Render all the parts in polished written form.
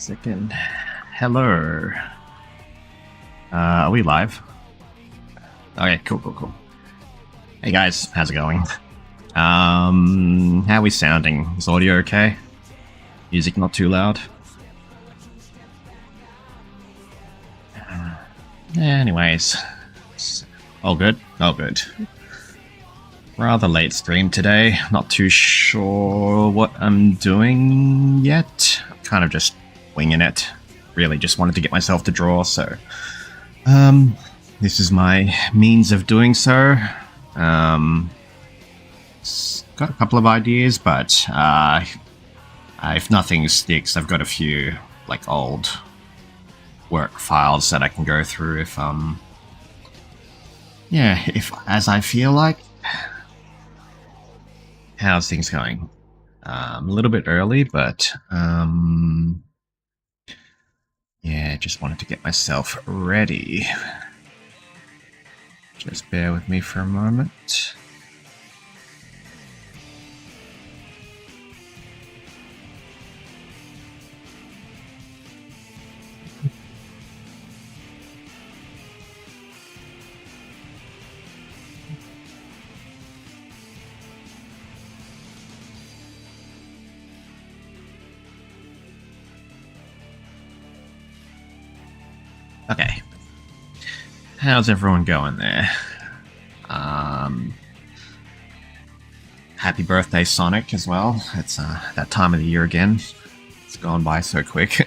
Second. Hello. Are we live? Okay, cool. Hey guys, how's it going? How are we sounding? Is audio okay? Music not too loud? Anyways. All good? All good. Rather late stream today. Not too sure what I'm doing yet. I'm kind of just winging it. Really just wanted to get myself to draw, so... this is my means of doing so. Got a couple of ideas, but if nothing sticks, I've got a few like old work files that I can go through if if as I feel like. How's things going? A little bit early, but yeah, just wanted to get myself ready. Just bear with me for a moment. Okay. How's everyone going there? Happy birthday, Sonic, as well. It's that time of the year again. It's gone by so quick.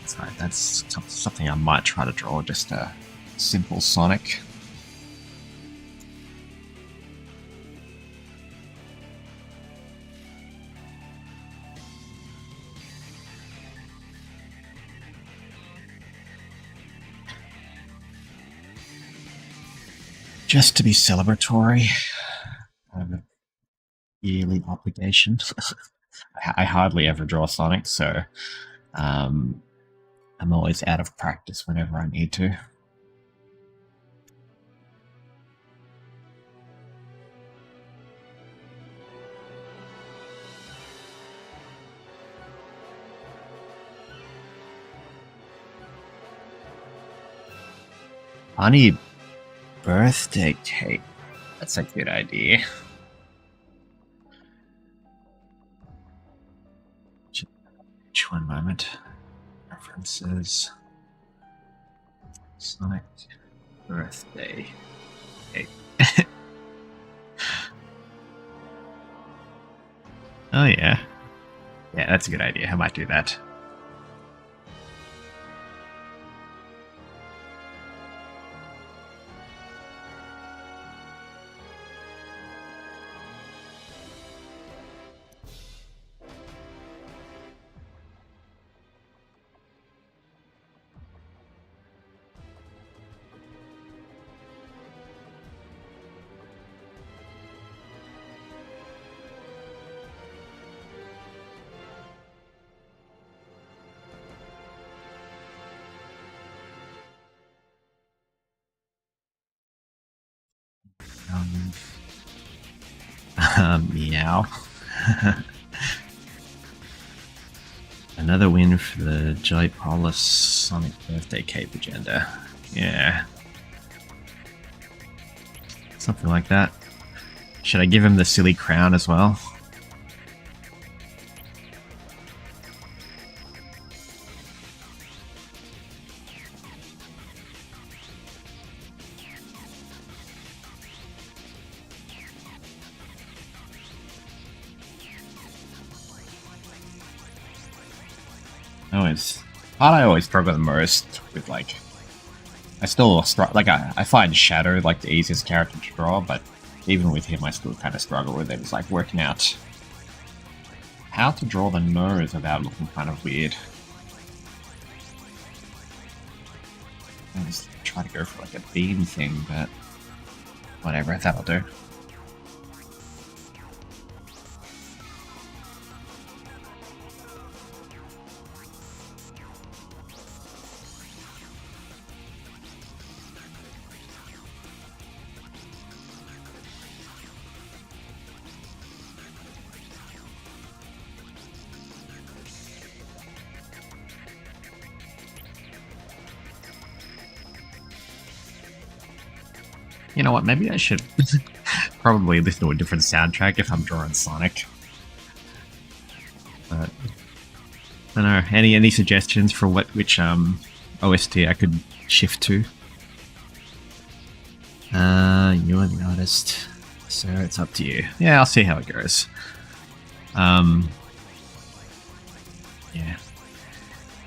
Sorry, that's something I might try to draw, just a simple Sonic. Just to be celebratory. I have a yearly obligation. I hardly ever draw Sonic, so I'm always out of practice whenever I need to. Honey birthday cake. That's a good idea. Just one moment. References. Sonic birthday cake. Oh yeah. Yeah, that's a good idea. I might do that. Meow. Another win for the Jolly Paulus Sonic birthday cake agenda. Yeah. Something like that. Should I give him the silly crown as well? I always struggle the most with, like, I find Shadow like the easiest character to draw, but even with him I still kind of struggle with it. It's like working out how to draw the nose without looking kind of weird. I just try to go for like a beam thing, but whatever, that'll do. You know what? Maybe I should probably listen to a different soundtrack if I'm drawing Sonic. But I don't know. Any suggestions for which OST I could shift to? You are the artist, so it's up to you. Yeah, I'll see how it goes. Yeah.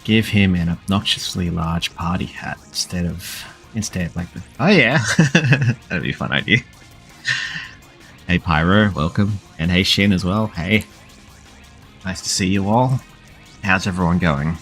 Give him an obnoxiously large party hat instead like the. Oh yeah, that'd be a fun idea. Hey Pyro, welcome, and hey Shin as well. Hey, nice to see you all. How's everyone going?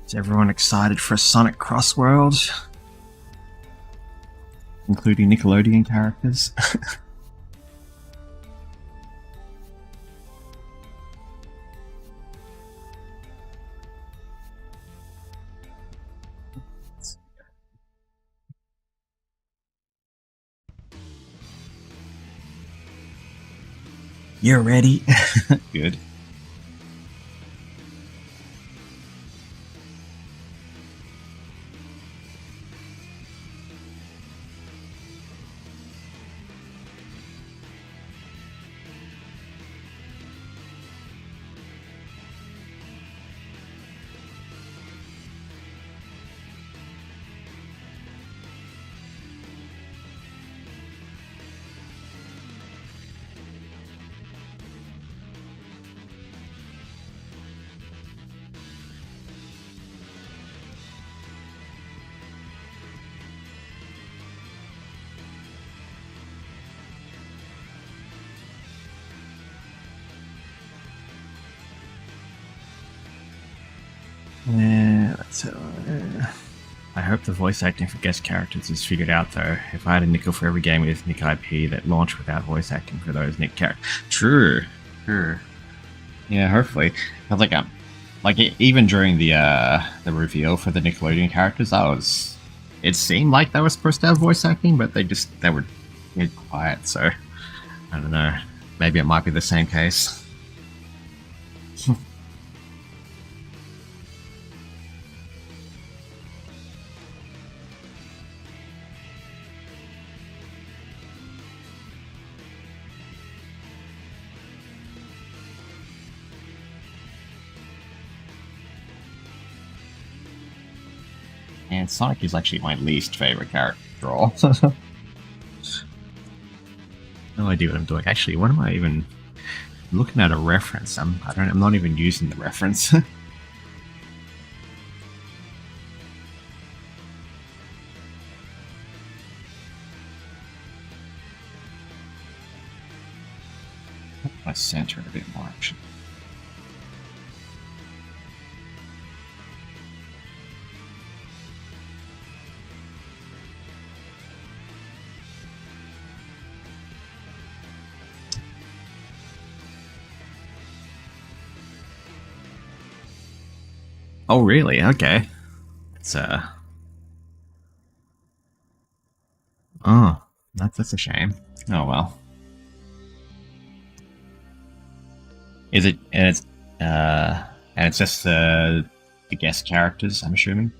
Is everyone excited for a Sonic Cross World? Including Nickelodeon characters? You're ready? Good. Yeah, I hope the voice acting for guest characters is figured out, though. If I had a nickel for every game with Nick IP that launched without voice acting for those Nick characters. True. Yeah, hopefully. But even during the reveal for the Nickelodeon characters, it seemed like they were supposed to have voice acting, but they were quiet. So I don't know. Maybe it might be the same case. And Sonic is actually my least favorite character to draw. No idea what I'm doing. Actually, what am I even looking at? A reference? I'm not even using the reference. I center it a bit more, actually. Oh, really? Okay. It's oh, that's a shame. Oh well. Is it? And it's just the guest characters, I'm assuming.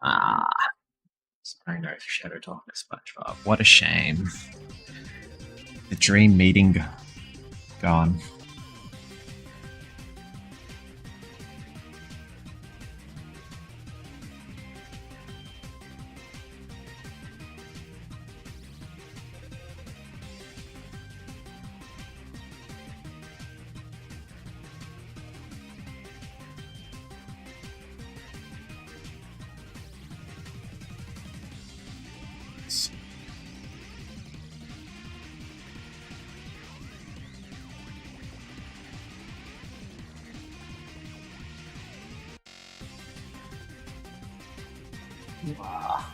Ah, I know Shadow Talk is SpongeBob. What a shame. The dream meeting gone. Wow.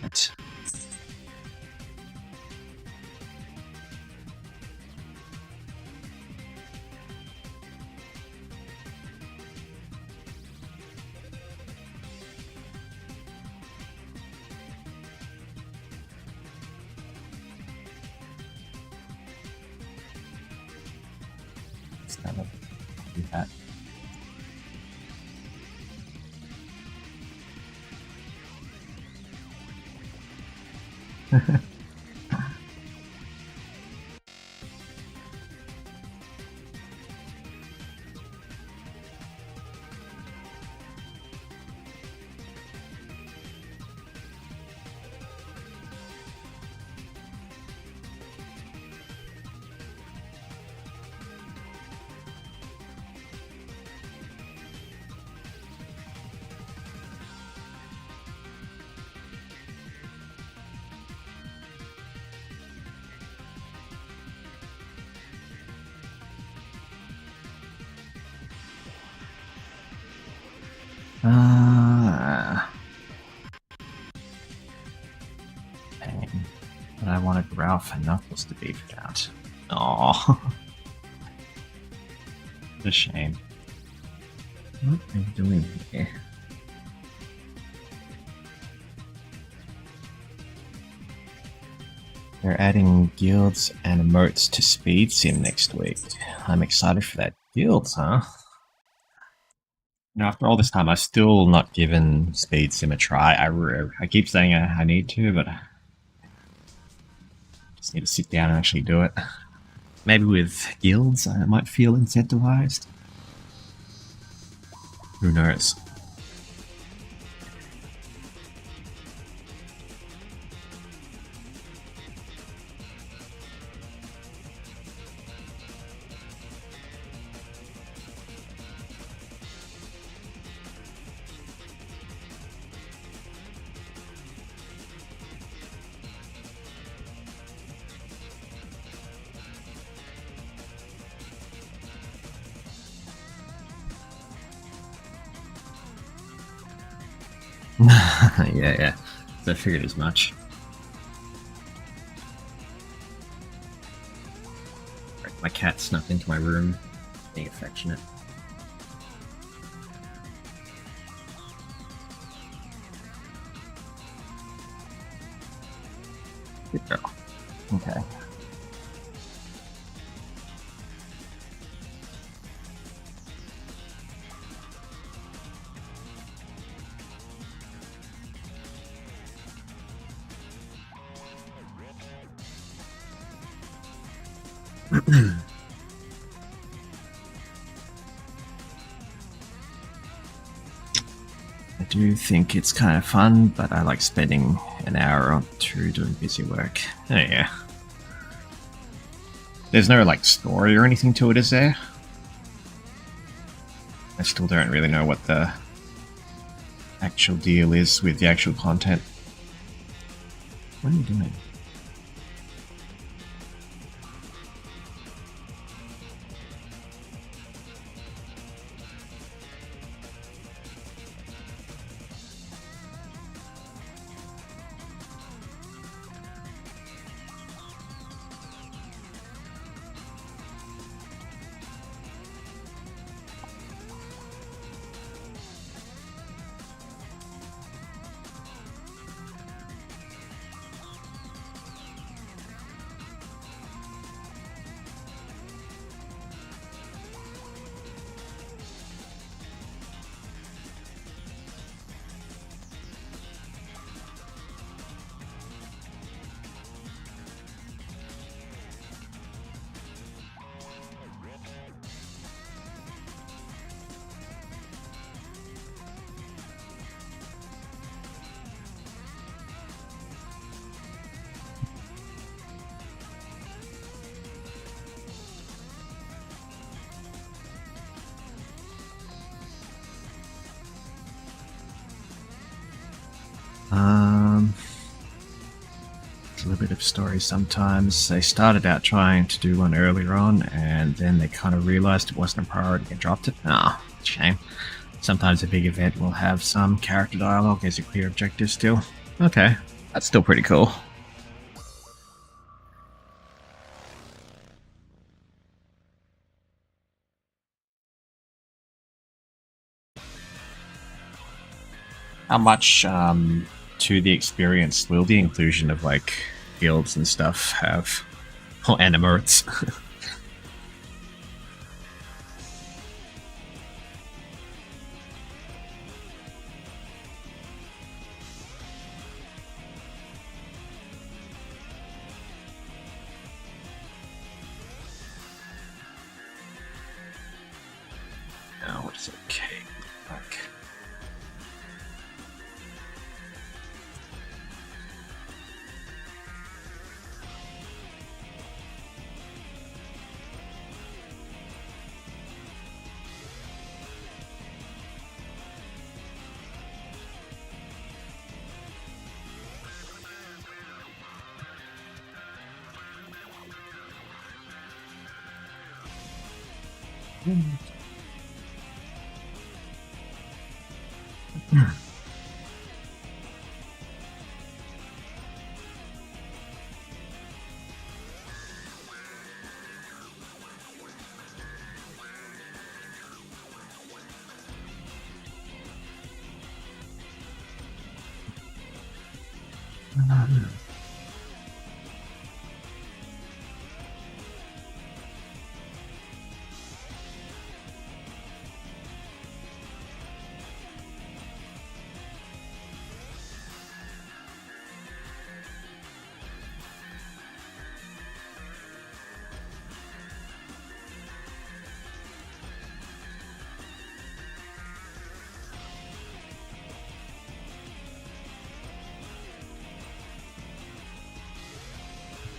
What? Do that. Pain. But I wanted Ralph and Knuckles to be for that. Oh, what a shame. What am I doing here? They're adding guilds and emotes to Speed Sim next week. I'm excited for that. Guilds, huh? Now, after all this time, I've still not given Speed Sim a try. I keep saying I need to, but I just need to sit down and actually do it. Maybe with guilds, I might feel incentivized. Who knows? Yeah. I figured as much. My cat snuck into my room, being affectionate. Good girl. Okay. do think it's kind of fun, but I like spending an hour or two doing busy work. Oh yeah. There's no like story or anything to it, is there? I still don't really know what the actual deal is with the actual content. What are you doing? A little bit of story sometimes. They started out trying to do one earlier on, and then they kind of realized it wasn't a priority and dropped it. Ah, shame. Sometimes a big event will have some character dialogue as a clear objective still. Okay, that's still pretty cool. How much to the experience will the inclusion of like guilds and stuff have? Or animates? Now what is okay? Like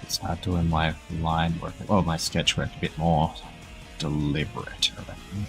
start doing my line work, well, my sketch work a bit more deliberate. I reckon.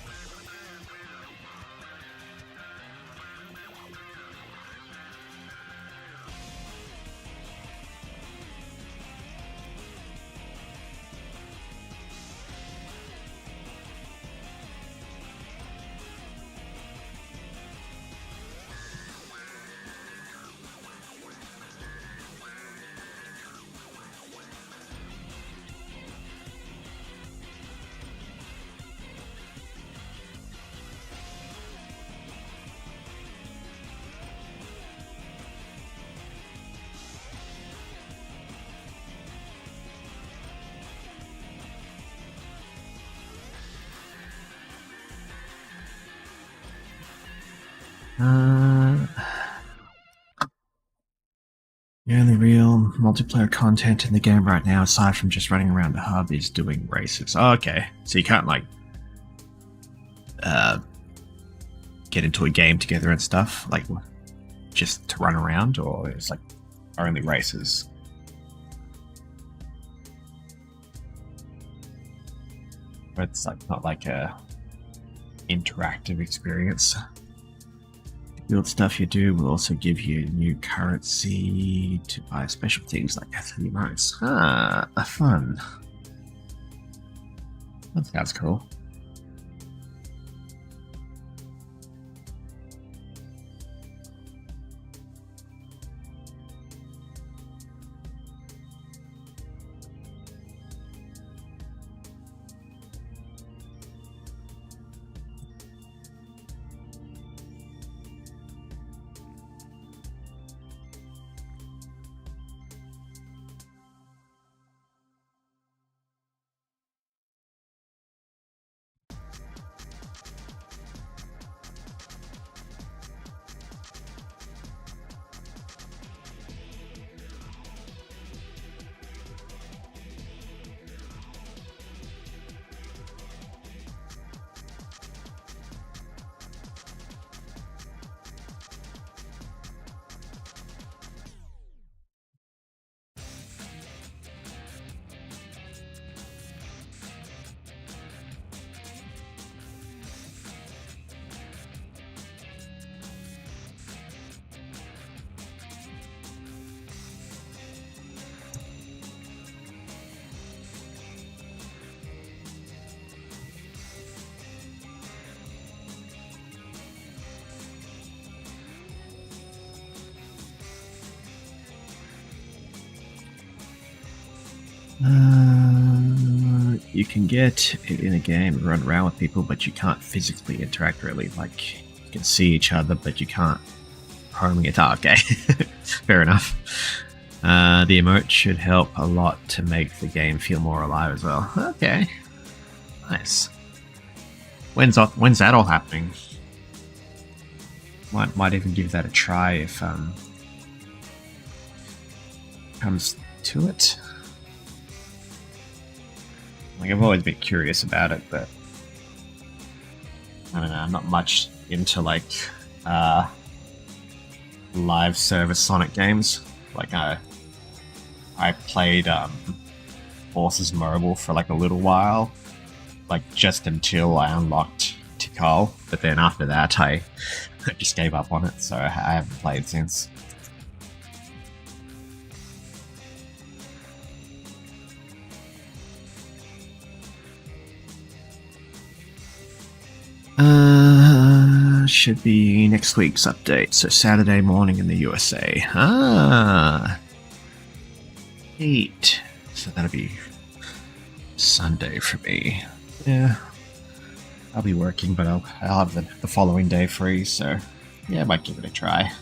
The only real multiplayer content in the game right now, aside from just running around the hub, is doing races. Oh, okay, so you can't like get into a game together and stuff, like just to run around, or it's like only races? But it's like not like a interactive experience. The guild stuff you do will also give you new currency to buy special things like FD modes. Ah, fun. That sounds cool. You can get it in a game and run around with people, but you can't physically interact really. Like, you can see each other, but you can't home it. Oh, okay. Fair enough. The emote should help a lot to make the game feel more alive as well. Okay. Nice. When's that all happening? Might even give that a try if comes to it. Like, I've always been curious about it, but I don't know, I'm not much into like live service Sonic games. Like I played Forces Mobile for like a little while, like just until I unlocked Tikal, but then after that I just gave up on it, so I haven't played since. Should be next week's update, so Saturday morning in the USA. Ah, 8. So that'll be Sunday for me. Yeah, I'll be working, but I'll have the following day free, so yeah, I might give it a try.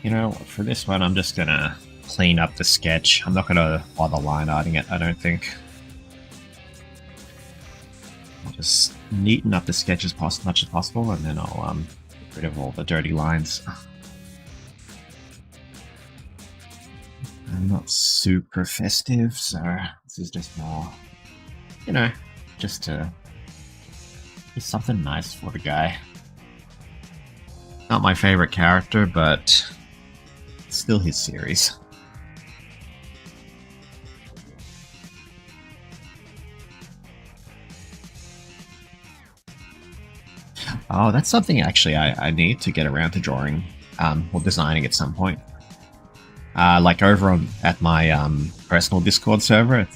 You know, for this one, I'm just gonna clean up the sketch. I'm not gonna bother line arting it, I don't think. I'll just neaten up the sketch as much as possible, and then I'll get rid of all the dirty lines. I'm not super festive, so this is just more, you know, just something nice for the guy. Not my favorite character, but still his series. Oh, that's something actually I need to get around to drawing or designing at some point. Like over at my personal Discord server,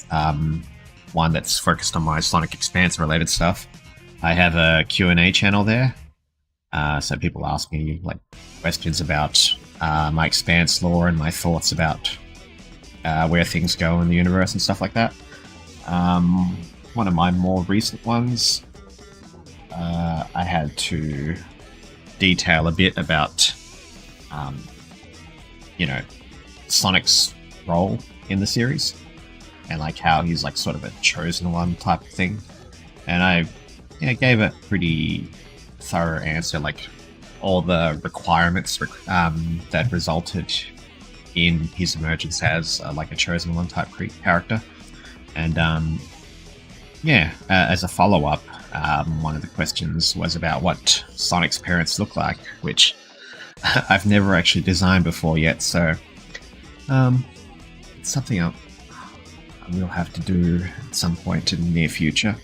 one that's focused on my Sonic Expanse related stuff. I have a Q&A channel there, so people ask me like questions about my Expanse lore and my thoughts about where things go in the universe and stuff like that. One of my more recent ones, I had to detail a bit about, um, you know, Sonic's role in the series and like how he's like sort of a chosen one type of thing. And I gave a pretty thorough answer, like all the requirements that resulted in his emergence as like a chosen one type character. And as a follow-up, one of the questions was about what Sonic's parents look like, which I've never actually designed before yet, so it's something I will have to do at some point in the near future.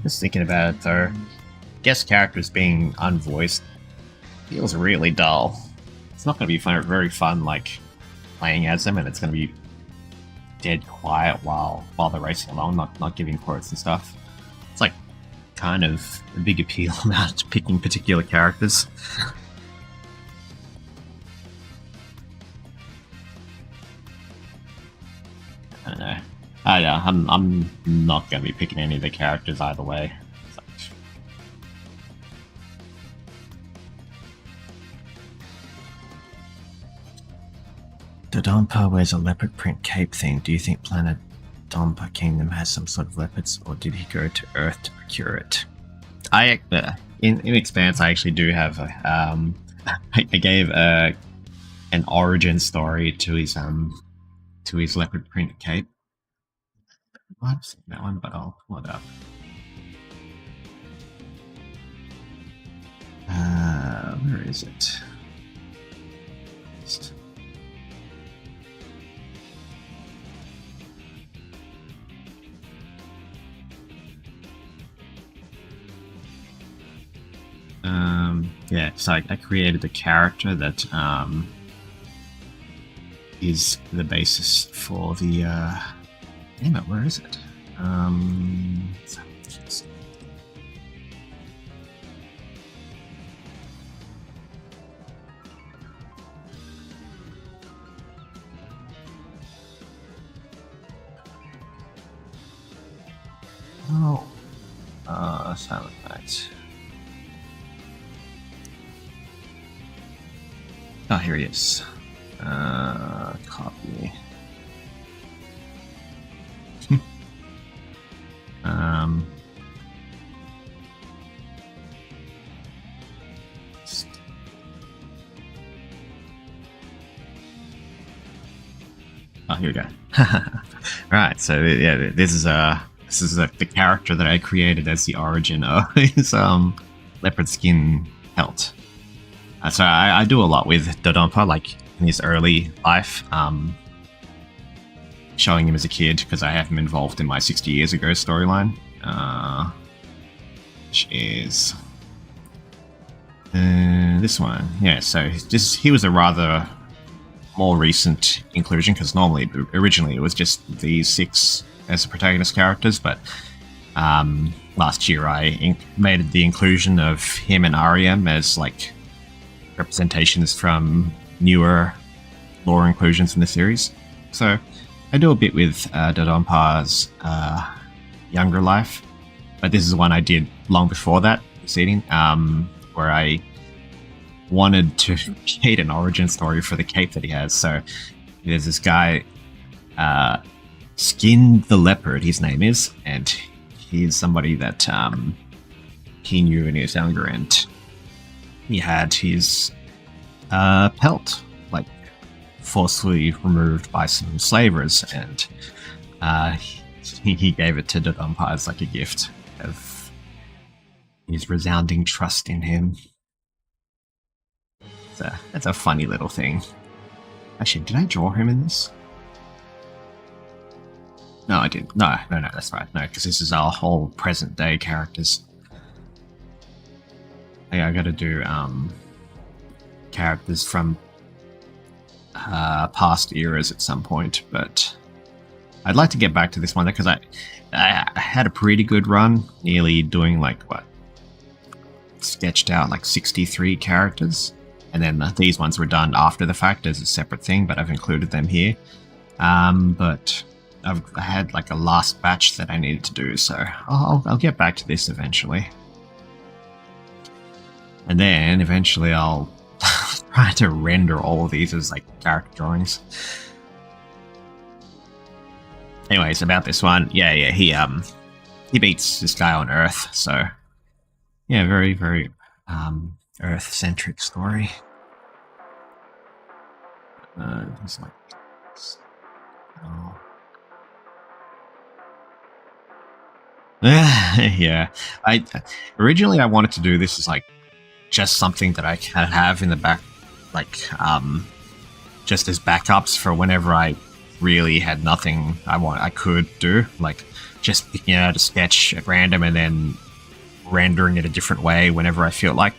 Just thinking about it though, guest characters being unvoiced feels really dull. It's not going to be very fun, like playing as them, and it's going to be dead quiet while they're racing along, not giving quotes and stuff. It's like kind of a big appeal about picking particular characters. I don't know. I'm not going to be picking any of the characters either way. So. Dodonpa wears a leopard print cape thing. Do you think Planet Dompa Kingdom has some sort of leopards, or did he go to Earth to procure it? In Expanse, I actually do have I gave an origin story to his leopard print cape. I've seen that one, but I'll pull it up. Where is it? Yeah, so I created the character that is the basis for the damn it, where is it? Oh. Silent Night. Oh, here he is. Copy. um. Oh, here we go. Right, so yeah, this is the character that I created as the origin of his leopard skin pelt. So I do a lot with Dodonpa, like in his early life, showing him as a kid because I have him involved in my 60 years ago storyline, which is this one. Yeah, so he was a rather more recent inclusion because originally it was just these 6 as the protagonist characters, but last year I made the inclusion of him and Ariam as like representations from newer lore inclusions in the series. So I do a bit with Dodonpa's younger life, but this is one I did long before that proceeding, where I wanted to create an origin story for the cape that he has. So there's this guy, Skin the Leopard, his name is, and he's somebody that he knew when he was younger, and he had his pelt like forcefully removed by some slavers, and he gave it to Dodonpa as like a gift of his resounding trust in him. That's a funny little thing. Actually, did I draw him in this? No, I didn't. No, that's right. No, because this is our whole present day characters. Yeah, I gotta do characters from past eras at some point, but I'd like to get back to this one because I had a pretty good run, nearly doing like sketched out like 63 characters. And then these ones were done after the fact as a separate thing, but I've included them here. But I had like a last batch that I needed to do, so I'll get back to this eventually. And then eventually I'll try to render all of these as like character drawings. Anyways, about this one, yeah, he beats this guy on Earth, so yeah, very, very Earth-centric story. He's like, oh. Yeah. Originally I wanted to do this as like just something that I can have in the back, like just as backups for whenever I really had nothing I could do, like just picking out a sketch at random and then rendering it a different way whenever I feel like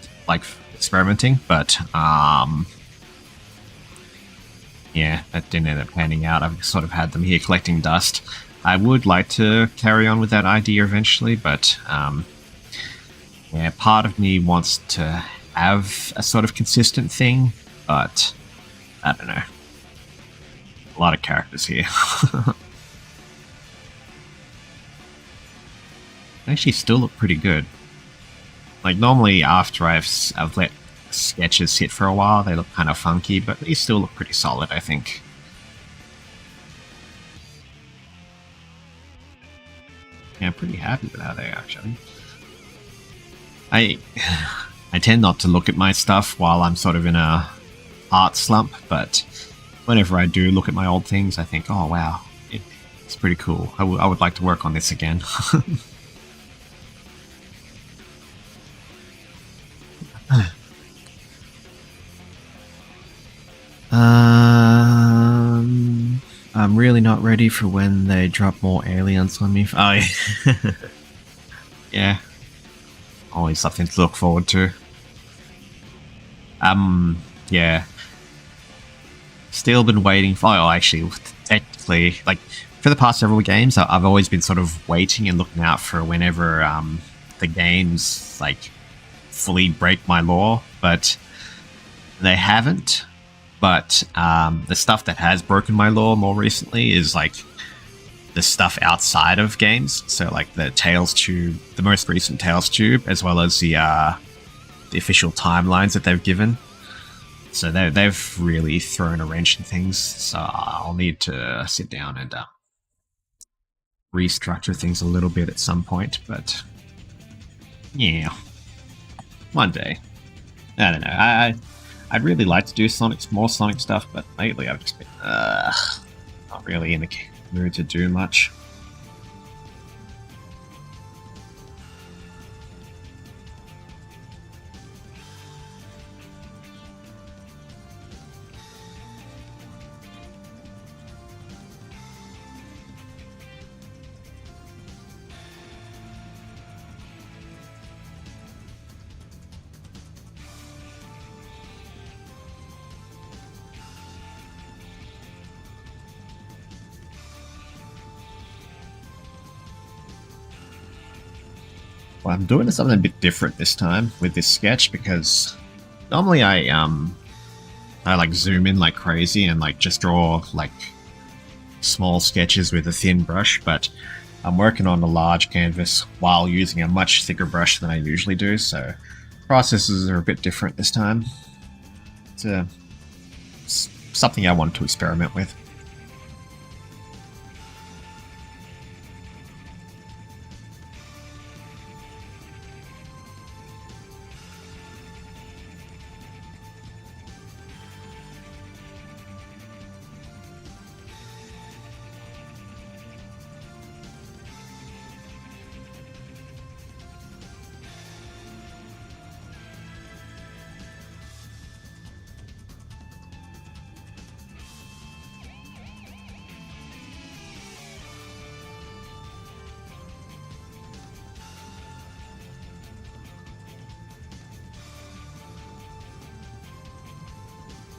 experimenting, but yeah, that didn't end up panning out. I've sort of had them here collecting dust. I would like to carry on with that idea eventually, but yeah, part of me wants to have a sort of consistent thing, but I don't know. A lot of characters here. They actually still look pretty good. Like normally after I've let sketches sit for a while, they look kind of funky, but they still look pretty solid, I think. Yeah, I'm pretty happy with how they are, actually. I tend not to look at my stuff while I'm sort of in a art slump, but whenever I do look at my old things, I think, oh wow, it's pretty cool. I would like to work on this again. I'm really not ready for when they drop more aliens on me. Oh, yeah. Yeah. Always something to look forward to. Yeah. Still been waiting for... Oh, actually, technically, like, for the past several games, I've always been sort of waiting and looking out for whenever the games, like, fully break my law, but they haven't. But the stuff that has broken my law more recently is like the stuff outside of games. So like the Tales tube, the most recent Tales tube, as well as the official timelines that they've given. So they've really thrown a wrench in things. So I'll need to sit down and restructure things a little bit at some point. But yeah, one day. I don't know. I'd really like to do more Sonic stuff, but lately I've just been not really in the mood to do much. Well, I'm doing something a bit different this time with this sketch because normally I like zoom in like crazy and like just draw like small sketches with a thin brush, but I'm working on a large canvas while using a much thicker brush than I usually do, so processes are a bit different this time. It's something I want to experiment with.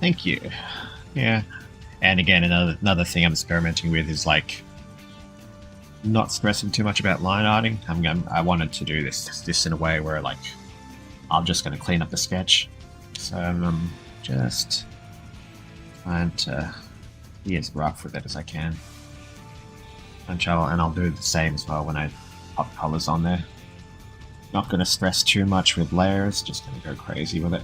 Thank you. Yeah. And again, another thing I'm experimenting with is like not stressing too much about line arting. I wanted to do this in a way where like I'm just going to clean up the sketch. So I'm just trying to be as rough with it as I can. And I'll do the same as well when I pop colors on there. Not going to stress too much with layers, just going to go crazy with it.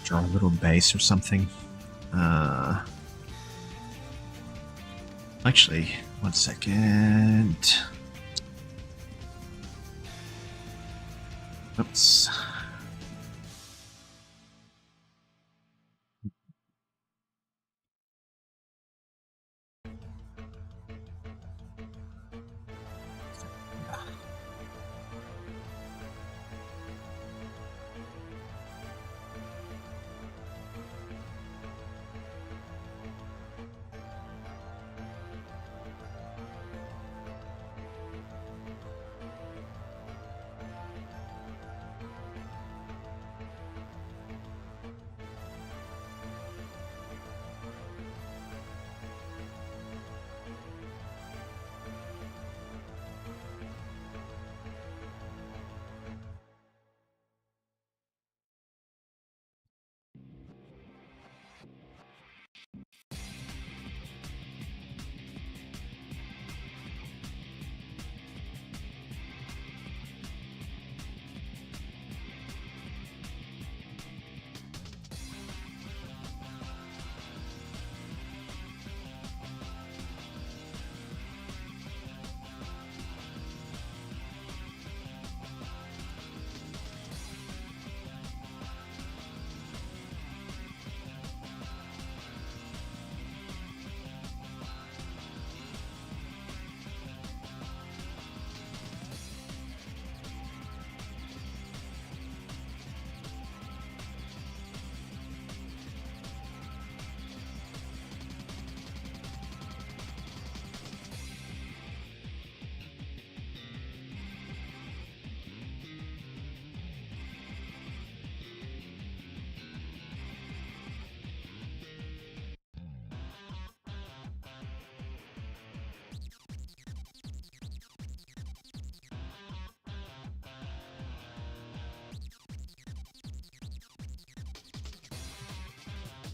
Draw a little base or something. Actually, one second. Oops.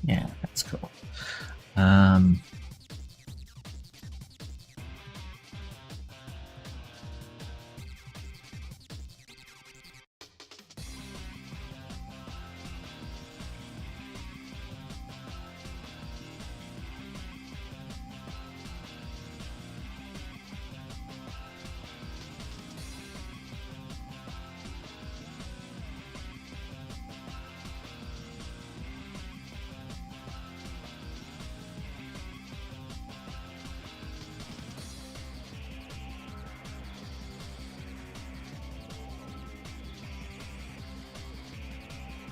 Yeah, that's cool. Um,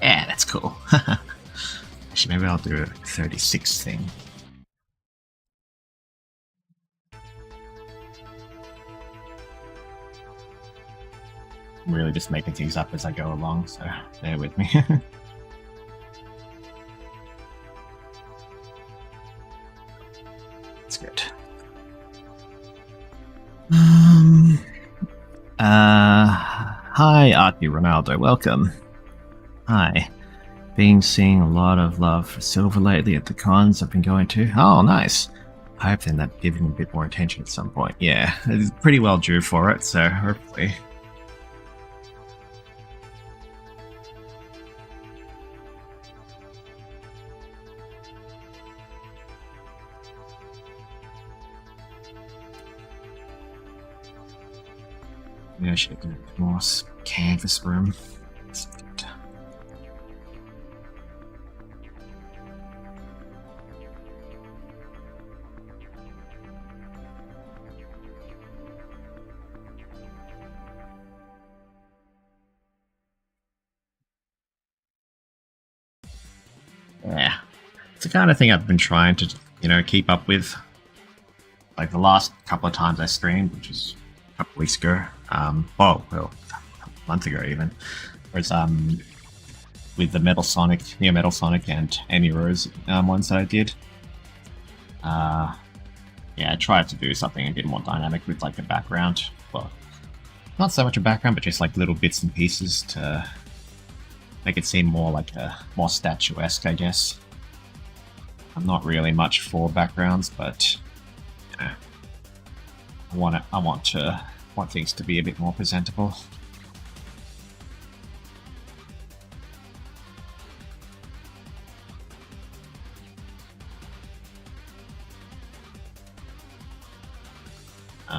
yeah, that's cool. Actually, maybe I'll do a 36 thing. I'm really just making things up as I go along, so bear with me. That's good. Hi, Artie Ronaldo, welcome. Hi. Been seeing a lot of love for silver lately at the cons I've been going to. Oh, nice. I hope then that giving a bit more attention at some point. Yeah, it's pretty well due for it, so hopefully. Yeah, I should do more canvas room. That's good. Yeah, it's the kind of thing I've been trying to, keep up with. Like the last couple of times I streamed, which was a couple of weeks ago. A month ago even. Whereas with the Metal Sonic, Metal Sonic and Amy Rose ones that I did. Yeah, I tried to do something a bit more dynamic with like a background. Well, not so much a background, but just like little bits and pieces to make it seem more like more statuesque, I guess. I'm not really much for backgrounds, but I want things to be a bit more presentable.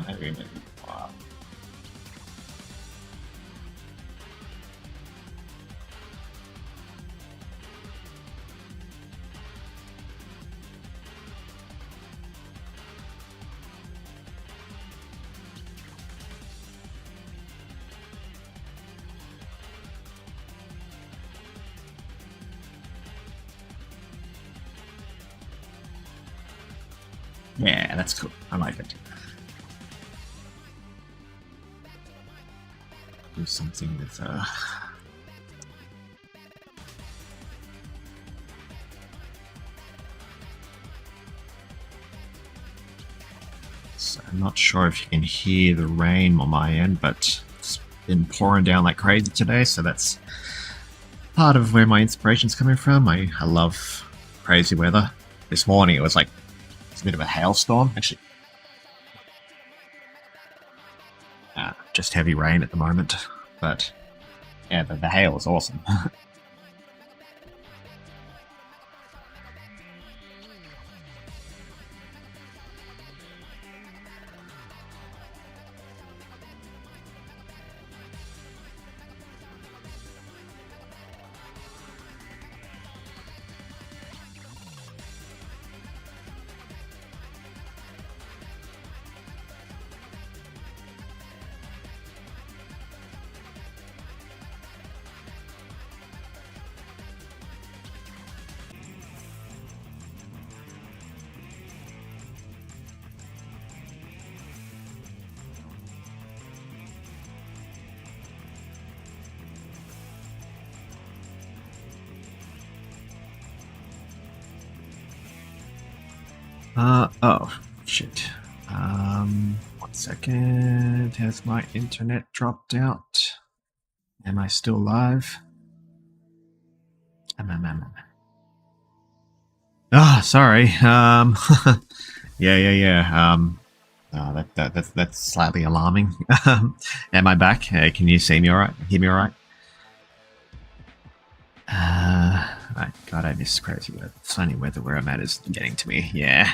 Maybe. Yeah, that's cool. I like it. Do something with So I'm not sure if you can hear the rain on my end, but it's been pouring down like crazy today, so that's part of where my inspiration's coming from. I love crazy weather. This morning it was like it's a bit of a hailstorm, actually. Just heavy rain at the moment, but yeah, the hail is awesome. Oh, shit. 1 second. Has my internet dropped out? Am I still live? Oh, sorry. Yeah. That's slightly alarming. Am I back? Can you see me all right? Hear me all right? God, I miss crazy weather. Sunny weather where I'm at is getting to me. Yeah.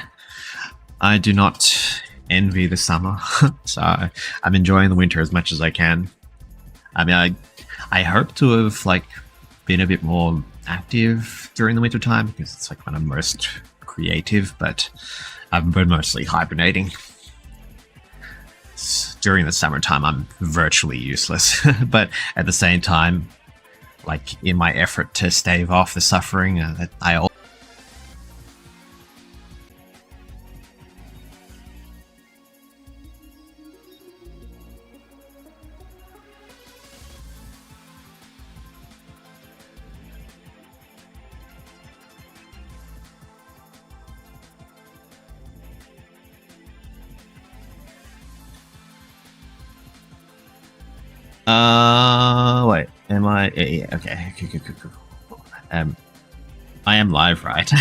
I do not envy the summer, so I'm enjoying the winter as much as I can. I mean, I hope to have like been a bit more active during the winter time because it's like when I'm most creative, but I've been mostly hibernating. During the summertime, I'm virtually useless, but at the same time, like in my effort to stave off the suffering, I wait, am I? Yeah, okay. Cool. I am live, right?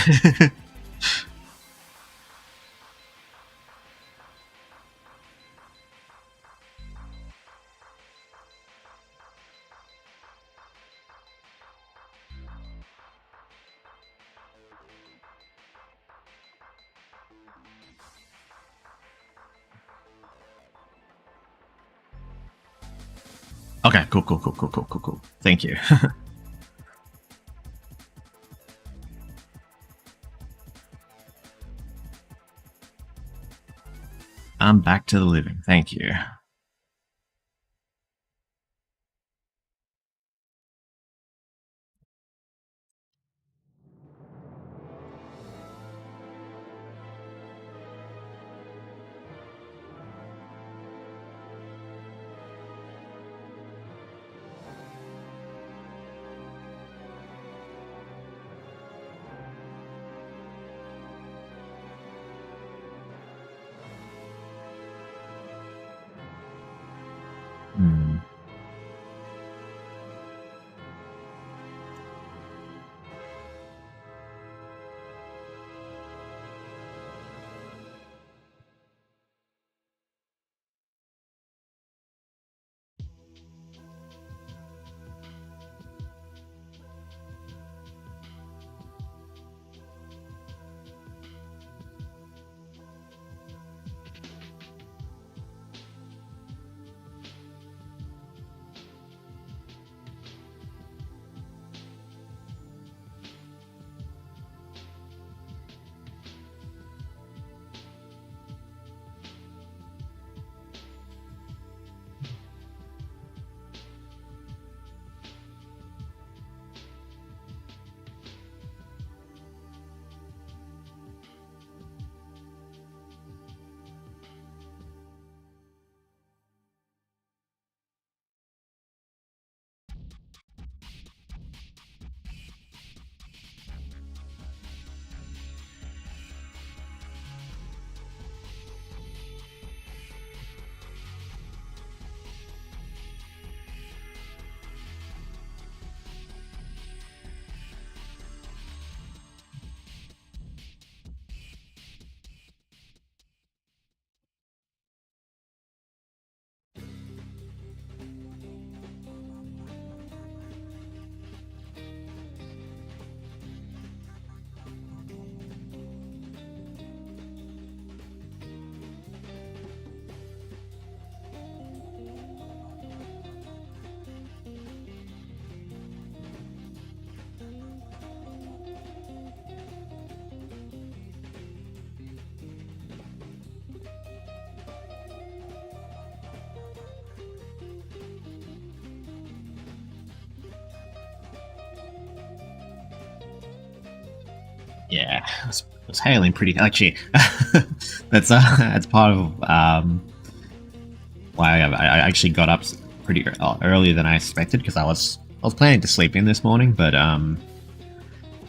Okay, cool. Thank you. I'm back to the living. Thank you. Hmm. Yeah, it was hailing pretty. Actually, that's part of why I actually got up pretty earlier than I expected because I was planning to sleep in this morning, but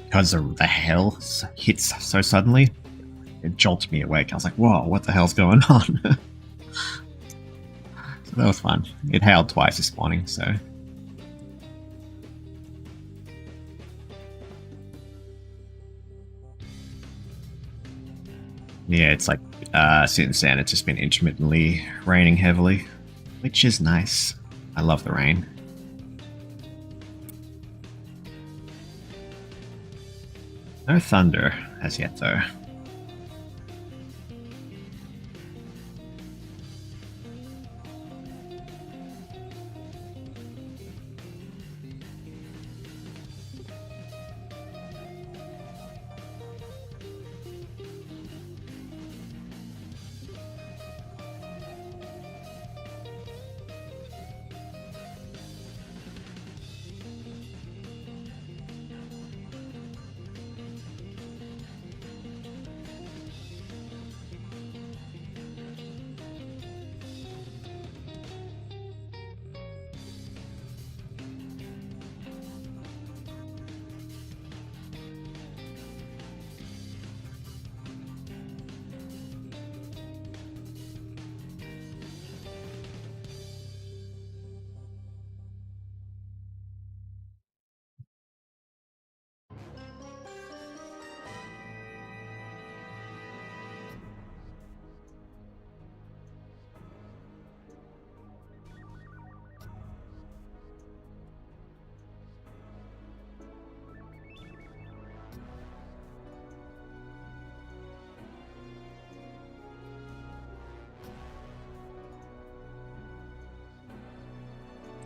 because the hail hits so suddenly, it jolted me awake. I was like, "Whoa, what the hell's going on?" So that was fun. It hailed twice this morning, so Yeah, it's like since then it's just been intermittently raining heavily, which is nice. I love the rain. No thunder as yet, though.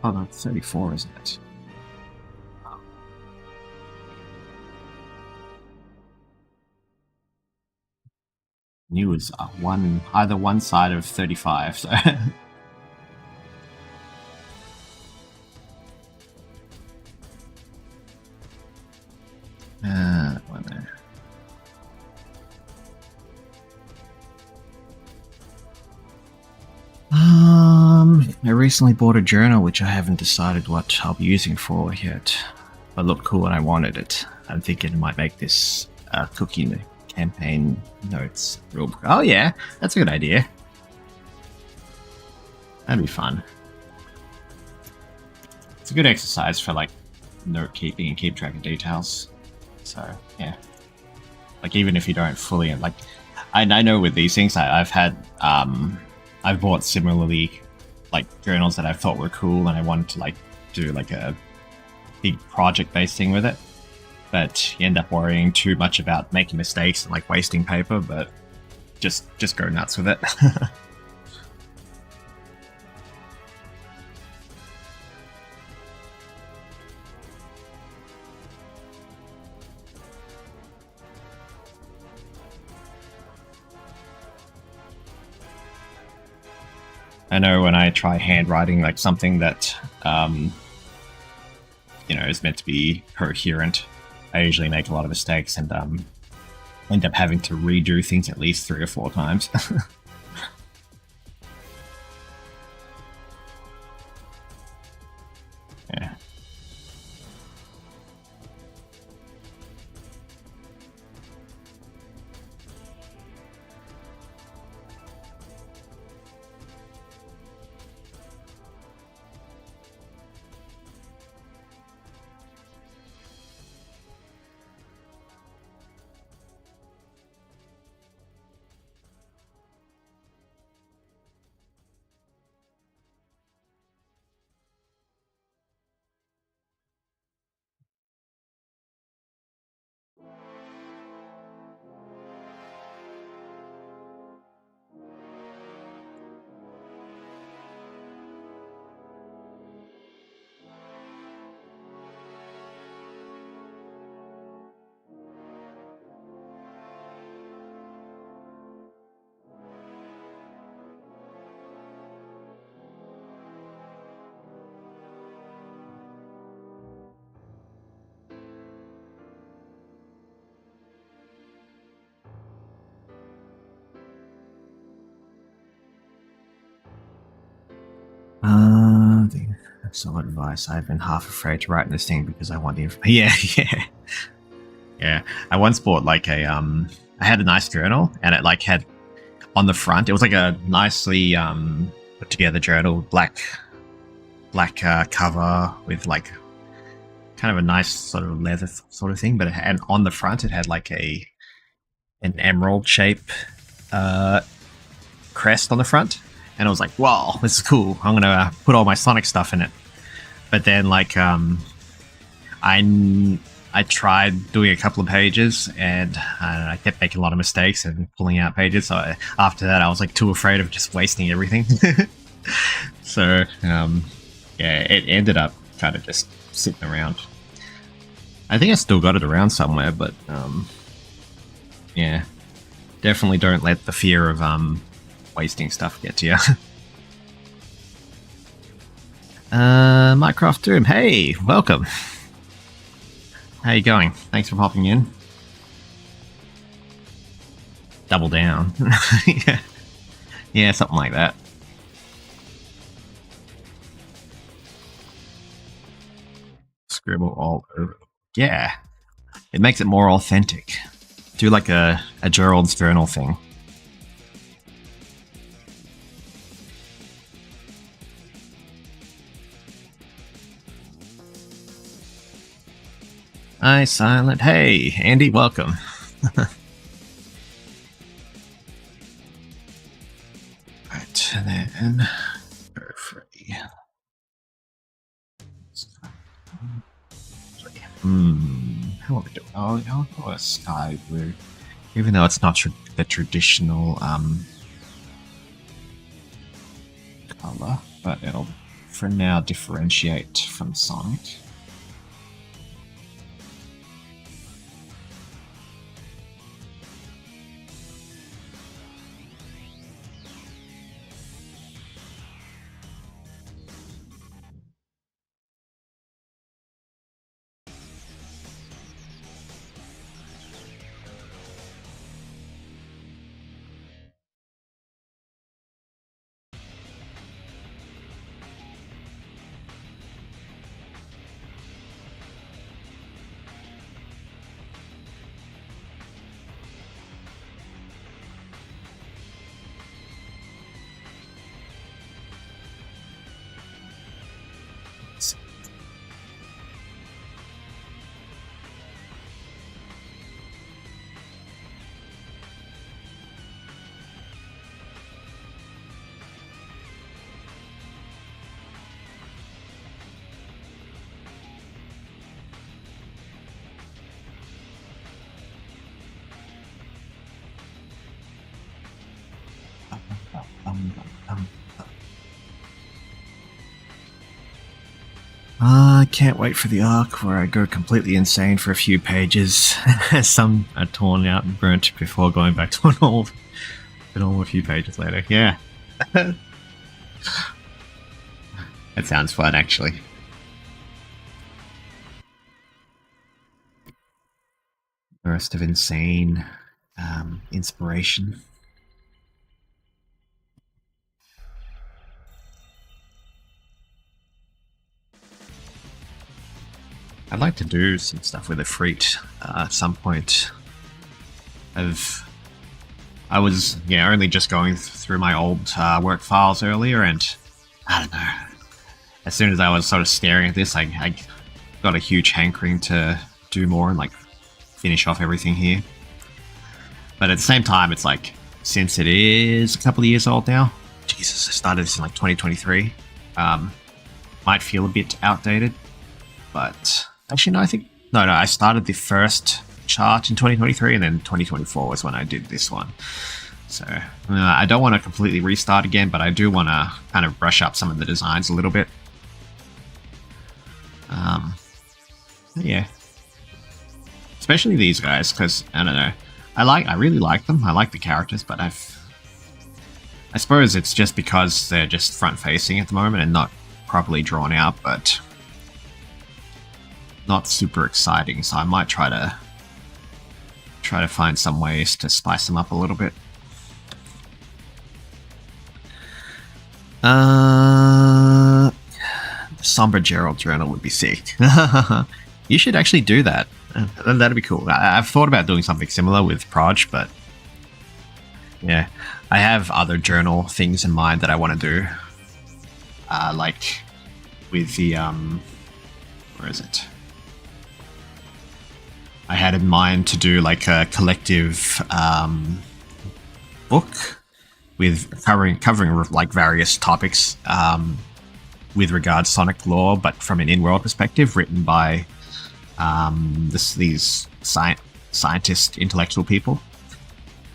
Oh no, 34, isn't it? Knew it was either one side of 35, so. One minute. I recently bought a journal which I haven't decided what I'll be using for yet. But it looked cool and I wanted it. I'm thinking it might make this cooking campaign notes real. Oh yeah, that's a good idea. That'd be fun. It's a good exercise for like note keeping and keep track of details. So yeah, like even if you don't fully like, I know with these things I've had I've bought similarly like journals that I thought were cool and I wanted to like do like a big project based thing with it, but you end up worrying too much about making mistakes and like wasting paper, but just go nuts with it. I know when I try handwriting like something that is meant to be coherent, I usually make a lot of mistakes and end up having to redo things at least 3 or 4 times. Yeah. Excellent advice. I've been half afraid to write in this thing because I want the information. Yeah. I once bought like I had a nice journal and it like had on the front. It was like a nicely put together journal, black cover with like kind of a nice sort of leather sort of thing. But and on the front it had like an emerald shape crest on the front, and I was like, "Wow, this is cool! I'm gonna put all my Sonic stuff in it." But then, like, I tried doing a couple of pages, and I kept making a lot of mistakes and pulling out pages. So after that, I was like too afraid of just wasting everything. So yeah, it ended up kind of just sitting around. I think I still got it around somewhere, but yeah, definitely don't let the fear of wasting stuff get to you. Minecraft Doom, hey, welcome. How you going? Thanks for popping in. Double down. Yeah. Yeah, something like that. Scribble all over. Yeah. It makes it more authentic. Do like a Gerald's journal thing. Hi, Silent. Hey, Andy, welcome. Right, then go free. How are we doing? Oh, I'll go a sky blue, even though it's not the traditional color, but it'll, for now, differentiate from Sonic. I can't wait for the arc where I go completely insane for a few pages. Some are torn out and burnt before going back to a normal a few pages later. Yeah. That sounds fun, actually. Burst of insane inspiration. I'd like to do some stuff with Efreet at some point. I was only just going through my old work files earlier, and I don't know. As soon as I was sort of staring at this, I got a huge hankering to do more and like finish off everything here. But at the same time, it's like, since it is a couple of years old now, Jesus, I started this in like 2023. Might feel a bit outdated, but actually, no, I started the first chart in 2023, and then 2024 was when I did this one. So I don't want to completely restart again, but I do want to kind of brush up some of the designs a little bit. Yeah, especially these guys, because I don't know, I really like them. I like the characters, but I suppose it's just because they're just front facing at the moment and not properly drawn out, but not super exciting, so I might try to find some ways to spice them up a little bit. The Somber Gerald journal would be sick. You should actually do that. That'd be cool. I've thought about doing something similar with Proj, but yeah, I have other journal things in mind that I want to do. Like with the where is it? I had in mind to do like a collective book with covering like various topics with regards to Sonic lore, but from an in-world perspective, written by these scientist intellectual people.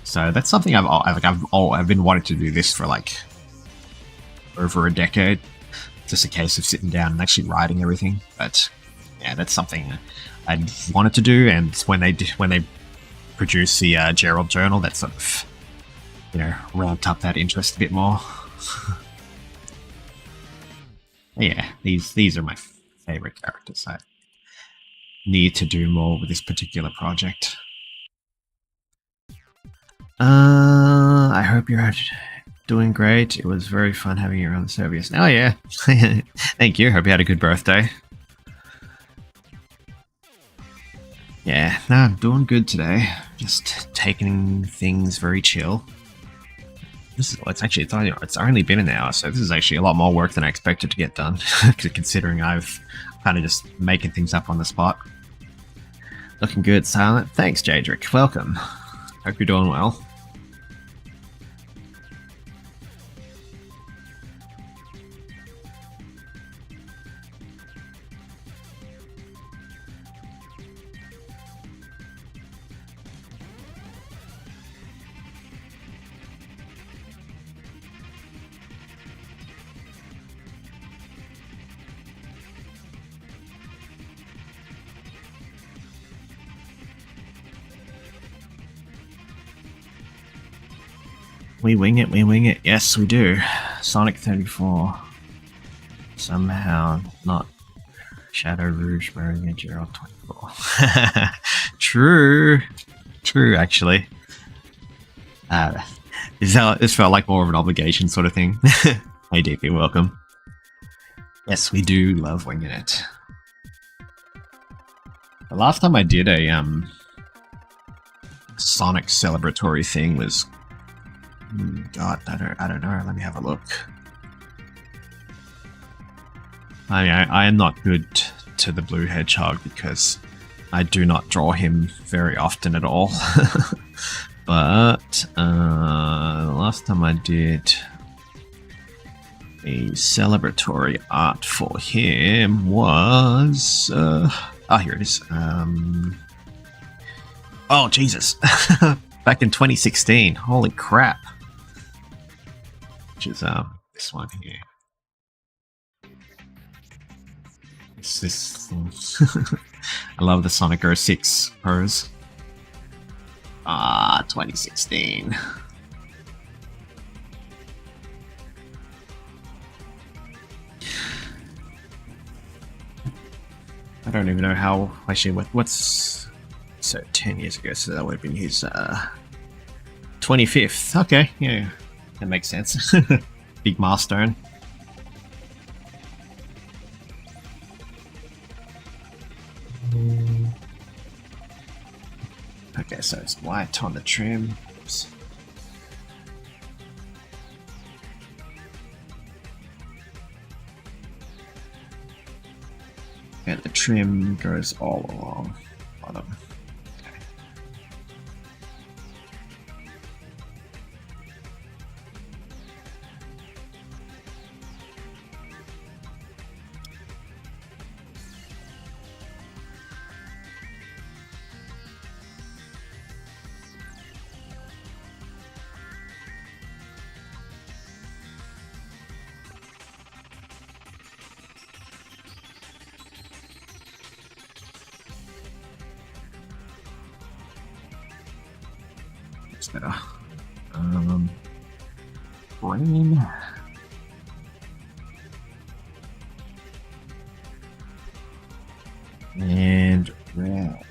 So that's something I've been wanting to do this for like over a decade. Just a case of sitting down and actually writing everything. But yeah, that's something I wanted to do. And when they produced the Gerald Journal, that sort of ramped up that interest a bit more. Yeah, these are my favorite characters. I need to do more with this particular project. I hope you're doing great. It was very fun having you around the Servius. Oh yeah, thank you. Hope you had a good birthday. Yeah, no, I'm doing good today. Just taking things very chill. It's only been an hour, so this is actually a lot more work than I expected to get done, considering I've kind of just making things up on the spot. Looking good, Silent. Thanks, Jadric. Welcome. Hope you're doing well. We wing it, we wing it. Yes, we do. Sonic 34. Somehow not Shadow Rouge Mario Gerald 24. True. True, actually. This felt like more of an obligation sort of thing. Hey, DP, welcome. Yes, we do love winging it. The last time I did a Sonic celebratory thing was... God, I don't know. Let me have a look. I mean, I am not good to the Blue Hedgehog because I do not draw him very often at all. But the last time I did a celebratory art for him was... here it is. Oh, Jesus. Back in 2016. Holy crap. Which is this one here. This I love the Sonic 06 pose. 2016. I don't even know how. Actually, what's so 10 years ago? So that would have been his 25th. Okay, yeah. That makes sense. Big milestone. Okay, so it's white on the trim. Oops. And the trim goes all along the bottom. Better. Green. And red.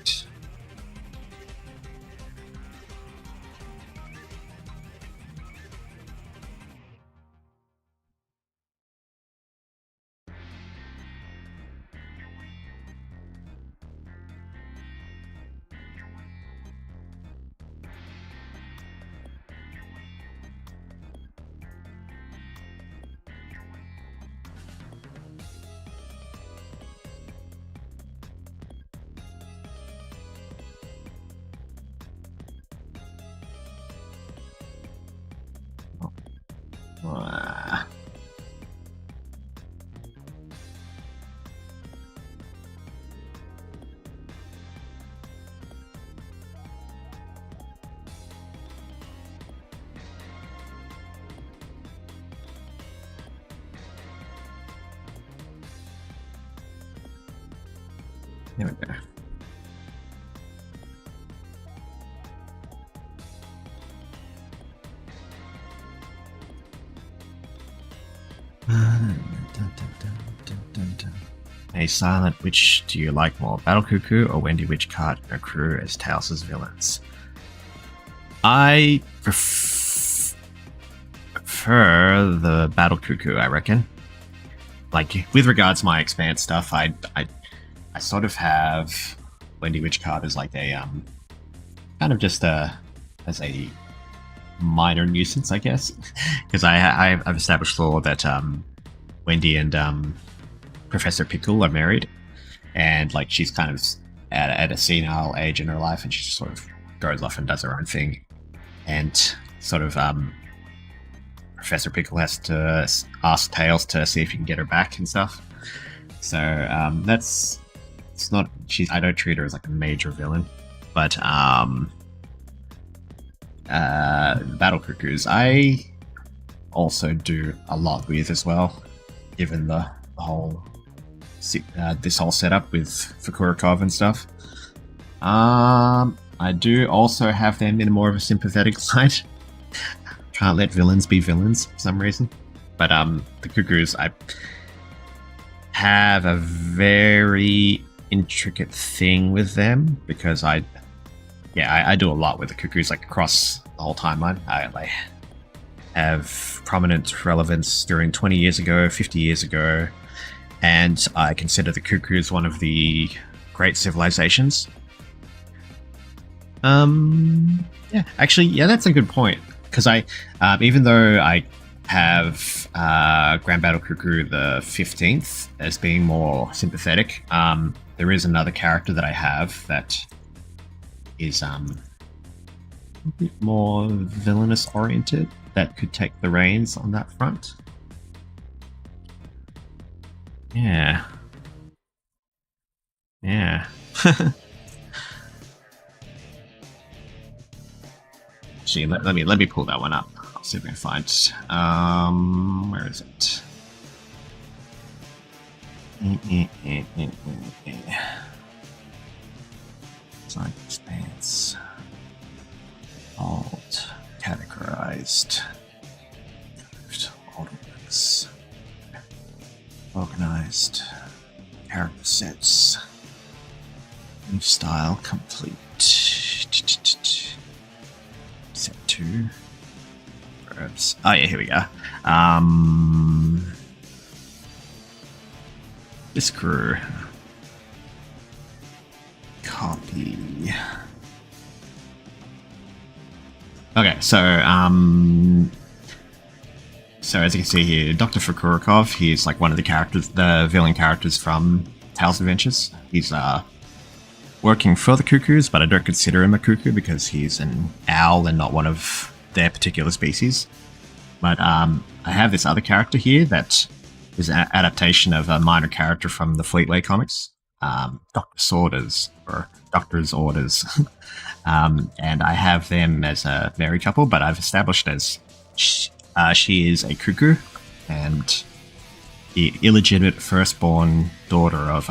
There we go. Hey Silent, which do you like more, Battle Cuckoo or Wendy Witchcart and her crew as Tails' villains? I prefer the Battle Cuckoo, I reckon. Like, with regards to my Expanse stuff, I sort of have Wendy Witchcart as like a, kind of just as a minor nuisance, I guess. Because I've established law that, Wendy and, Professor Pickle are married, and like she's kind of at a senile age in her life, and she just sort of goes off and does her own thing, and sort of Professor Pickle has to ask Tails to see if he can get her back and stuff. So that's it's not I don't treat her as like a major villain, but Battle Cuckoos I also do a lot with as well, given the whole this whole setup with Fukurikov and stuff. I do also have them in more of a sympathetic light. Can't let villains be villains for some reason. But the Cuckoos, I have a very intricate thing with them because I do a lot with the Cuckoos, like across the whole timeline. I have prominent relevance during 20 years ago, 50 years ago, and I consider the Cuckoos one of the great civilizations. That's a good point, because I, even though I have Grand Battle Cuckoo the 15th as being more sympathetic, there is another character that I have that is a bit more villainous oriented that could take the reins on that front. Yeah. Actually, let me pull that one up. I'll see if I can find it. Where is it? Design Expanse. Alt. Categorized. Orders. Organized. Character sets. New style complete. Set 2. Verbs. Oh yeah, here we go. This crew. Copy. Okay, so as you can see here, Dr. Fukurikov, he's like one of the villain characters from Tails Adventures. He's working for the Cuckoos, but I don't consider him a cuckoo because he's an owl and not one of their particular species. But I have this other character here that is an adaptation of a minor character from the Fleetway comics, Doctor's Orders. And I have them as a married couple, but I've established as she is a cuckoo and the illegitimate firstborn daughter of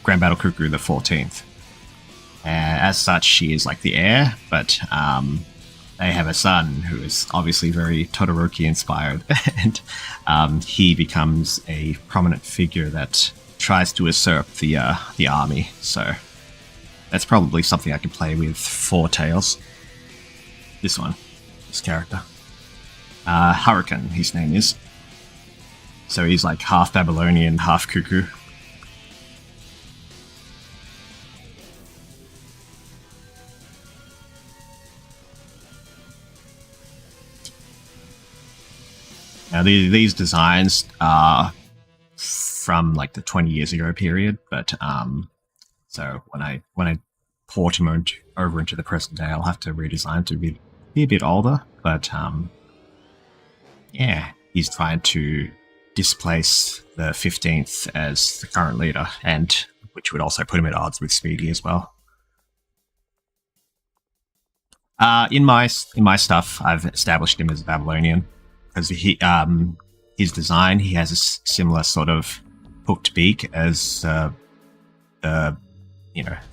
Grand Battle Cuckoo the 14th. As such, she is like the heir, but they have a son who is obviously very Todoroki inspired, and he becomes a prominent figure that tries to usurp the army. So that's probably something I could play with for Tails. This character. Hurricane, his name is. So he's like half Babylonian, half cuckoo. Now these designs are from like the 20 years ago period, but so when I port him over into the present day, I'll have to redesign to be a bit older. But he's trying to displace the 15th as the current leader, and which would also put him at odds with Speedy as well. In my stuff, I've established him as a Babylonian because his design, he has a similar sort of hooked beak as the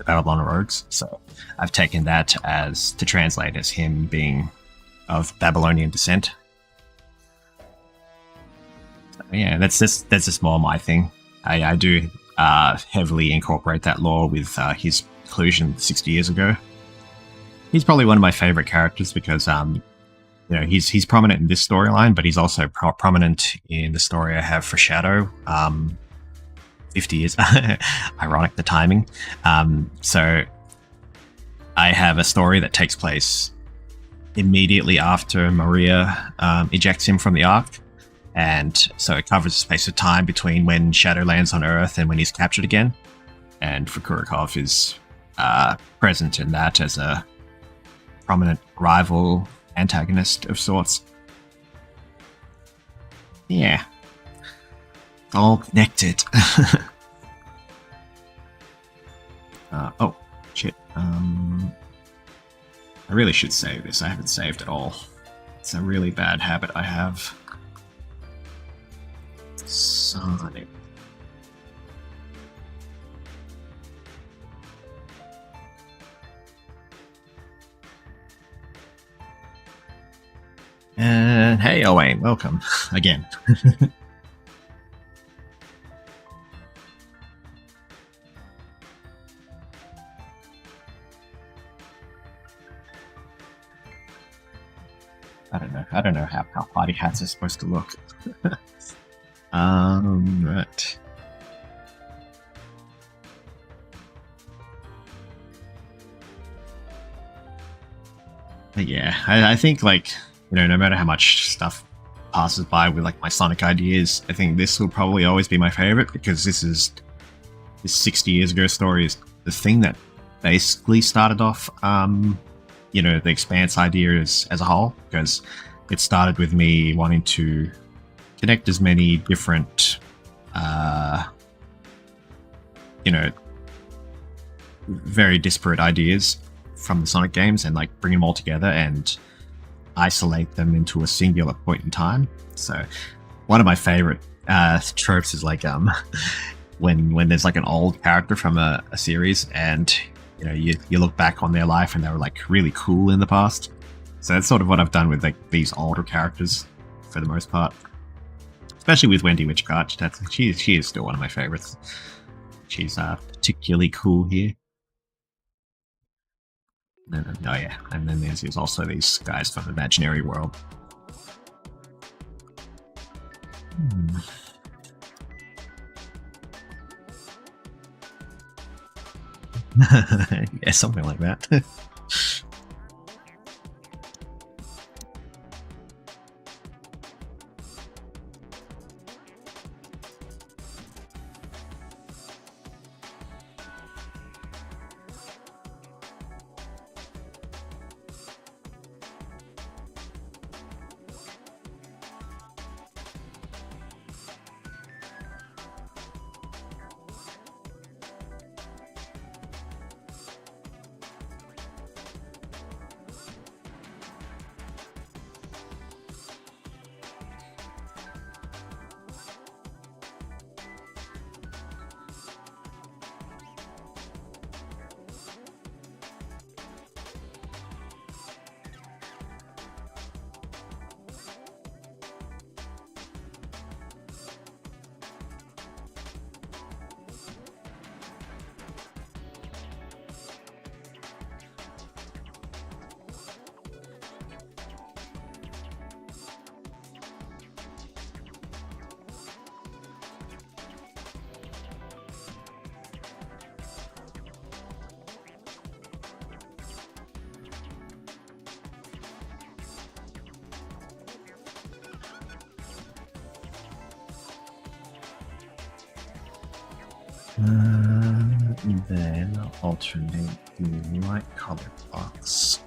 Babylon rogues. So I've taken that as to translate as him being of Babylonian descent. So, yeah, that's just more my thing. I do heavily incorporate that lore with his inclusion 60 years ago. He's probably one of my favorite characters because he's prominent in this storyline, but he's also prominent in the story I have for Shadow. 50 years. Ironic, the timing. So I have a story that takes place immediately after Maria ejects him from the Ark. And so it covers the space of time between when Shadow lands on Earth and when he's captured again. And Fukurikov is present in that as a prominent rival antagonist of sorts. Yeah. All connected. Oh, shit. I really should save this. I haven't saved at all. It's a really bad habit I have. Sonic. And hey, Owain, welcome again. I don't know how party hats are supposed to look. Right. But yeah, I think no matter how much stuff passes by with my Sonic ideas, I think this will probably always be my favorite because this 60 years ago story is the thing that basically started off the Expanse idea as a whole, because it started with me wanting to connect as many different very disparate ideas from the Sonic games and bring them all together and isolate them into a singular point in time. So one of my favorite tropes is when there's an old character from a series and you look back on their life and they were really cool in the past. So that's sort of what I've done with these older characters for the most part, especially with Wendy Witchcart. She is still one of my favorites. She's particularly cool here. Oh yeah, and then there's also these guys from the Imaginary World. Yeah, something like that. Then I'll alternate the light color box.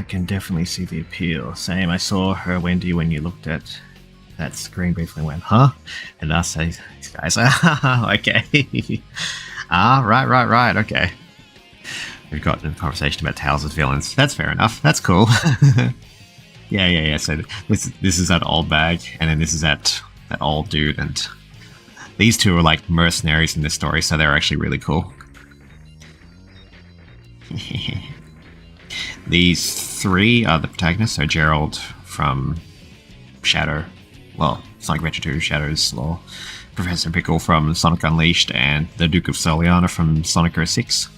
can definitely see the appeal. Same, I saw her, Wendy, when you looked at that screen briefly and went, huh? And I say, these guys, okay. Right, okay. We've got a conversation about Tales as villains. That's fair enough. That's cool. Yeah. So this is that old bag, and then this is that old dude, and these two are like mercenaries in this story, so they're actually really cool. These three are the protagonists. So Gerald from Shadow, well, Sonic Adventure 2, Shadow's Law, Professor Pickle from Sonic Unleashed, and the Duke of Soliana from Sonic 06.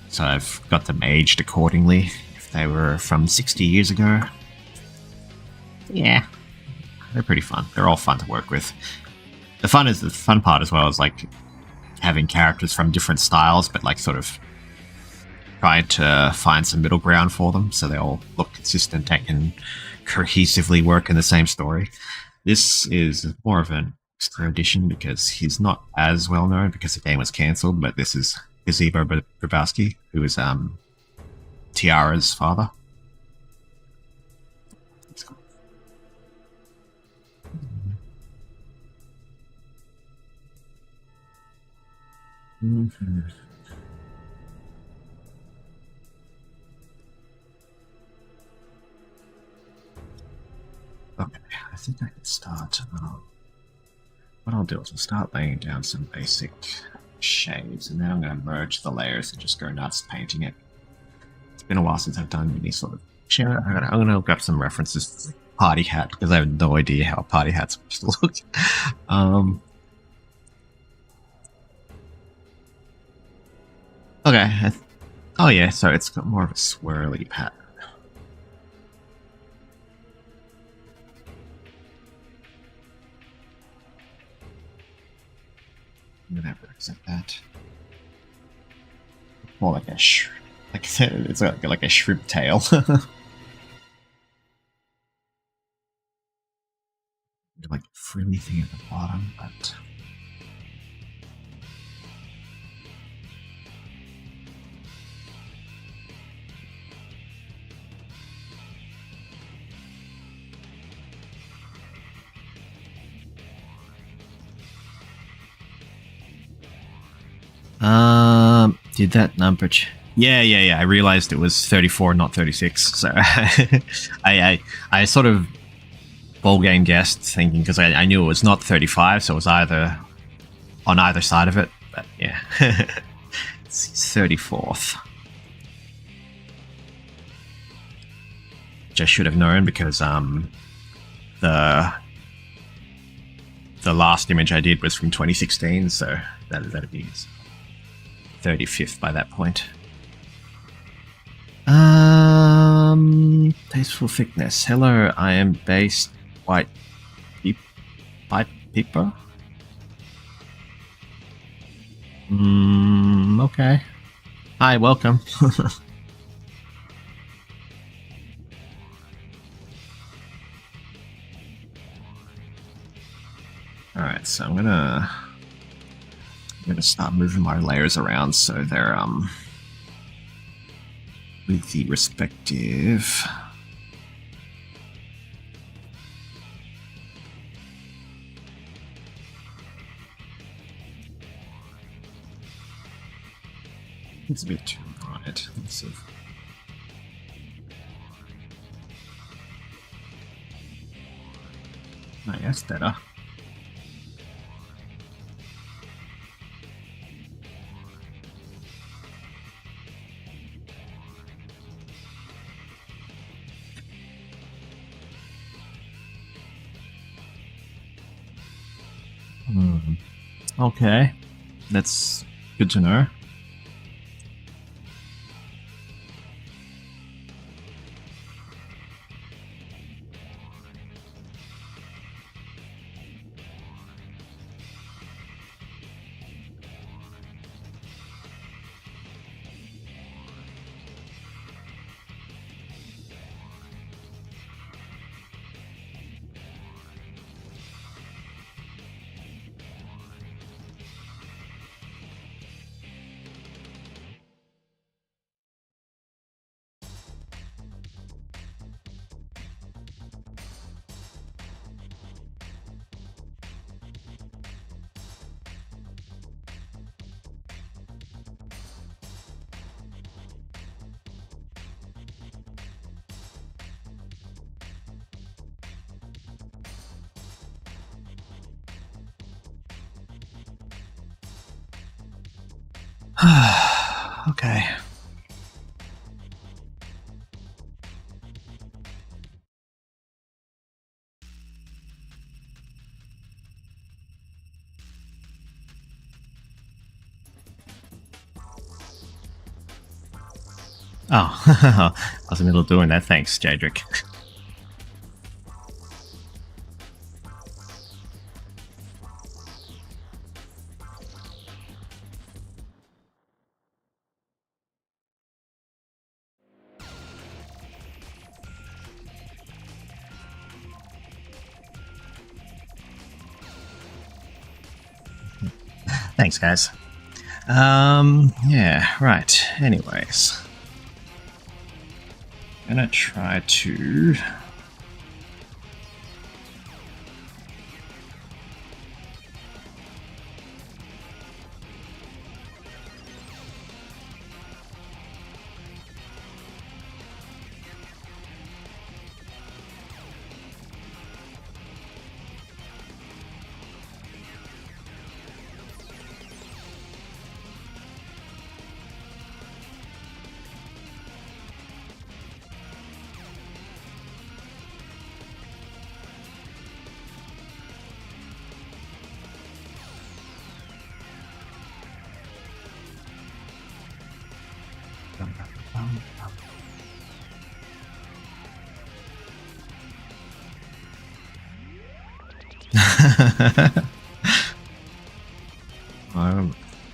So I've got them aged accordingly. If they were from 60 years ago, yeah, they're pretty fun. They're all fun to work with. The fun part as well is like having characters from different styles, but like sort of trying to find some middle ground for them, so they all look consistent and can cohesively work in the same story. This is more of an extra edition because he's not as well known because the game was cancelled, but this is Gazebo Grabowski, who is Tiara's father. Mm-hmm. Okay, I think I can start. What I'll do is I'll start laying down some basic shades, and then I'm going to merge the layers and just go nuts painting it. It's been a while since I've done any sort of shade. I'm going to look up some references for party hat because I have no idea how a party hat's supposed to look. Okay. Oh yeah, so it's got more of a swirly pattern. I'm gonna have to accept that. More like a like I said, it's like a shrimp tail. Like a frilly thing at the bottom, but did that number? Yeah. I realized it was 34, not 36. So I sort of ball game guessed, thinking because I knew it was not 35, so it was either on either side of it. But yeah, it's 34th, which I should have known because the last image I did was from 2016, so that'd be 35th by that point. Tasteful thickness. Hello, I am based white paper. Okay. Hi, welcome. Alright, so I'm gonna start moving my layers around so they're with the respective it's a bit too bright. Let's see. Oh, yes, better. Okay, that's good to know. Okay. Oh, I was in the middle of doing that. Thanks, Jadric. Thanks, guys. Yeah, right. Anyways. I'm gonna try to...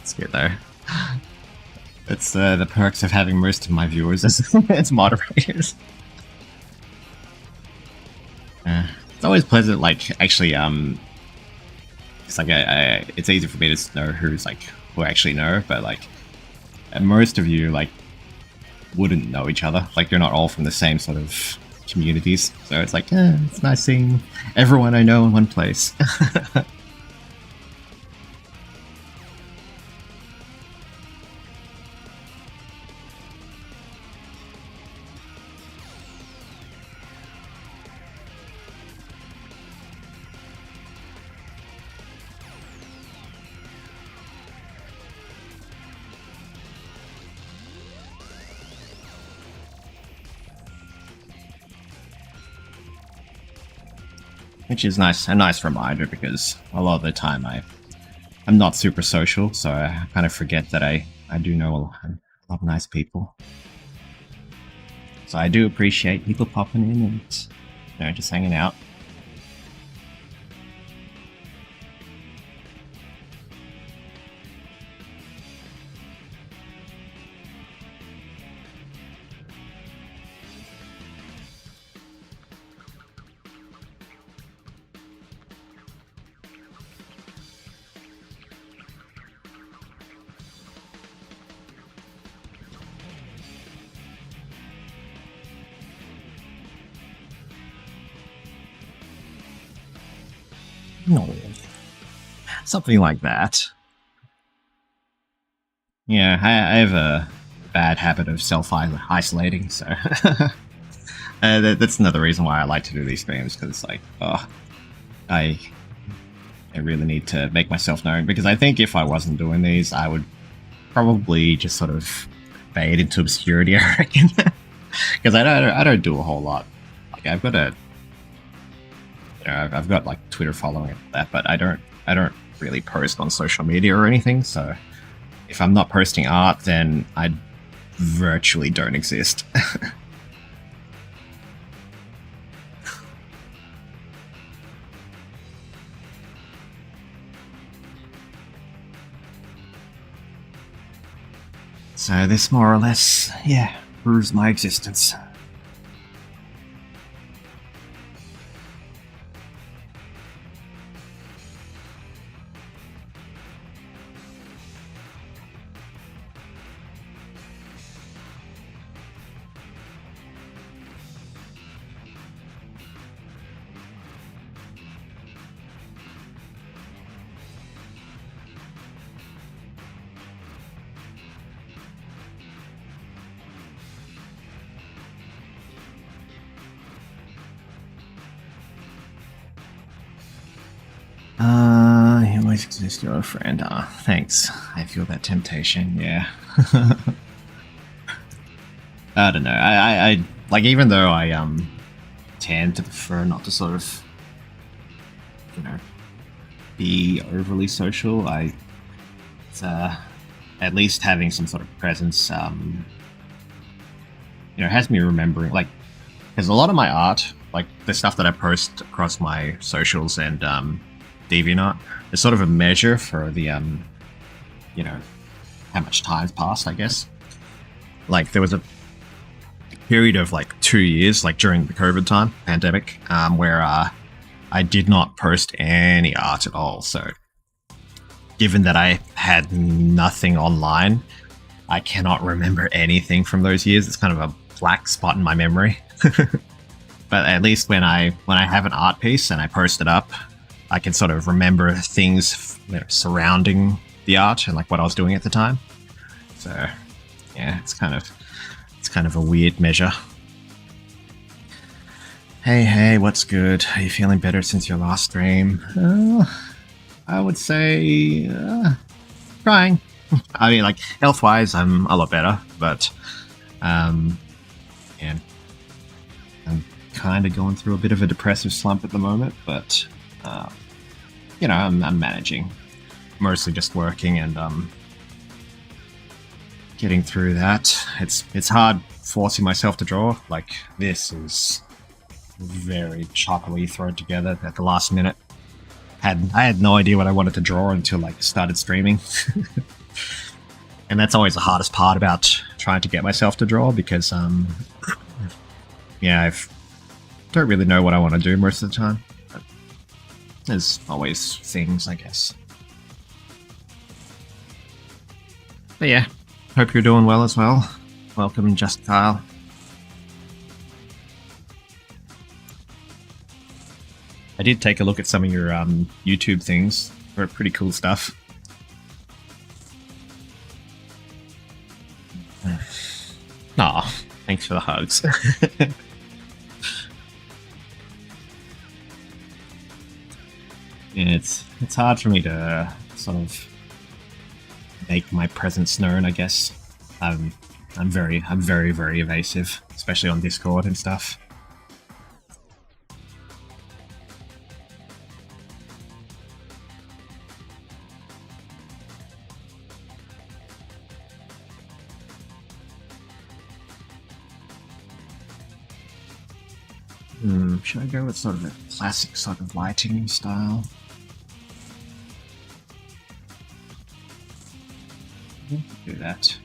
It's good though. It's the perks of having most of my viewers as moderators. It's always pleasant, like, actually, it's like it's easy for me to know who's like who I actually know, but like most of you like wouldn't know each other. Like you're not all from the same sort of communities, so it's like it's nice seeing everyone I know in one place. Which is a nice reminder, because a lot of the time I'm not super social, so I kind of forget that I do know a lot of nice people. So I do appreciate people popping in and just hanging out. No. Something like that. Yeah, I have a bad habit of self-isolating, so that's another reason why I like to do these streams, because it's like, I really need to make myself known, because I think if I wasn't doing these, I would probably just sort of fade into obscurity, I reckon. Because I don't do a whole lot. Like I've got I've got like Twitter following and that, but I don't really post on social media or anything. So if I'm not posting art, then I virtually don't exist. So this more or less, yeah, proves my existence. Just your friend. Thanks. I feel that temptation. Yeah. I don't know. I like, even though I tend to prefer not to sort of, you know, be overly social. It's, at least having some sort of presence, has me remembering, like, because a lot of my art, like the stuff that I post across my socials and DeviantArt, is sort of a measure for the, how much time's passed, I guess. Like, there was a period of like 2 years, like during the COVID time, pandemic, where I did not post any art at all. So, given that I had nothing online, I cannot remember anything from those years. It's kind of a black spot in my memory. But at least when I have an art piece and I post it up, I can sort of remember things surrounding the art and like what I was doing at the time. So yeah, it's kind of a weird measure. Hey, what's good? Are you feeling better since your last stream? I would say trying. I mean, like, health-wise, I'm a lot better, but yeah, I'm kind of going through a bit of a depressive slump at the moment, but I'm managing. Mostly just working and getting through that. It's hard forcing myself to draw. Like, this is very choppily thrown together at the last minute. I had no idea what I wanted to draw until like started streaming. And that's always the hardest part about trying to get myself to draw, because I don't really know what I want to do most of the time. But there's always things, I guess. But yeah, hope you're doing well as well. Welcome, Just Kyle. I did take a look at some of your YouTube things. They're pretty cool stuff. Aw, thanks for the hugs. Yeah, it's hard for me to sort of make my presence known, I guess. I'm very evasive, especially on Discord and stuff. Should I go with sort of a classic sort of lighting style? Do that.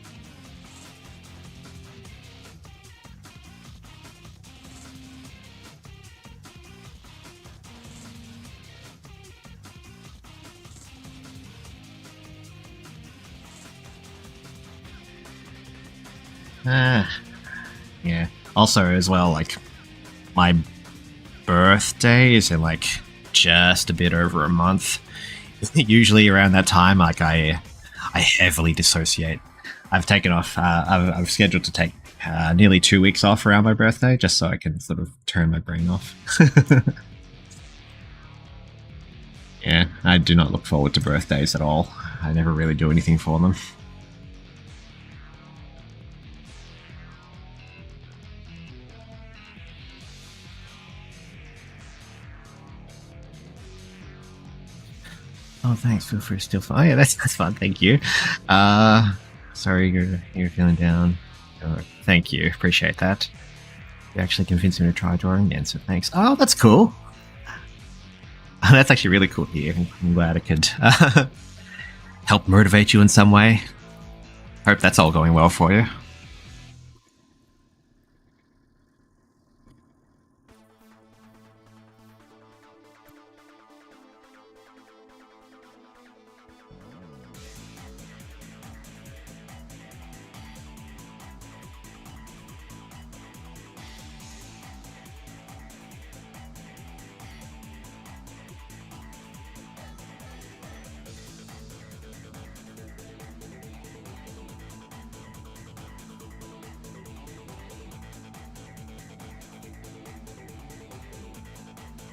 Yeah. Also, as well, like, my birthday is in like just a bit over a month. Usually around that time, like, I heavily dissociate. I've taken off. I've scheduled to take nearly 2 weeks off around my birthday, just so I can sort of turn my brain off. Yeah, I do not look forward to birthdays at all. I never really do anything for them. Oh, thanks. Feel free to still fun. Oh, yeah, that's fun. Thank you. Sorry you're feeling down. Thank you. Appreciate that. You actually convinced me to try drawing again, so thanks. Oh, that's cool. That's actually really cool to hear. I'm glad I could help motivate you in some way. Hope that's all going well for you.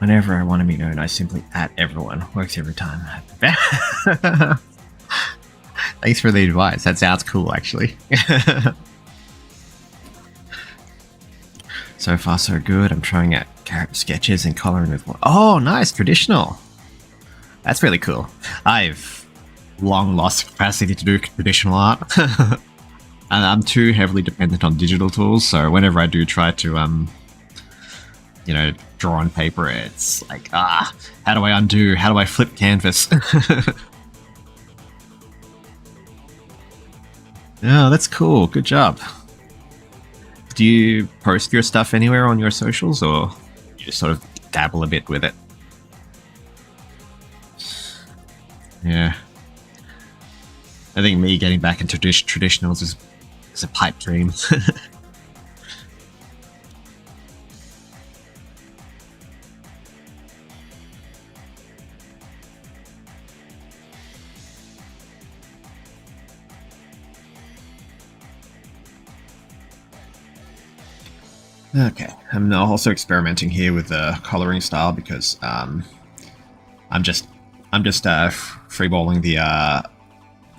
Whenever I want to be known, I simply at everyone. Works every time. Thanks for the advice. That sounds cool, actually. So far, so good. I'm trying out character sketches and coloring with one. Oh, nice. Traditional. That's really cool. I've long lost capacity to do traditional art. And I'm too heavily dependent on digital tools, so whenever I do try to, you know, draw on paper, it's like, how do I undo? How do I flip canvas? Yeah, that's cool. Good job. Do you post your stuff anywhere on your socials, or you just sort of dabble a bit with it? Yeah. I think me getting back into traditionals is a pipe dream. Okay, I'm also experimenting here with the coloring style because I'm just freeballing the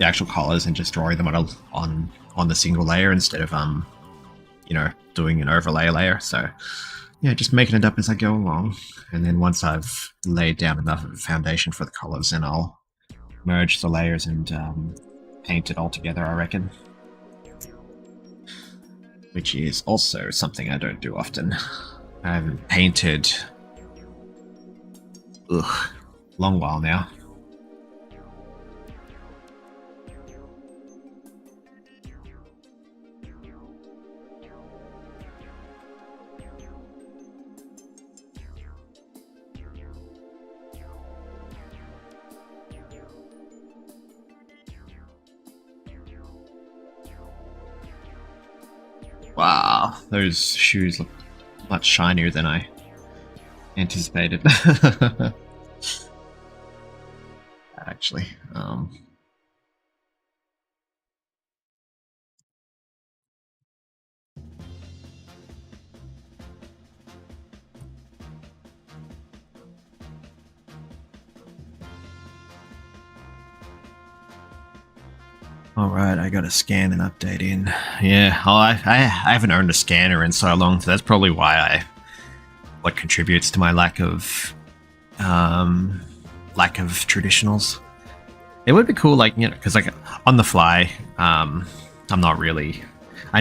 actual colors and just drawing them on the single layer instead of you know, doing an overlay layer. So yeah, just making it up as I go along, and then once I've laid down enough of a foundation for the colors, then I'll merge the layers and paint it all together, I reckon. Which is also something I don't do often. I haven't painted long while now. Wow, those shoes look much shinier than I anticipated. Actually, Alright, I gotta scan and update in. Yeah, well, I haven't owned a scanner in so long, so that's probably why what contributes to my lack of traditionals. It would be cool, like, you know, because like on the fly, I'm not really. I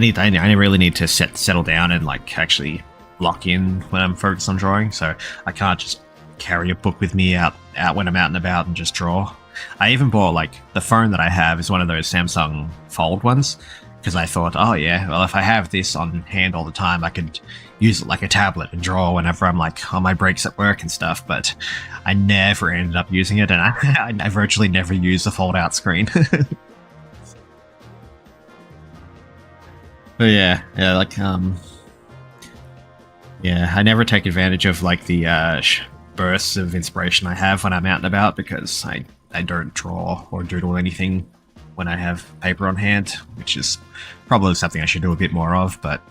really need to settle down and like actually lock in when I'm focused on drawing. So I can't just carry a book with me out when I'm out and about and just draw. I even bought, like, the phone that I have is one of those Samsung Fold ones, because I thought, oh yeah, well, if I have this on hand all the time, I could use it like a tablet and draw whenever I'm like on my breaks at work and stuff. But I never ended up using it, and I virtually never use the fold out screen. But yeah, like yeah, I never take advantage of like the bursts of inspiration I have when I'm out and about, because I don't draw or doodle anything when I have paper on hand, which is probably something I should do a bit more of, but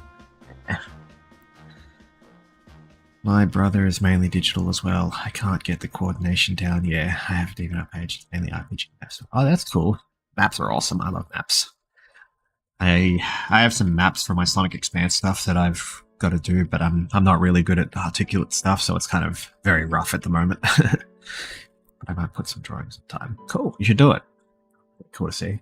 my brother is mainly digital as well. I can't get the coordination down. Yeah, I haven't even upaged mainly RPG maps. Oh, that's cool. Maps are awesome. I love maps. I have some maps for my Sonic Expanse stuff that I've got to do, but I'm not really good at articulate stuff, so it's kind of very rough at the moment. But I might put some drawings in time. Cool, you should do it. Cool to see.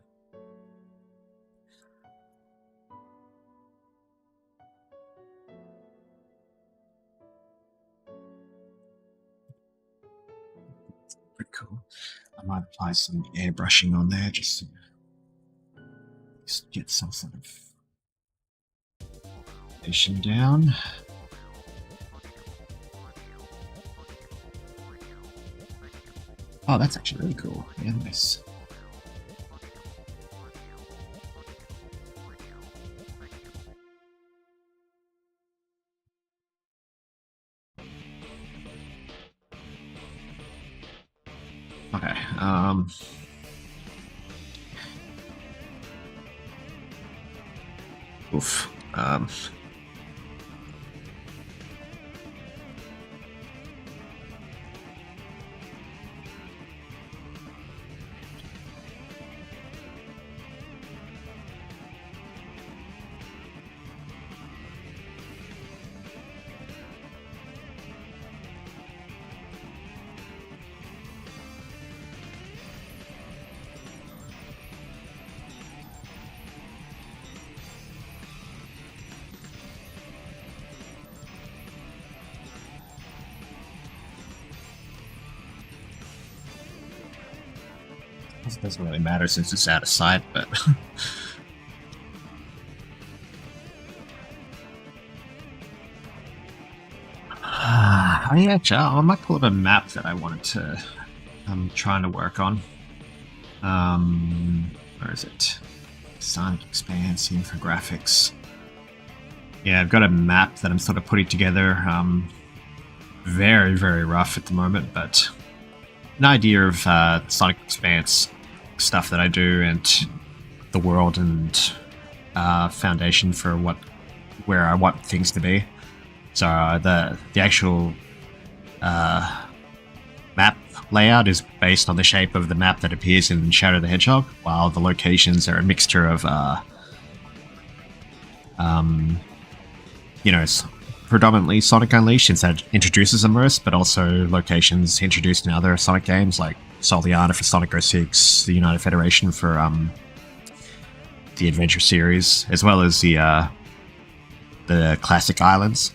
Pretty cool. I might apply some airbrushing on there just to get some sort of foundation down. Oh, that's actually really cool. Yeah, nice. Okay, oof. It doesn't really matter since it's out of sight, but I might pull up a map that I wanted to. I'm trying to work on. Where is it? Sonic Expanse infographics. Yeah, I've got a map that I'm sort of putting together. Very, very rough at the moment, but an idea of Sonic Expanse stuff that I do and the world and foundation for where I want things to be. So the actual map layout is based on the shape of the map that appears in Shadow the Hedgehog, while the locations are a mixture of predominantly Sonic Unleashed, since that introduces them most, but also locations introduced in other Sonic games like Soliana for Sonic 06, the United Federation for the Adventure series, as well as the classic islands.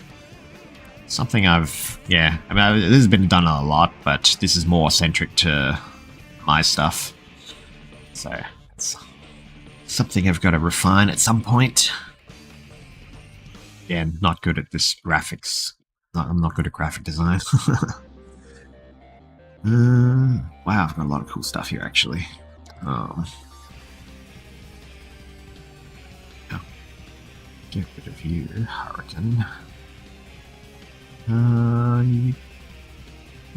Something this has been done a lot, but this is more centric to my stuff. So it's something I've got to refine at some point. Yeah, I'm not good at this graphics. I'm not good at graphic design. Wow, I've got a lot of cool stuff here, actually. Get rid of you, Hurricane.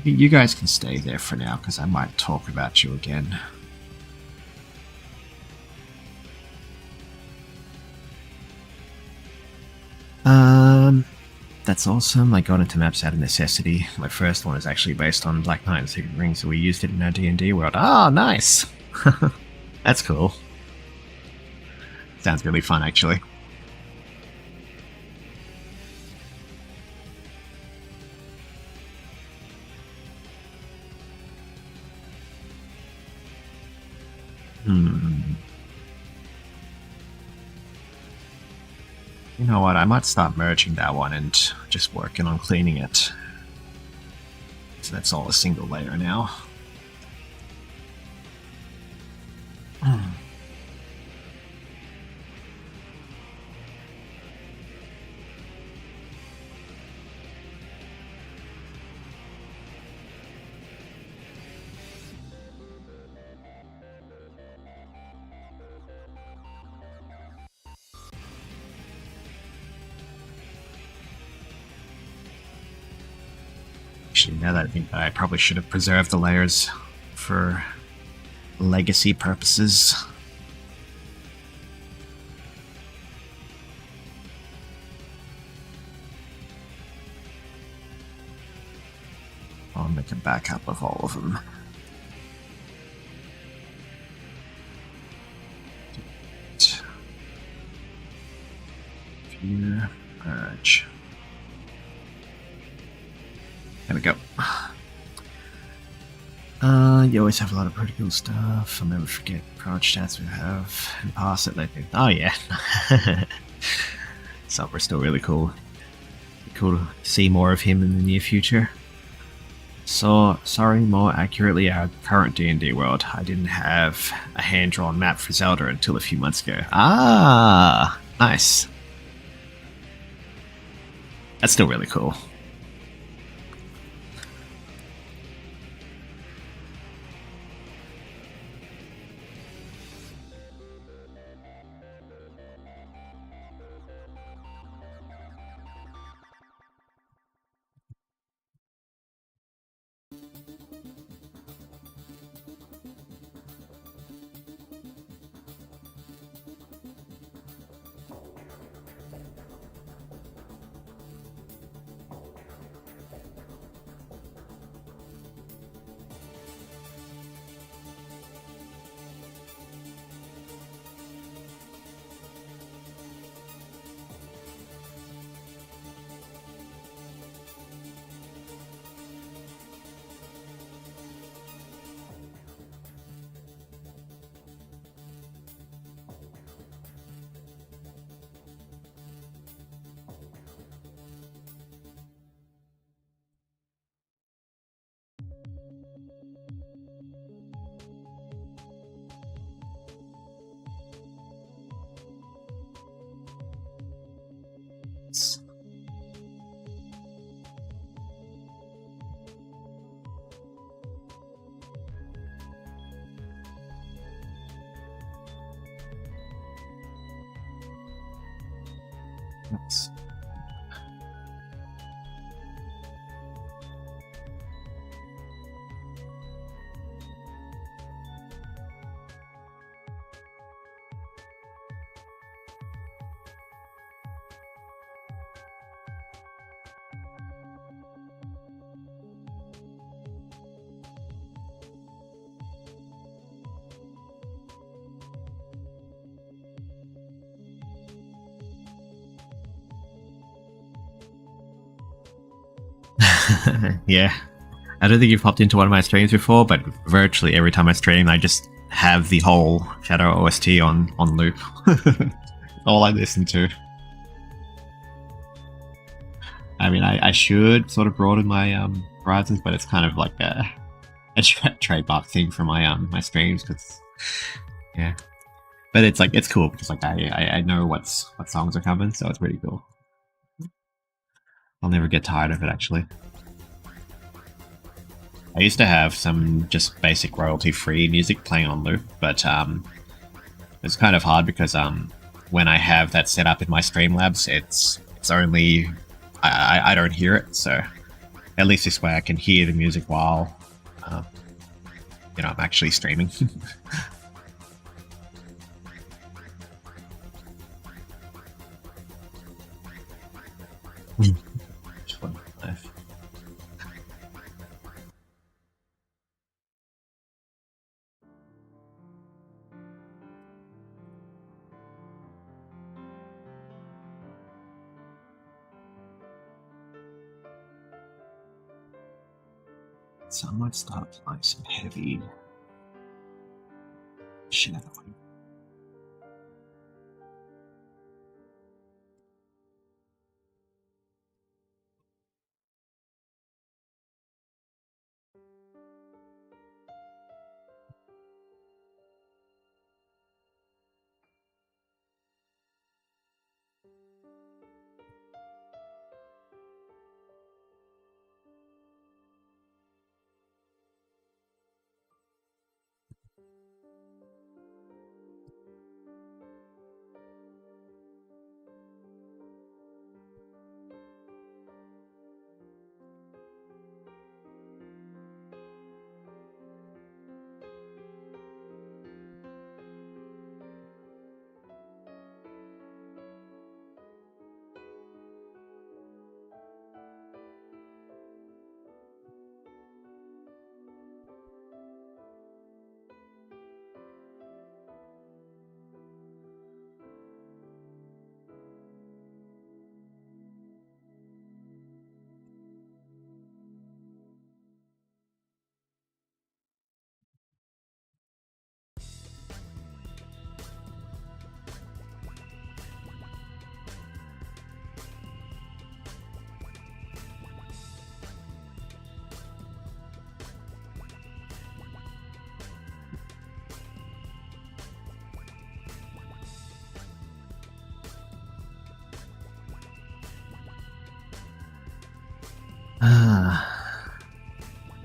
You guys can stay there for now, because I might talk about you again. That's awesome. I got into maps out of necessity. My first one is actually based on Black Knight and Secret Ring, so we used it in our D&D world. Ah, nice! That's cool. Sounds really fun, actually. You know what, I might start merging that one and just working on cleaning it. So that's all a single layer now. Actually, now that I think that I probably should have preserved the layers for legacy purposes. I'll make a backup of all of them. View, merge. There we go. You always have a lot of pretty cool stuff. I'll never forget crouch stats we have and pass it like it. Oh yeah. Silver's still really cool. Cool to see more of him in the near future. So, sorry, more accurately, our current D&D world. I didn't have a hand-drawn map for Zelda until a few months ago. Ah, nice. That's still really cool. That's... Yeah. I don't think you've popped into one of my streams before, but virtually every time I stream, I just have the whole Shadow OST on loop. All I listen to. I mean, I should sort of broaden my horizons, but it's kind of like a trademark thing for my my streams, because yeah. But it's like, it's cool because like I know what songs are coming, so it's pretty cool. I'll never get tired of it, actually. I used to have some just basic royalty-free music playing on loop, but it's kind of hard because when I have that set up in my Streamlabs, it's only I don't hear it, so at least this way I can hear the music while you know, I'm actually streaming. So I might start playing some heavy shadowing.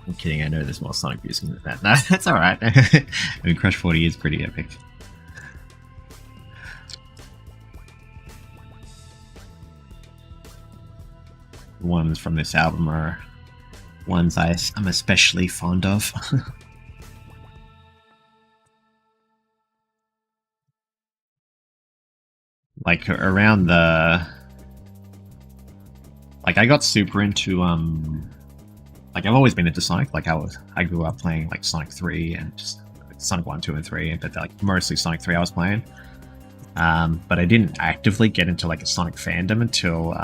I'm kidding, I know there's more Sonic music than that. No, that's alright. I mean, Crush 40 is pretty epic. The ones from this album are ones I'm especially fond of. Like, around the... Like, I got super into, like, I've always been into Sonic. Like, I grew up playing, like, Sonic 3 and just Sonic 1, 2, and 3, but, like, mostly Sonic 3 I was playing. But I didn't actively get into, like, a Sonic fandom until,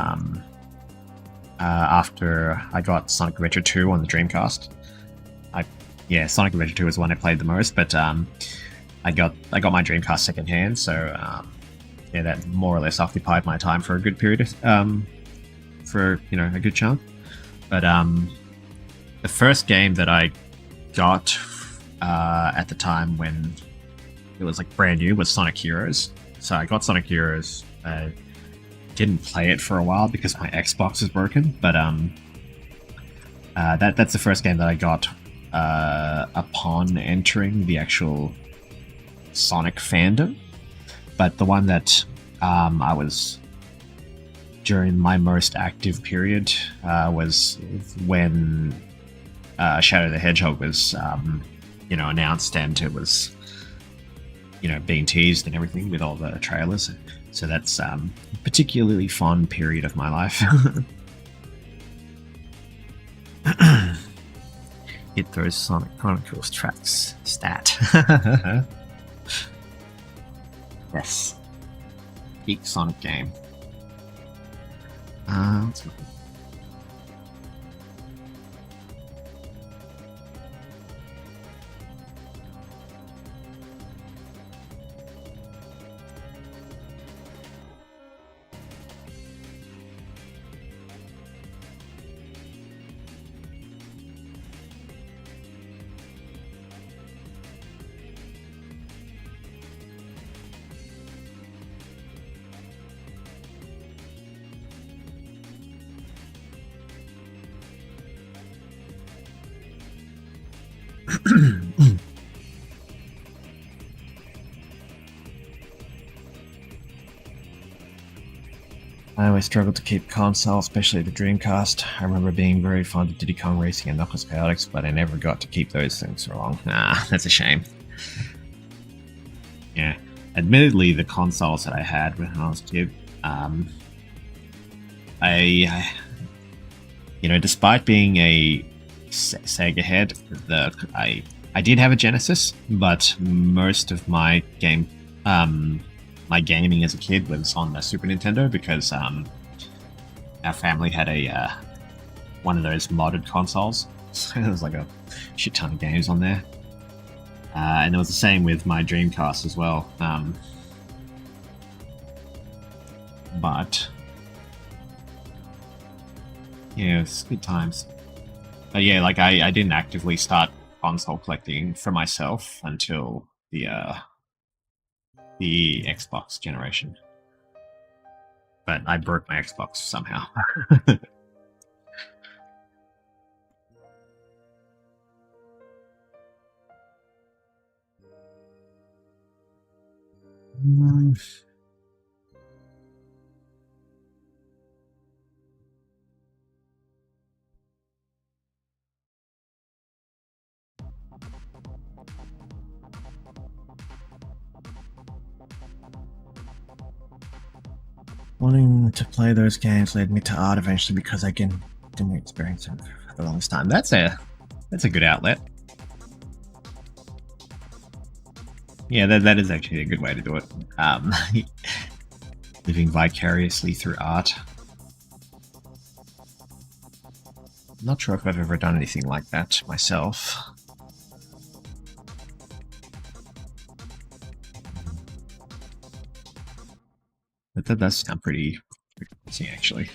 after I got Sonic Adventure 2 on the Dreamcast. Yeah, Sonic Adventure 2 was the one I played the most, but, I got my Dreamcast secondhand, so, yeah, that more or less occupied my time for a good period, for, you know, a good chunk. But, the first game that I got at the time when it was like brand new was Sonic Heroes. So I got Sonic Heroes, didn't play it for a while because my Xbox is broken, but that's the first game that I got upon entering the actual Sonic fandom. But the one that I was during my most active period was when Shadow the Hedgehog was, announced, and it was, being teased and everything with all the trailers. So that's a particularly fun period of my life. Hit those Sonic Chronicles tracks. Stat. Yes. Peak Sonic game. Let's look. I always struggled to keep console, especially the Dreamcast. I remember being very fond of Diddy Kong Racing and Knuckles Chaotix, but I never got to keep those things for long. That's a shame. Yeah, admittedly, the consoles that I had when I was a kid, despite being a Sega head, I did have a Genesis, but most of my my gaming as a kid was on the Super Nintendo, because our family had a one of those modded consoles. So there was like a shit ton of games on there. And it was the same with my Dreamcast as well. But yeah, it's good times. But yeah, like I didn't actively start console collecting for myself until the Xbox generation. But I broke my Xbox somehow. Wanting to play those games led me to art eventually, because I didn't experience it for the longest time. That's a good outlet. Yeah, that is actually a good way to do it. Living vicariously through art. I'm not sure if I've ever done anything like that myself. But that does sound pretty interesting, actually.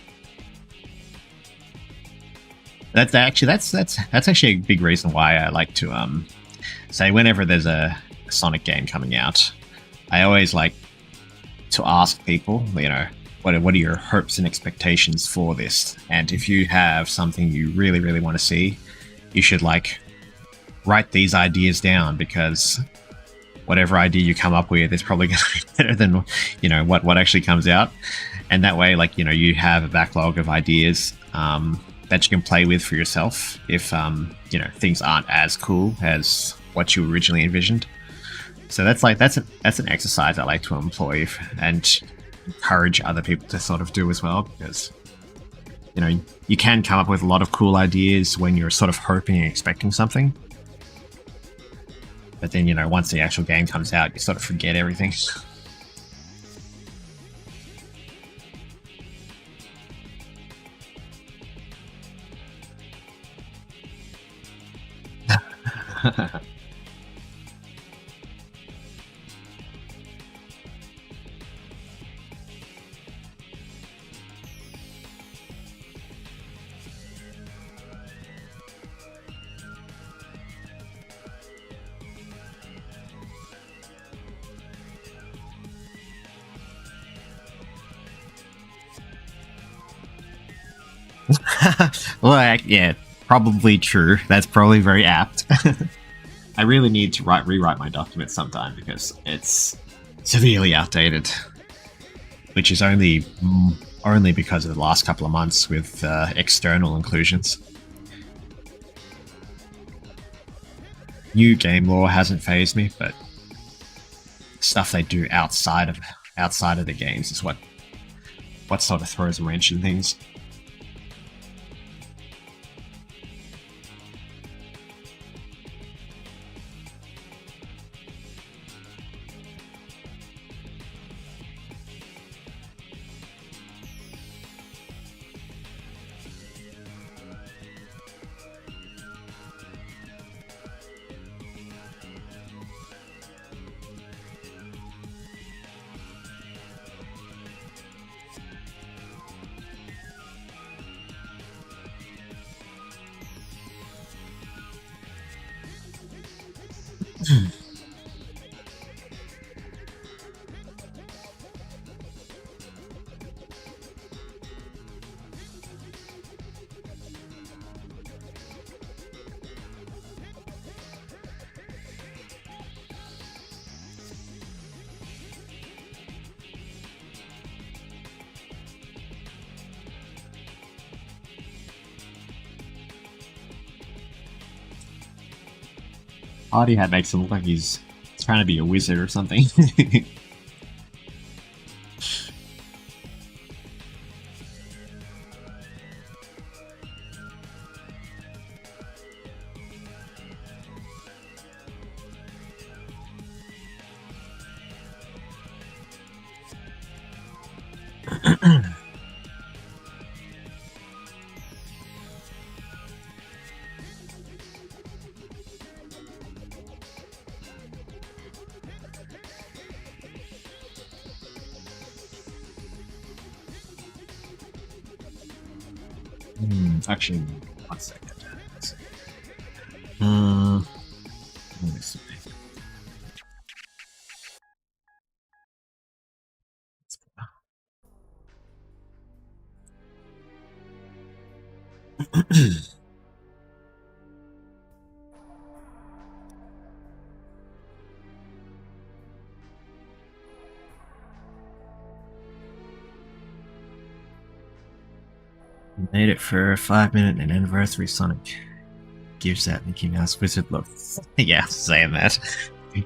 That's actually a big reason why I like to say, whenever there's a Sonic game coming out, I always like to ask people, what are your hopes and expectations for this? And if you have something you really, really want to see, you should write these ideas down, because whatever idea you come up with is probably going to be better than what actually comes out. And that way, you have a backlog of ideas that you can play with for yourself if things aren't as cool as what you originally envisioned. So that's an exercise I like to employ and encourage other people to sort of do as well, because you can come up with a lot of cool ideas when you're sort of hoping and expecting something. But then, once the actual game comes out, you sort of forget everything. Well, yeah, probably true. That's probably very apt. I really need to rewrite my document sometime, because it's severely outdated, which is only only because of the last couple of months with external inclusions. New game lore hasn't phased me, but stuff they do outside of the games is what sort of throws a wrench in things. Hardy hat makes him look like he's trying to be a wizard or something. Actually, 1 second. Let me see. Made it for a 5-minute and anniversary Sonic. Gives that Mickey Mouse wizard look. Yeah, saying that.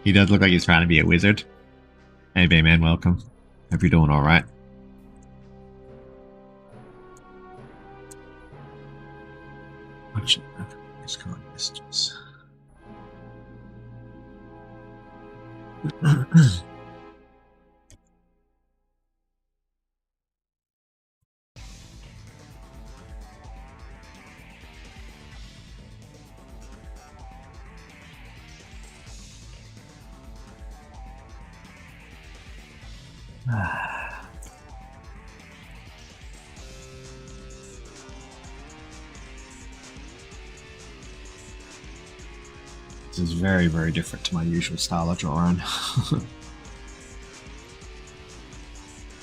He does look like he's trying to be a wizard. Hey, B-Man, welcome. Hope you're doing alright. Watch these card messages. This is very, very different to my usual style of drawing.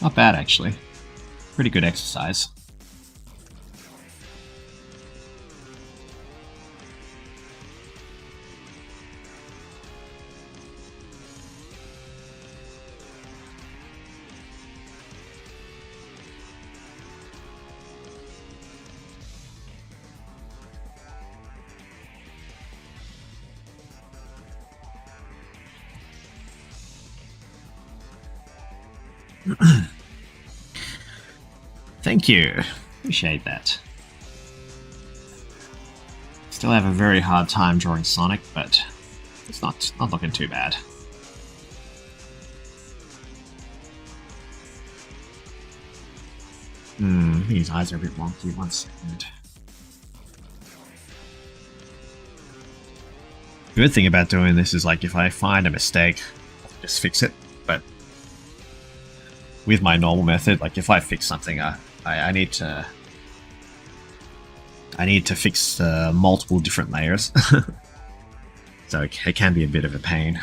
Not bad, actually. Pretty good exercise. Thank you. Appreciate that. Still have a very hard time drawing Sonic, but it's not looking too bad. His eyes are a bit wonky. 1 second. The good thing about doing this is, like, if I find a mistake, I can just fix it. But with my normal method, like, if I fix something, I need to fix multiple different layers. So it can be a bit of a pain.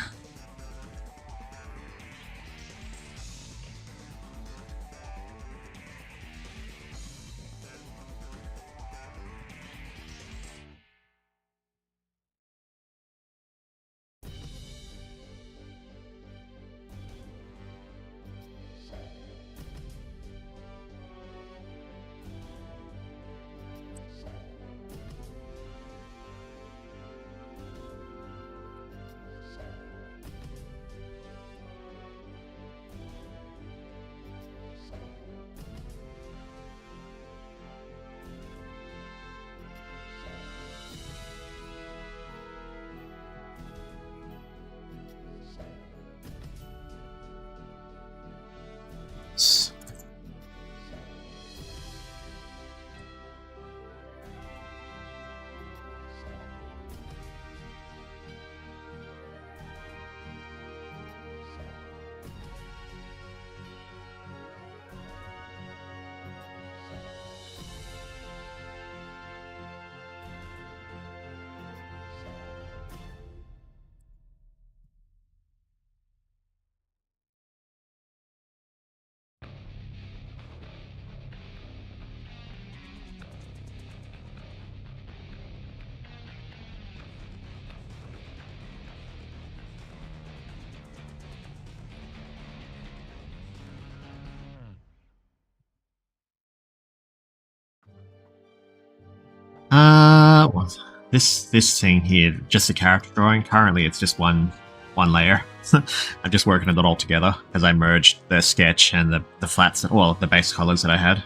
Well, this thing here, just a character drawing. Currently, it's just one layer. I'm just working it all together because I merged the sketch and the flats, well, the base colors that I had.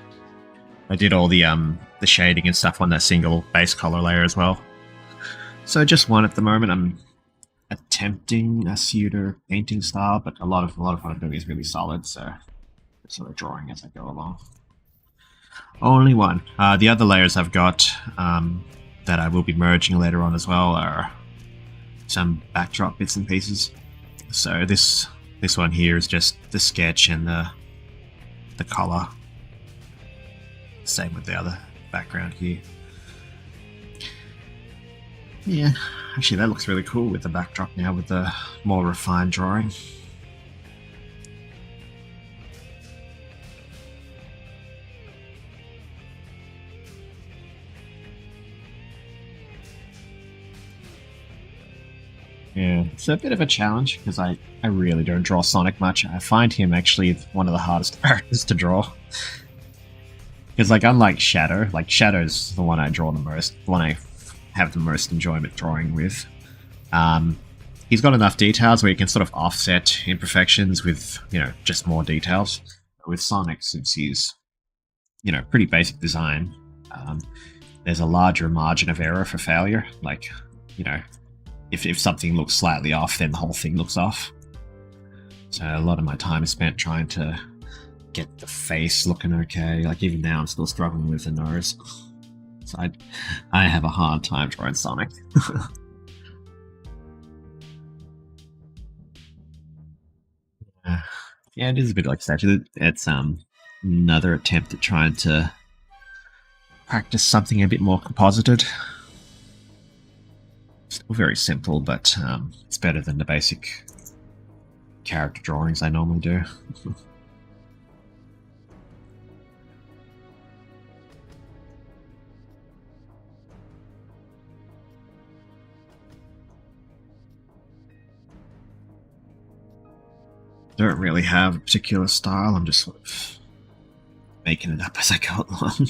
I did all the shading and stuff on that single base color layer as well. So just one at the moment. I'm attempting a pseudo painting style, but a lot of what I'm doing is really solid, so just sort of drawing as I go along. Only one. The other layers I've got that I will be merging later on as well are some backdrop bits and pieces. So this one here is just the sketch and the color. Same with the other background here. Yeah, actually that looks really cool with the backdrop now with the more refined drawing. Yeah, it's a bit of a challenge because I really don't draw Sonic much. I find him actually one of the hardest characters to draw. Because like unlike Shadow, like Shadow's the one I draw the most, the one I have the most enjoyment drawing with. He's got enough details where you can sort of offset imperfections with, you know, just more details. With Sonic, since he's, you know, pretty basic design, there's a larger margin of error for failure. Like, you know, if something looks slightly off, then the whole thing looks off. So a lot of my time is spent trying to get the face looking okay. Like even now I'm still struggling with the nose. So I have a hard time drawing Sonic. Yeah, it is a bit like statue. It's another attempt at trying to practice something a bit more composited. Still very simple, but it's better than the basic character drawings I normally do. Don't really have a particular style, I'm just sort of making it up as I go along.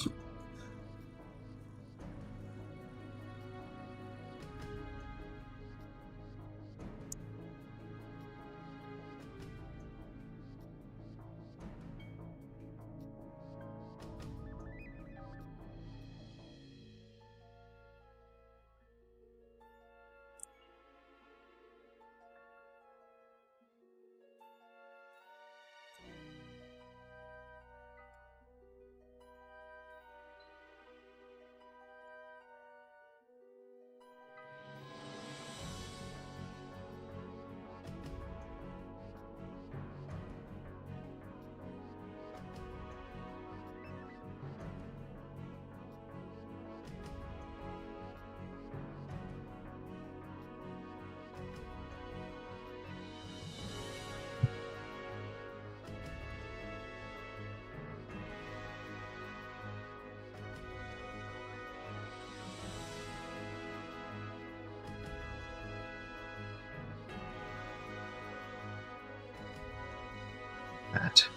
That.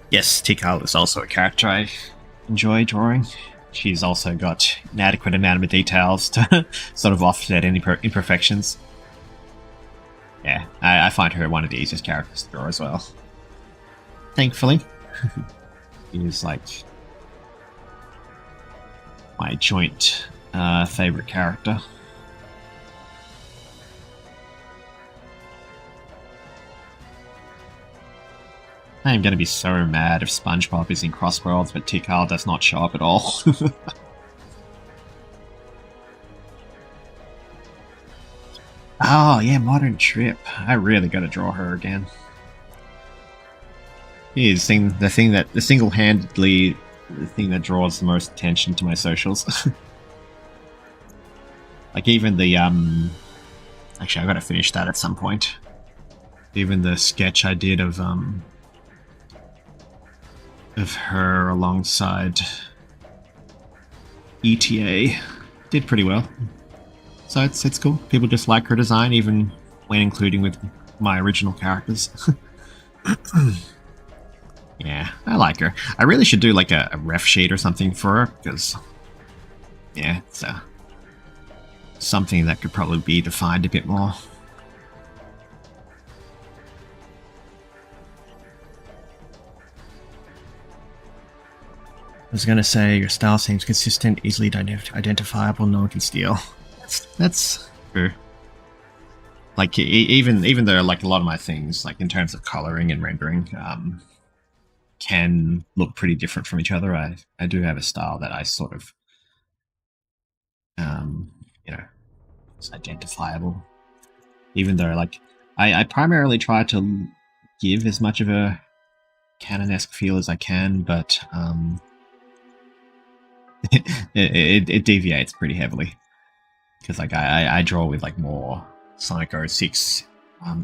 Yes, Tikal is also a character I enjoy drawing. She's also got an adequate amount of details to sort of offset any imperfections. Yeah, I find her one of the easiest characters to draw as well. Thankfully. She's like my joint favorite character. I am going to be so mad if SpongeBob is in Crossworlds, but Tikal does not show up at all. Oh, yeah, Modern Trip. I really got to draw her again. Here's the single-handedly the thing that draws the most attention to my socials. Like even the actually I gotta finish that at some point. Even the sketch I did of her alongside Etiae did pretty well. So it's cool. People just like her design, even when including with my original characters. Yeah, I like her. I really should do like a ref sheet or something for her, because yeah, it's something that could probably be defined a bit more. I was gonna say your style seems consistent, easily identifiable, no one can steal. That's true. Like even though like a lot of my things, like in terms of coloring and rendering, can look pretty different from each other. I do have a style that I sort of, you know, is identifiable. Even though like I primarily try to give as much of a canon-esque feel as I can, but it deviates pretty heavily. Because like I draw with like more Sonic 06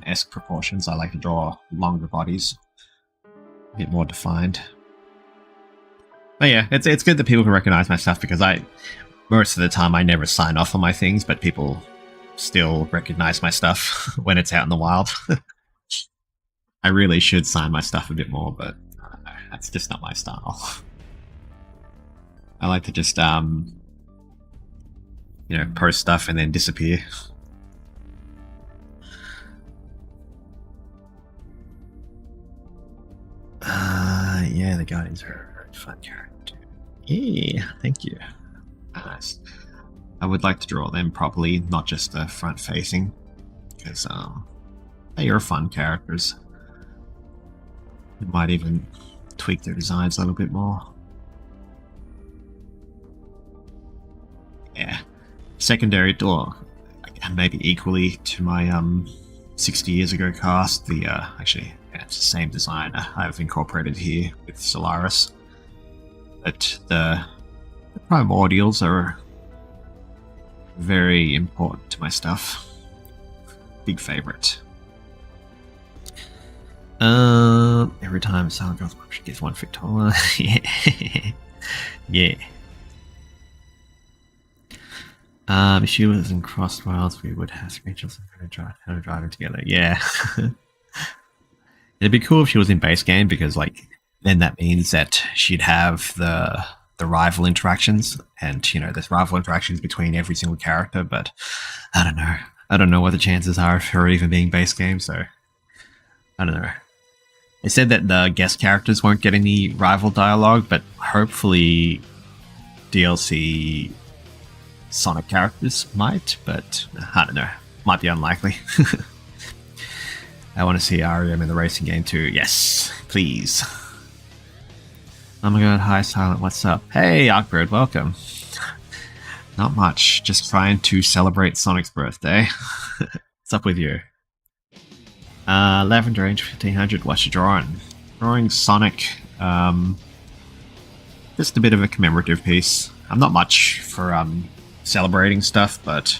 esque proportions. I like to draw longer bodies, a bit more defined. But yeah, it's good that people can recognize my stuff, because most of the time I never sign off on my things, but people still recognize my stuff when it's out in the wild. I really should sign my stuff a bit more, but I don't know, that's just not my style. I like to just you know, post stuff and then disappear. Yeah, the Guardians are a very fun character. Yeah, thank you. Nice. I would like to draw them properly, not just the front facing, because they are fun characters. I might even tweak their designs a little bit more. Yeah, secondary door, maybe equally to my 60 years ago cast. The actually, yeah, it's the same design I've incorporated here with Solaris. But the primordials are very important to my stuff. Big favorite. Every time someone goes, she gets one Victoria. Yeah. Yeah. If she was in Crossworlds, we would have screenshots of her driving together. Yeah. It'd be cool if she was in base game, because like then that means that she'd have the rival interactions, and you know there's rival interactions between every single character. But I don't know. I don't know what the chances are of her even being base game. So I don't know. It said that the guest characters won't get any rival dialogue, but hopefully DLC Sonic characters might, but I don't know. Might be unlikely. I want to see Ariam in the racing game too. Yes, please. Oh my god, hi Silent, what's up? Hey Arkbird, welcome. Not much, just trying to celebrate Sonic's birthday. What's up with you? Lavender Range 1500, what's your drawing? Drawing Sonic, just a bit of a commemorative piece. I'm not much for celebrating stuff, but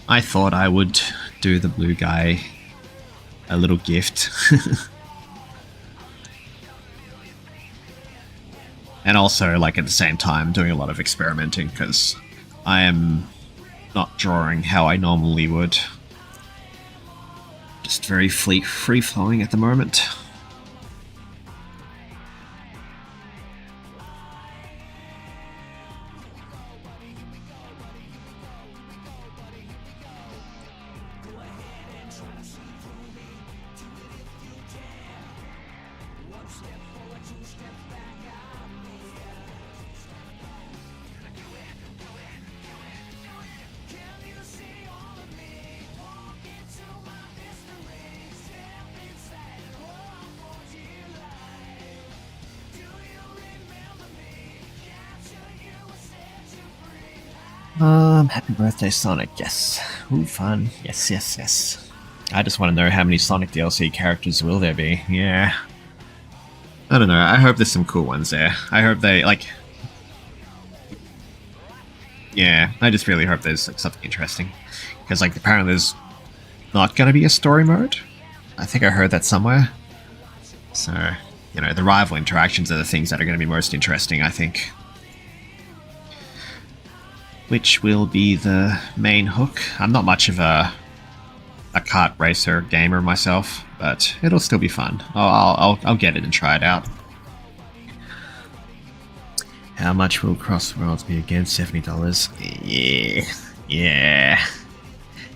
I thought I would do the blue guy a little gift. And also, like, at the same time, doing a lot of experimenting, because I am not drawing how I normally would. Just very free-flowing at the moment. Happy birthday, Sonic. Yes. Ooh, fun. Yes, yes, yes. I just want to know how many Sonic DLC characters will there be. Yeah. I don't know. I hope there's some cool ones there. I hope they, like... Yeah, I just really hope there's like, something interesting. Because, like, apparently there's not going to be a story mode. I think I heard that somewhere. So, you know, the rival interactions are the things that are going to be most interesting, I think. Which will be the main hook. I'm not much of a kart racer gamer myself, but it'll still be fun. I'll get it and try it out. How much will Crossworlds be again? $70. Yeah, yeah,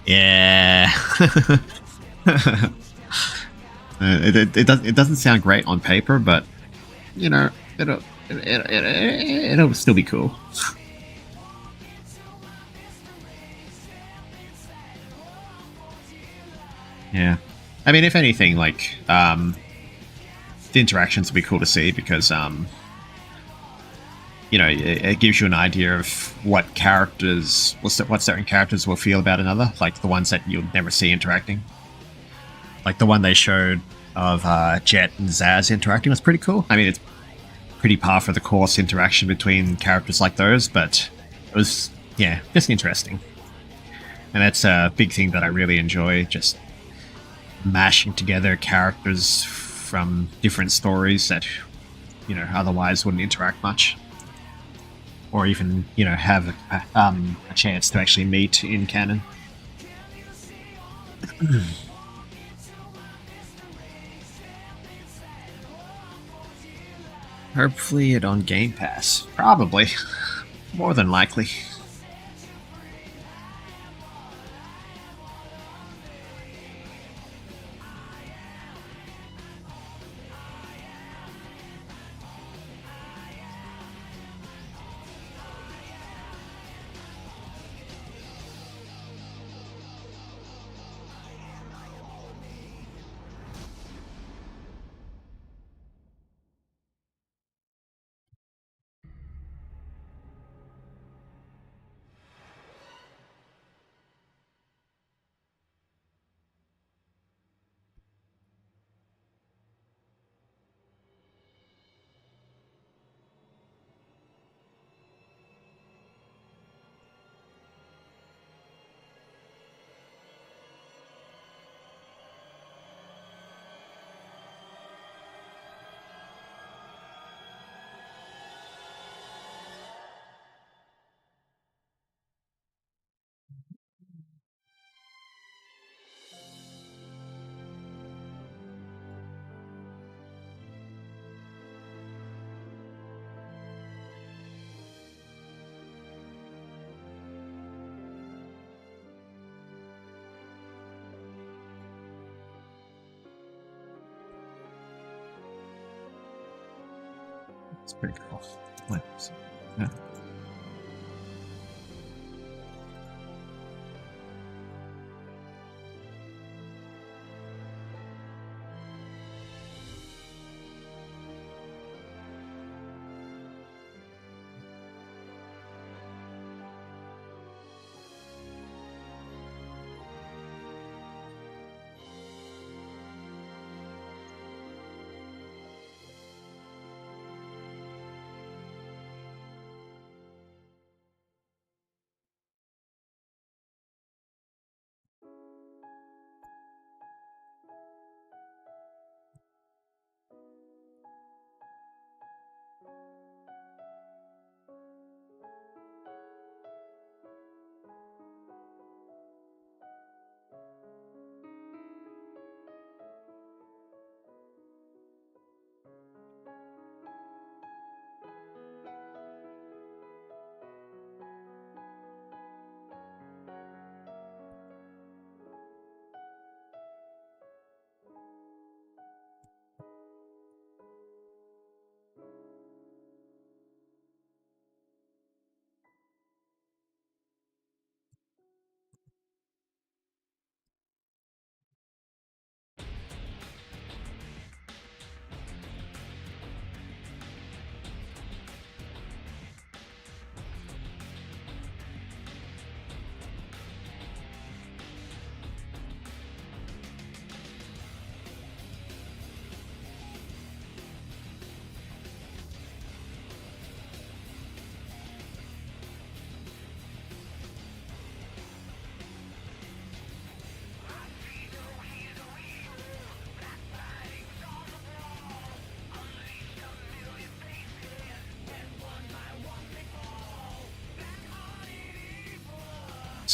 yeah. It doesn't sound great on paper, but you know it'll still be cool. Yeah, I mean, if anything, like the interactions will be cool to see because you know it gives you an idea of what characters, what certain characters will feel about another, like the ones that you'll never see interacting. Like the one they showed of Jet and Zaz interacting was pretty cool. I mean, it's pretty par for the course interaction between characters like those, but it was, yeah, just interesting. And that's a big thing that I really enjoy, just mashing together characters from different stories that, you know, otherwise wouldn't interact much. Or even, you know, have a chance to actually meet in canon. Hopefully it on Game Pass. Probably. More than likely. It's pretty cool. Yeah.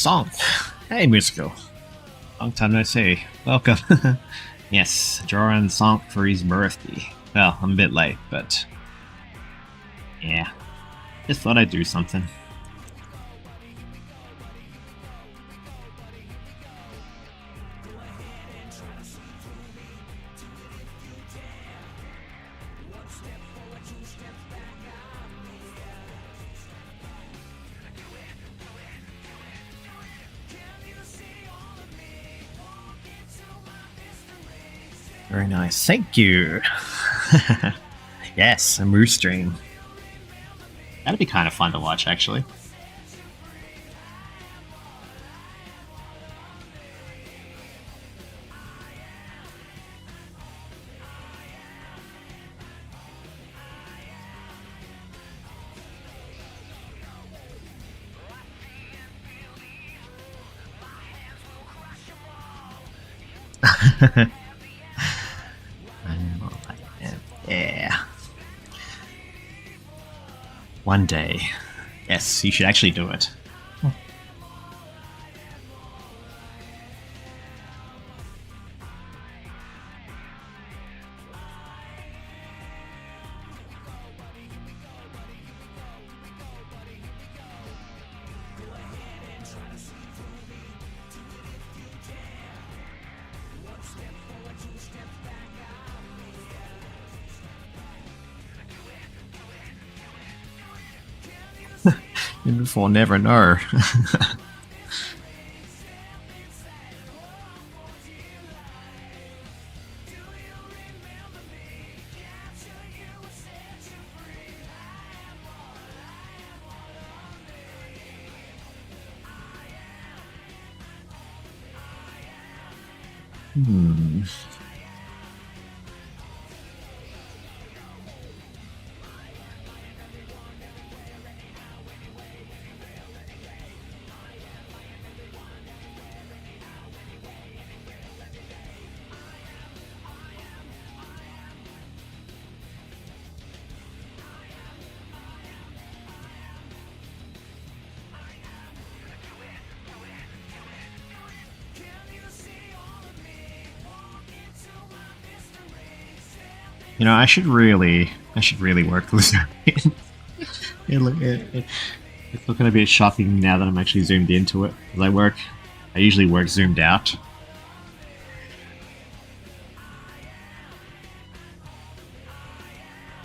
Song. Hey, musical. Long time no see. Welcome. Yes, drawing Song for his birthday. Well, I'm a bit late, but yeah, just thought I'd do something. Very nice. Thank you. Yes, a moose stream. That'd be kind of fun to watch, actually. Yeah. One day. Yes, you should actually do it. You'll never know. You know, I should really work this out. It's looking a bit shocking now that I'm actually zoomed into it. Because I usually work zoomed out.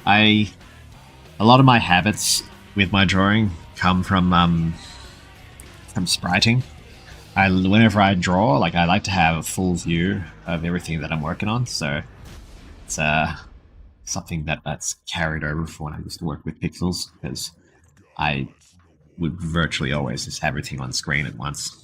A lot of my habits with my drawing come from spriting. Whenever I draw, I like to have a full view of everything that I'm working on. So it's something that's carried over from when I used to work with pixels, because I would virtually always just have everything on screen at once.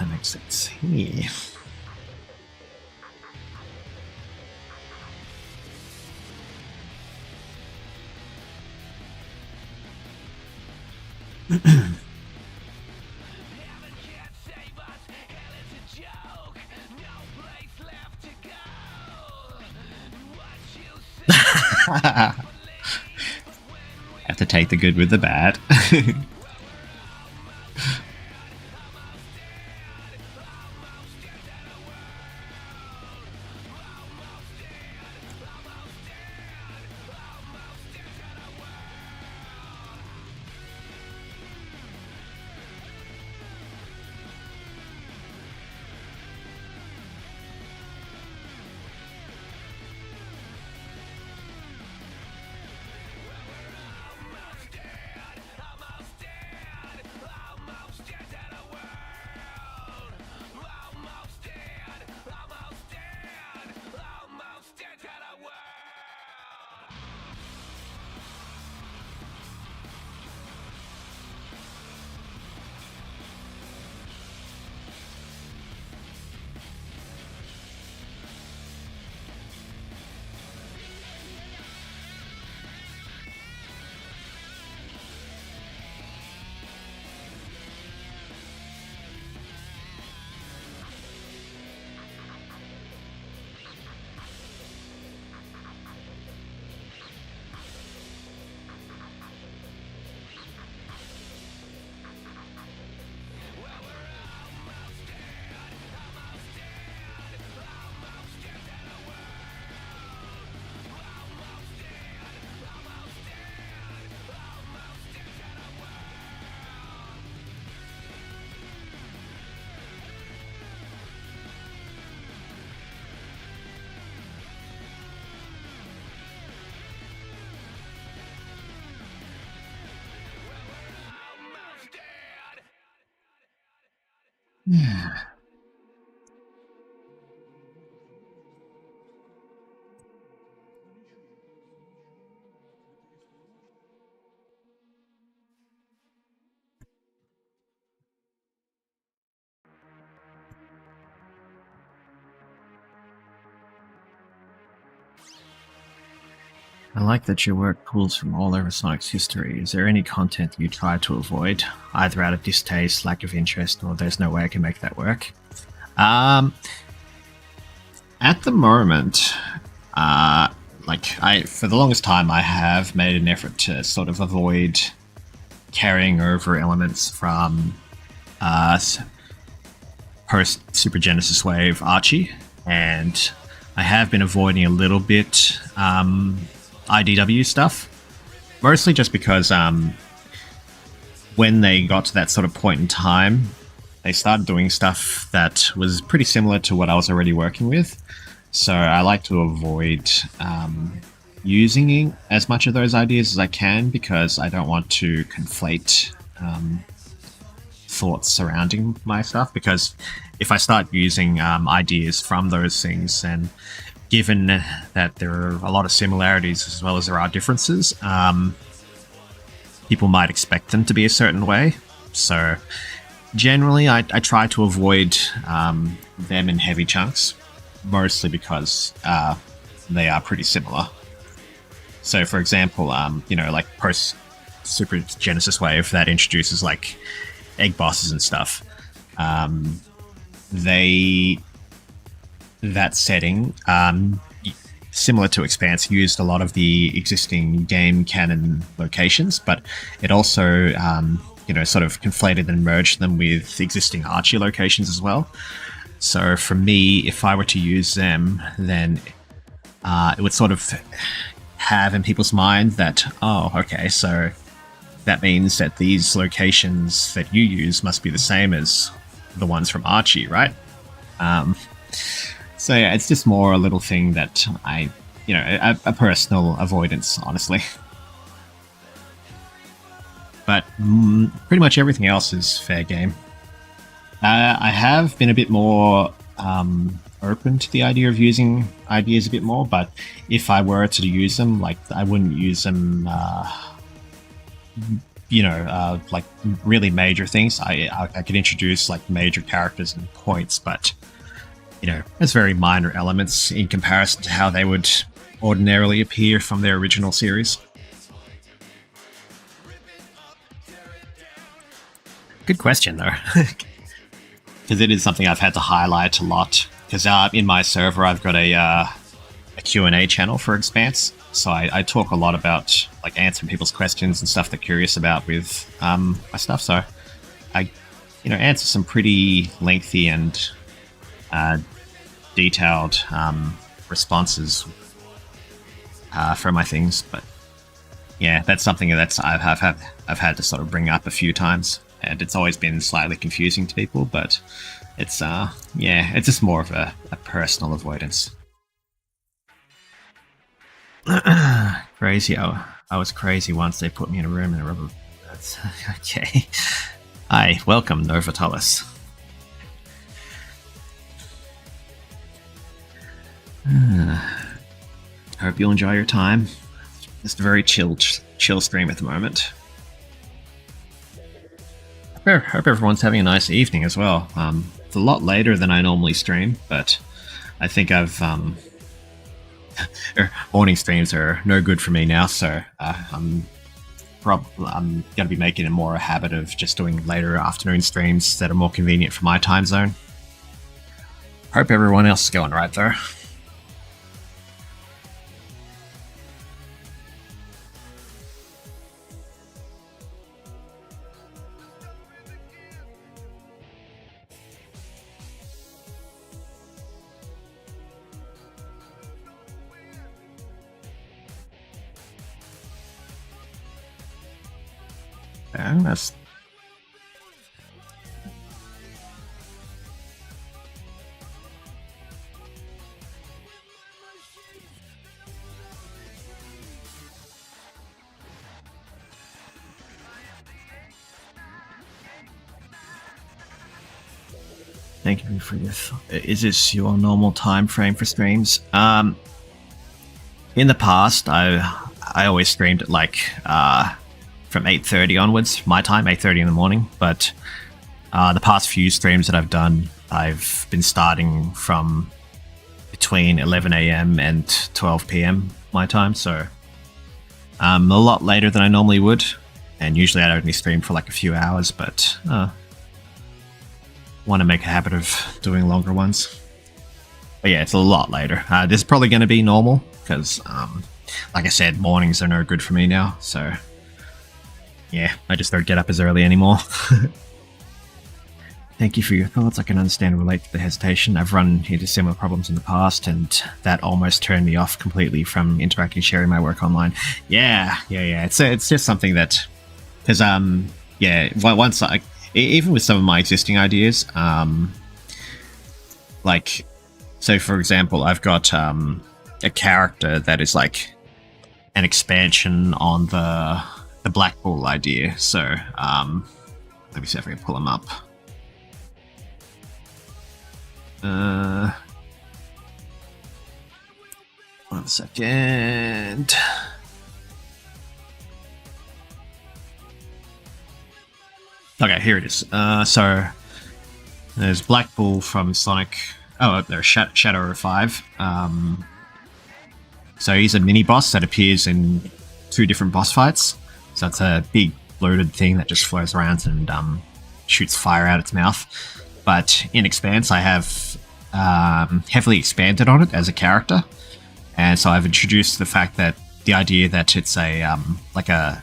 That makes sense. Yeah. Have to take the good with the bad. I like that your work pulls from all over Sonic's history. Is there any content you try to avoid, either out of distaste, lack of interest, or there's no way I can make that work? At the moment, for the longest time, I have made an effort to sort of avoid carrying over elements from post Super Genesis Wave Archie, and I have been avoiding a little bit IDW stuff, mostly just because when they got to that sort of point in time, they started doing stuff that was pretty similar to what I was already working with. So I like to avoid using as much of those ideas as I can, because I don't want to conflate thoughts surrounding my stuff. Because if I start using ideas from those things, and given that there are a lot of similarities as well as there are differences, people might expect them to be a certain way. So generally, I try to avoid them in heavy chunks, mostly because they are pretty similar. So, for example, like post Super Genesis Wave that introduces like egg bosses and stuff. That setting, similar to Expanse, used a lot of the existing game canon locations, but it also sort of conflated and merged them with existing Archie locations as well. So for me, if I were to use them, then it would sort of have in people's mind that, oh, okay, so that means that these locations that you use must be the same as the ones from Archie, right? So yeah, it's just more a little thing that a personal avoidance, honestly. But pretty much everything else is fair game. I have been a bit more open to the idea of using ideas a bit more, but if I were to use them, like, I wouldn't use them, like really major things. I could introduce like major characters and points, but as very minor elements in comparison to how they would ordinarily appear from their original series. Good question, though. Because it is something I've had to highlight a lot. Because in my server, I've got a Q&A channel for Expanse, so I talk a lot about like answering people's questions and stuff they're curious about with my stuff. So I, answer some pretty lengthy and detailed responses for my things. But yeah, that's something that I've had to sort of bring up a few times. And it's always been slightly confusing to people, but it's it's just more of a personal avoidance. Crazy. I was crazy once. They put me in a room in a rubber. That's okay. Hi, welcome, Novatalis. Hope you'll enjoy your time. Just a very chill stream at the moment. Hope everyone's having a nice evening as well. It's a lot later than I normally stream, but I think morning streams are no good for me now, so I'm going to be making it more a habit of just doing later afternoon streams that are more convenient for my time zone. Hope everyone else is going right though. Yeah, that's... Thank you for your. Is this your normal time frame for streams? In the past, I always streamed at like from 8:30 onwards, my time, 8:30 in the morning. But the past few streams that I've done, I've been starting from between 11 a.m. and 12 p.m. my time, so a lot later than I normally would. And usually I'd only stream for like a few hours, but want to make a habit of doing longer ones. But yeah, it's a lot later. This is probably going to be normal because, like I said, mornings are no good for me now. So yeah, I just don't get up as early anymore. Thank you for your thoughts. I can understand and relate to the hesitation. I've run into similar problems in the past, and that almost turned me off completely from interacting, sharing my work online. Yeah. It's just something that, because once even with some of my existing ideas, like, so for example, I've got a character that is like an expansion on the Black Bull idea. So let me see if I can pull him up. One second. Okay, here it is. So there's Black Bull from Sonic. Oh, there's Shadow 5. So he's a mini boss that appears in 2 different boss fights. So it's a big bloated thing that just flows around and shoots fire out its mouth. But in Expanse, I have heavily expanded on it as a character, and so I've introduced the fact that the idea that it's a like a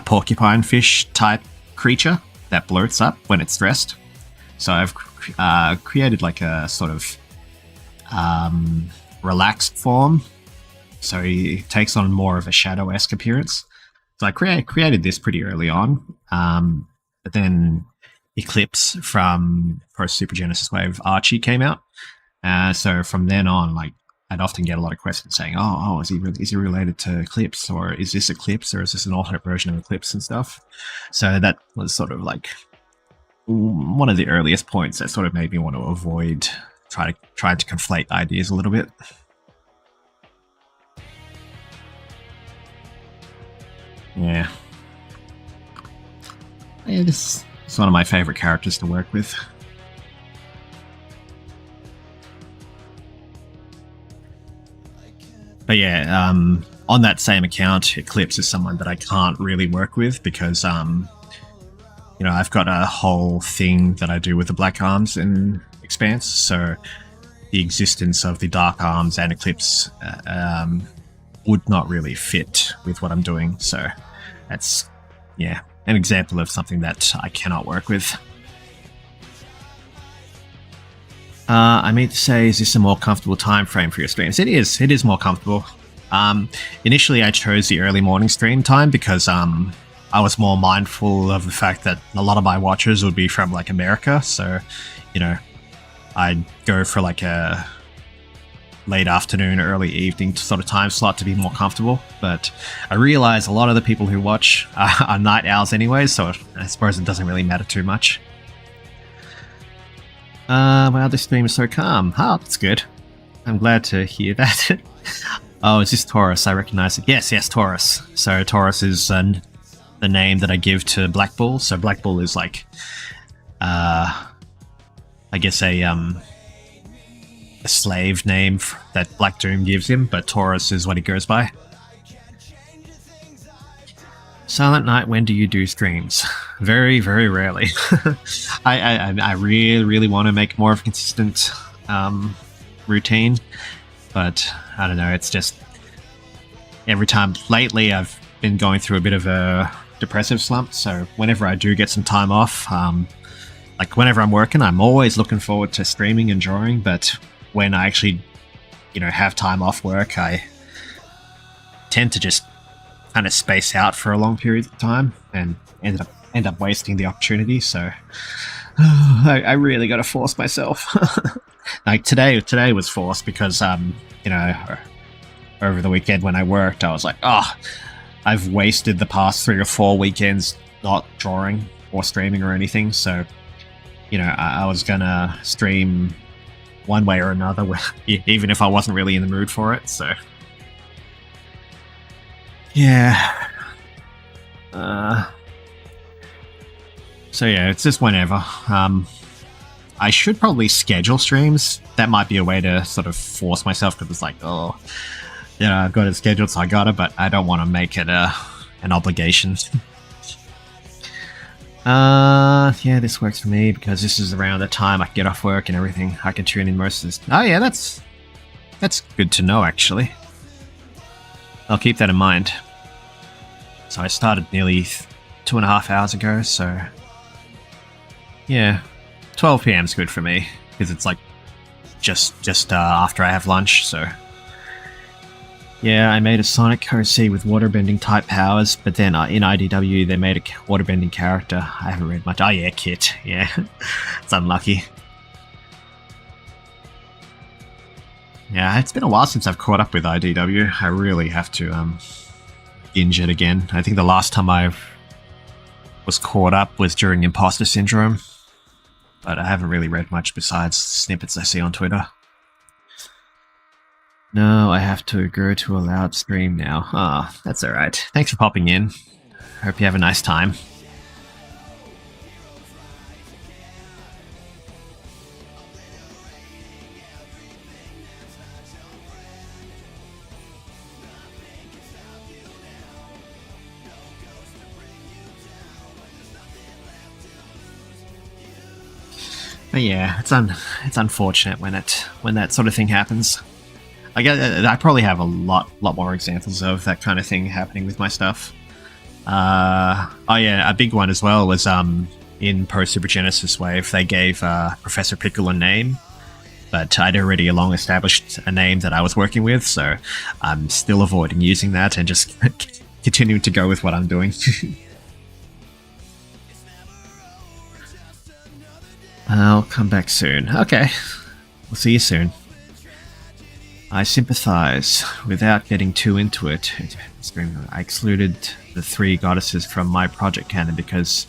porcupine fish type creature that bloats up when it's stressed. So I've created like a sort of relaxed form, so he takes on more of a shadow-esque appearance. So I created this pretty early on, but then Eclipse from Post Super Genesis Wave Archie came out. So from then on, like, I'd often get a lot of questions saying, "Oh, is he related to Eclipse, or is this Eclipse, or is this an alternate version of Eclipse and stuff?" So that was sort of like one of the earliest points that sort of made me want to avoid trying to conflate ideas a little bit. Yeah, this. It's one of my favorite characters to work with. But yeah, on that same account, Eclipse is someone that I can't really work with because, I've got a whole thing that I do with the Black Arms in Expanse, so the existence of the Dark Arms and Eclipse would not really fit with what I'm doing. So that's, yeah, an example of something that I cannot work with. I mean to say, is this a more comfortable time frame for your streams? It is more comfortable. Initially I chose the early morning stream time because I was more mindful of the fact that a lot of my watchers would be from like America, so I'd go for like a late afternoon, early evening sort of time slot to be more comfortable. But I realize a lot of the people who watch are night owls anyway, so I suppose it doesn't really matter too much. Wow, this stream is so calm. Oh, that's good. I'm glad to hear that. Oh, is this Taurus? I recognize it. Yes, Taurus. So Taurus is the name that I give to Black Bull. So Black Bull is like, I guess a slave name that Black Doom gives him, but Taurus is what he goes by. Silent Night, when do you do streams? Very, very rarely. I really want to make more of a consistent routine, but I don't know, it's just every time lately I've been going through a bit of a depressive slump, so whenever I do get some time off, like whenever I'm working, I'm always looking forward to streaming and drawing, but when I actually, have time off work, I tend to just kind of space out for a long period of time and end up wasting the opportunity. So I really got to force myself. Like today was forced because over the weekend when I worked, I was like, I've wasted the past 3 or 4 weekends not drawing or streaming or anything. So I was gonna stream one way or another, even if I wasn't really in the mood for it. So, yeah. So yeah, it's just whenever. I should probably schedule streams. That might be a way to sort of force myself, because it's like, oh, I've got it scheduled, so I got it, but I don't want to make it an obligation. Yeah, this works for me because this is around the time I can get off work and everything. I can tune in most of this. Oh yeah, that's good to know, actually. I'll keep that in mind. So I started nearly 2.5 hours ago, so yeah, 12 p.m. is good for me because it's like just after I have lunch. So yeah, I made a Sonic OC with waterbending type powers, but then in IDW they made a waterbending character. I haven't read much. Oh yeah, Kit. Yeah, it's unlucky. Yeah, it's been a while since I've caught up with IDW. I really have to binge it again. I think the last time I was caught up was during Imposter Syndrome, but I haven't really read much besides snippets I see on Twitter. No, I have to go to a loud stream now. Ah, oh, that's alright. Thanks for popping in. Hope you have a nice time. But yeah, it's unfortunate when that sort of thing happens. I probably have a lot more examples of that kind of thing happening with my stuff. Oh yeah, a big one as well was in Pro Super Genesis Wave they gave Professor Pickle a name, but I'd already long established a name that I was working with, so I'm still avoiding using that and just continuing to go with what I'm doing. I'll come back soon. Okay, we'll see you soon. I sympathize. Without getting too into it, I excluded the 3 goddesses from my project canon because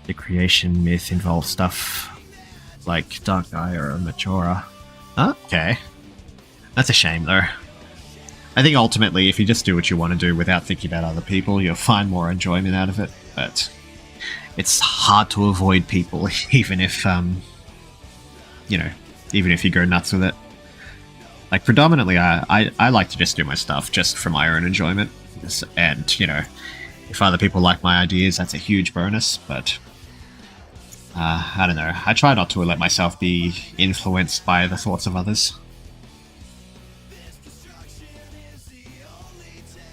the creation myth involves stuff like Dark Gaia or Majora. Okay. That's a shame, though. I think ultimately, if you just do what you want to do without thinking about other people, you'll find more enjoyment out of it, but it's hard to avoid people, even if, even if you go nuts with it. Like, predominantly, I like to just do my stuff just for my own enjoyment. And, if other people like my ideas, that's a huge bonus, but I don't know. I try not to let myself be influenced by the thoughts of others.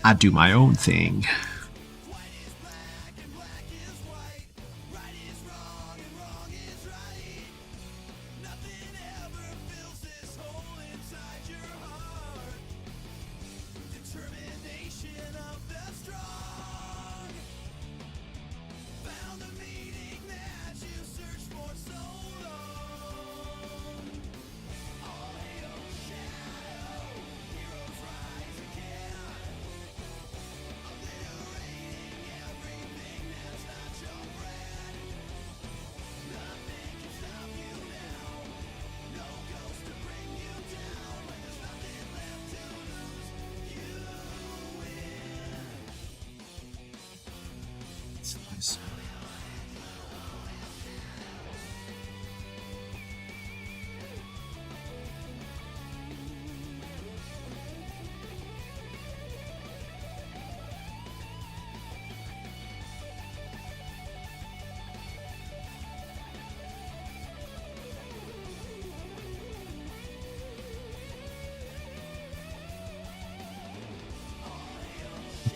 I do my own thing.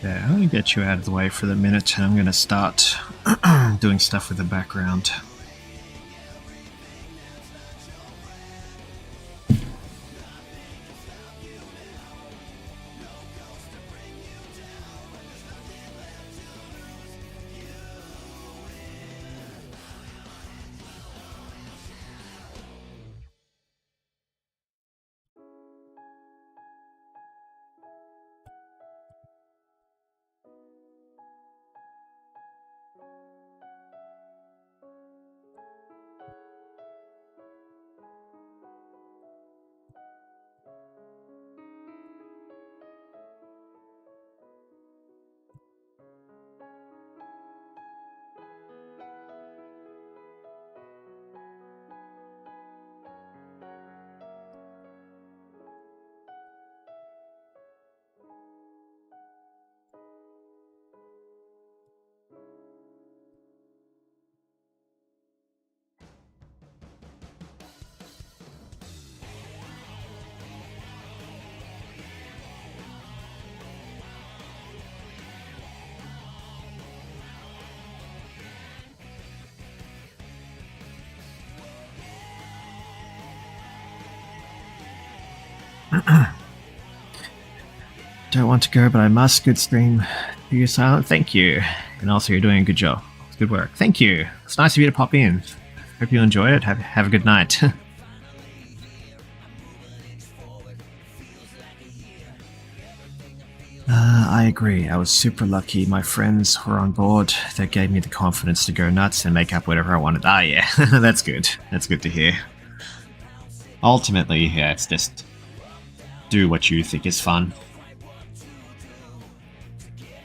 Okay, I'm gonna get you out of the way for the minute, and I'm gonna start doing stuff with the background. Don't want to go, but I must. Good stream. You're silent. Thank you. And also, you're doing a good job. It's good work. Thank you. It's nice of you to pop in. Hope you enjoyed it. Have a good night. I agree. I was super lucky. My friends were on board. That gave me the confidence to go nuts and make up whatever I wanted. Ah, yeah. That's good. That's good to hear. Ultimately, yeah, it's just do what you think is fun.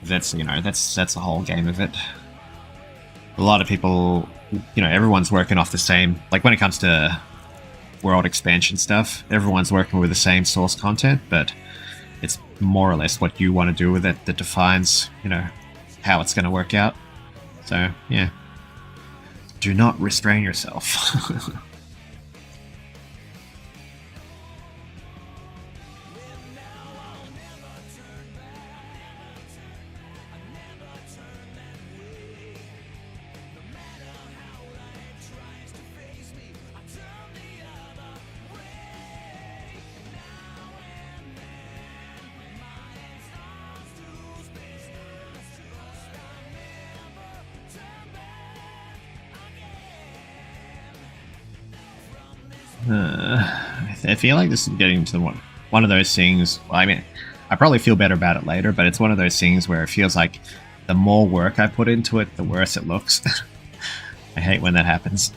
That's, you know, that's the whole game of it. A lot of people, you know, everyone's working off the same, like when it comes to world expansion stuff, everyone's working with the same source content, but it's more or less what you want to do with it that defines, you know, how it's going to work out. So, yeah. Do not restrain yourself. I feel like this is getting to one of those things. Well, I mean, I probably feel better about it later, but it's one of those things where it feels like the more work I put into it, the worse it looks. I hate when that happens.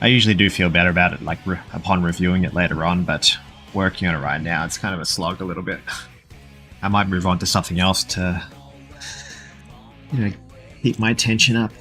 I usually do feel better about it, like upon reviewing it later on, but working on it right now, it's kind of a slog a little bit. I might move on to something else to, you know, keep my tension up.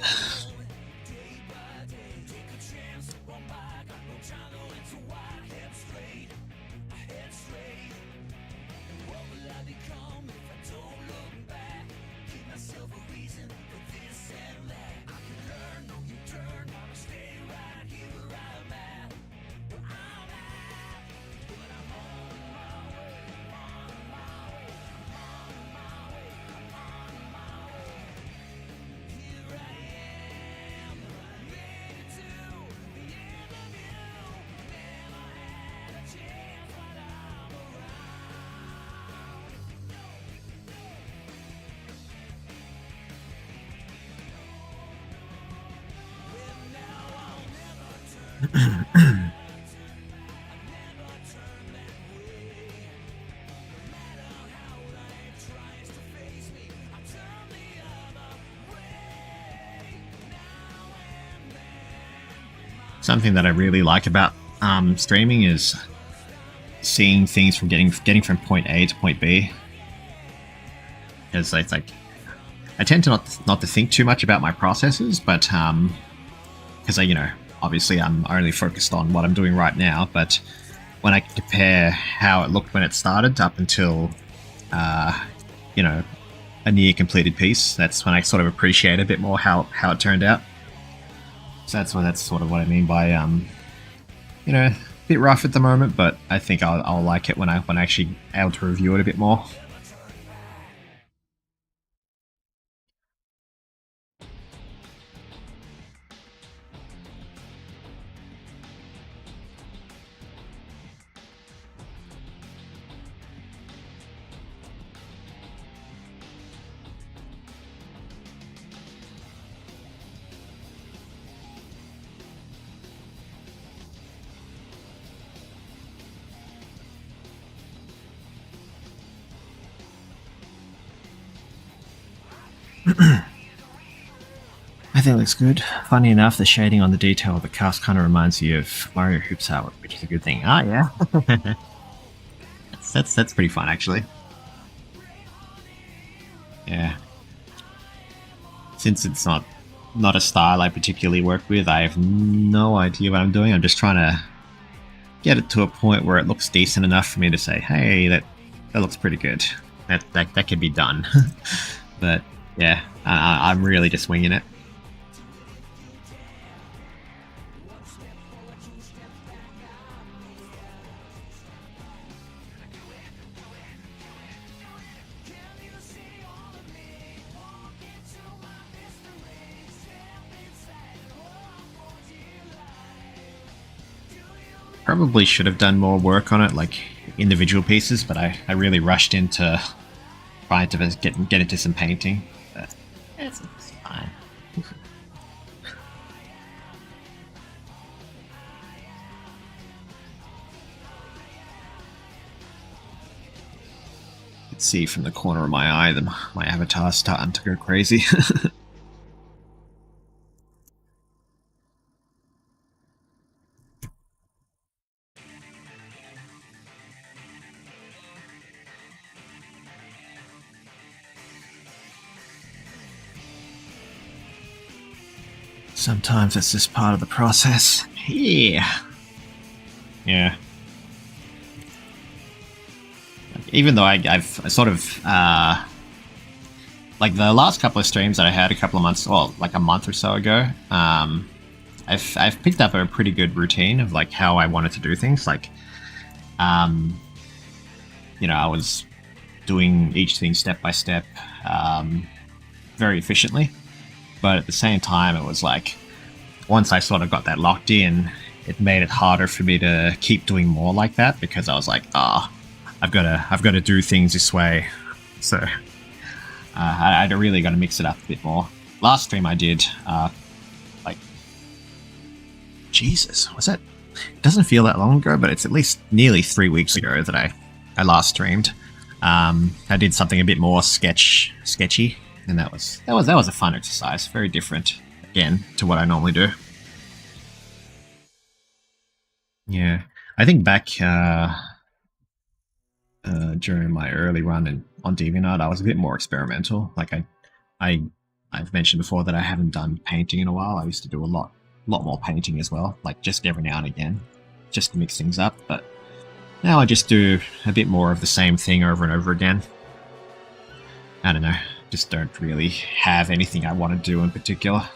Something that I really like about streaming is seeing things from getting from point A to point B. Because it's like I tend to not to think too much about my processes, but because I, you know, obviously I'm only focused on what I'm doing right now. But when I compare how it looked when it started up until you know, a near completed piece, that's when I sort of appreciate a bit more how it turned out. So that's sort of what I mean by you know, a bit rough at the moment, but I think I'll like it when I actually able to review it a bit more. I think it looks good. Funny enough, the shading on the detail of the cast kind of reminds you of Mario Hoops artwork, which is a good thing. Ah, yeah. that's pretty fun, actually. Yeah. Since it's not a style I particularly work with, I have no idea what I'm doing. I'm just trying to get it to a point where it looks decent enough for me to say, hey, that looks pretty good. That can be done. But yeah, I'm really just winging it. probably should have done more work on it, like individual pieces, but I really rushed into trying to get into some painting. But it's fine. You can see from the corner of my eye that my avatar's starting to go crazy. Sometimes it's just part of the process. Yeah. Yeah. Even though I've sort of, like the last couple of streams that I had a couple of months, well, like a month or so ago, I've picked up a pretty good routine of like how I wanted to do things. Like, you know, I was doing each thing step by step, very efficiently. But at the same time, it was like, once I sort of got that locked in, it made it harder for me to keep doing more like that, because I was like, I've got to do things this way. So I really got to mix it up a bit more. Last stream I did, like, Jesus, was that? It doesn't feel that long ago, but it's at least nearly 3 weeks ago that I last streamed. I did something a bit more sketchy. And that was a fun exercise. Very different, again, to what I normally do. Yeah, I think back during my early run on DeviantArt, I was a bit more experimental. Like I've mentioned before that I haven't done painting in a while. I used to do a lot more painting as well, like just every now and again, just to mix things up. But now I just do a bit more of the same thing over and over again. I don't know. Just don't really have anything I want to do in particular.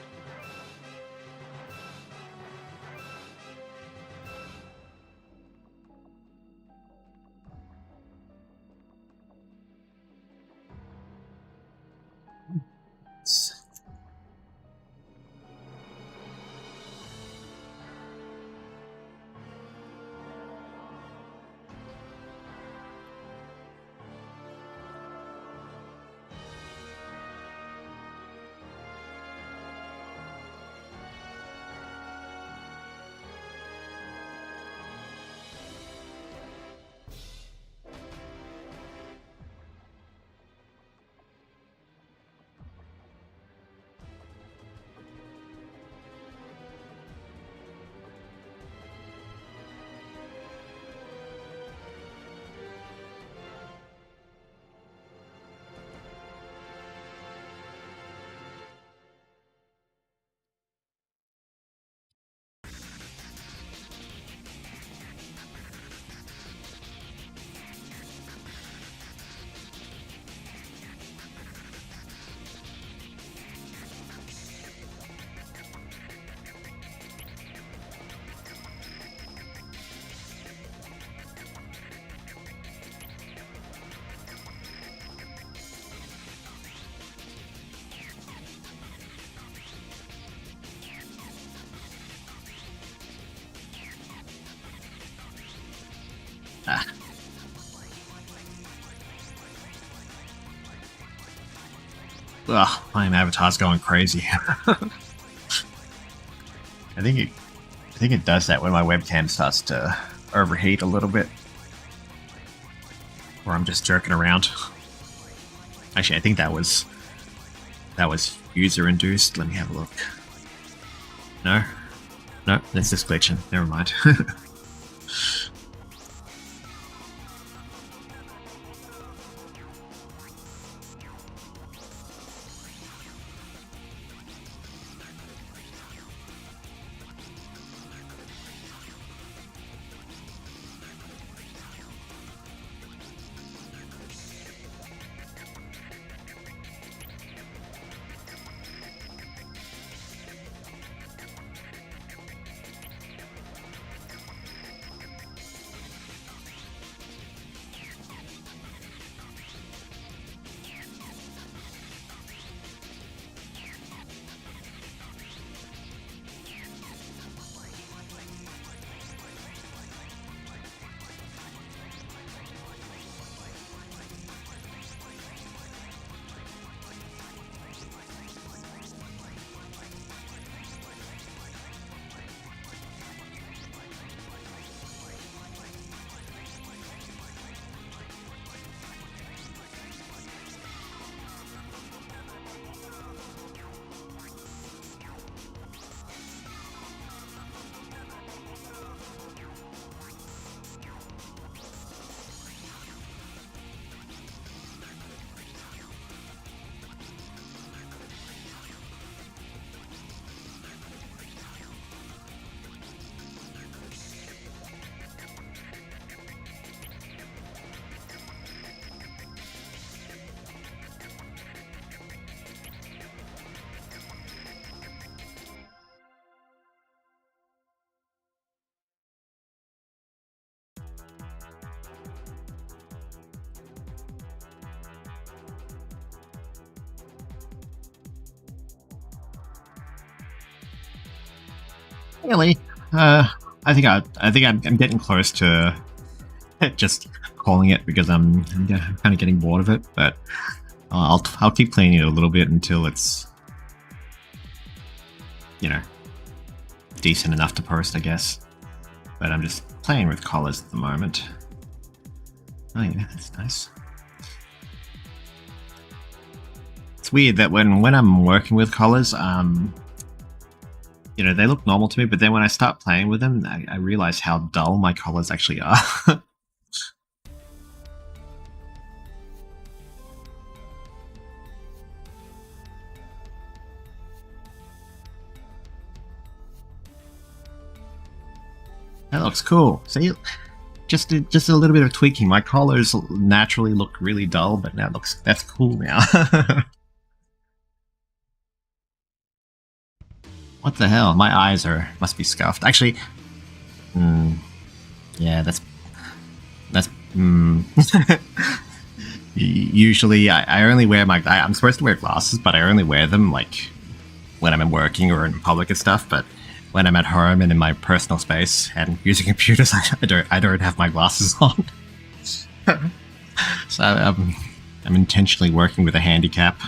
Ugh, my avatar's going crazy. I think it does that when my webcam starts to overheat a little bit, or I'm just jerking around. Actually, I think that was user induced. Let me have a look. No, that's just glitching. Never mind. Really? I think I'm getting close to just calling it because I'm kind of getting bored of it. But I'll keep playing it a little bit until it's, you know, decent enough to post, I guess. But I'm just playing with collars at the moment. Oh yeah, that's nice. It's weird that when I'm working with collars, you know, they look normal to me, but then when I start playing with them, I realize how dull my collars actually are. That looks cool. See, just a little bit of tweaking. My collars naturally look really dull, but now that's cool now. What the hell? My eyes must be scuffed. Actually, yeah, that's. Usually, I only wear I'm supposed to wear glasses, but I only wear them like when I'm working or in public and stuff. But when I'm at home and in my personal space and using computers, I don't have my glasses on. So I'm intentionally working with a handicap.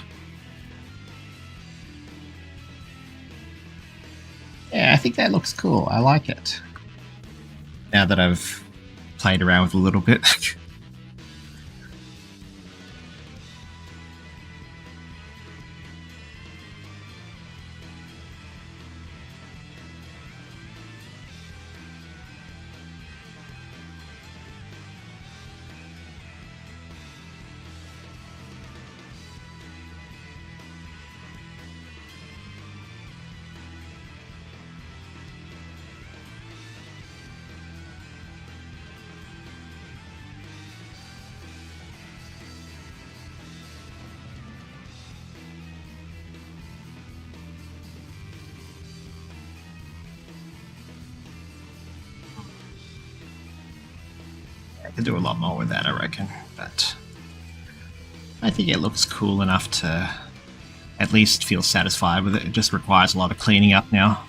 Yeah, I think that looks cool. I like it. Now that I've played around with a little bit. I could do a lot more with that, I reckon, but I think it looks cool enough to at least feel satisfied with it. It just requires a lot of cleaning up now.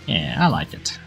Yeah, I like it.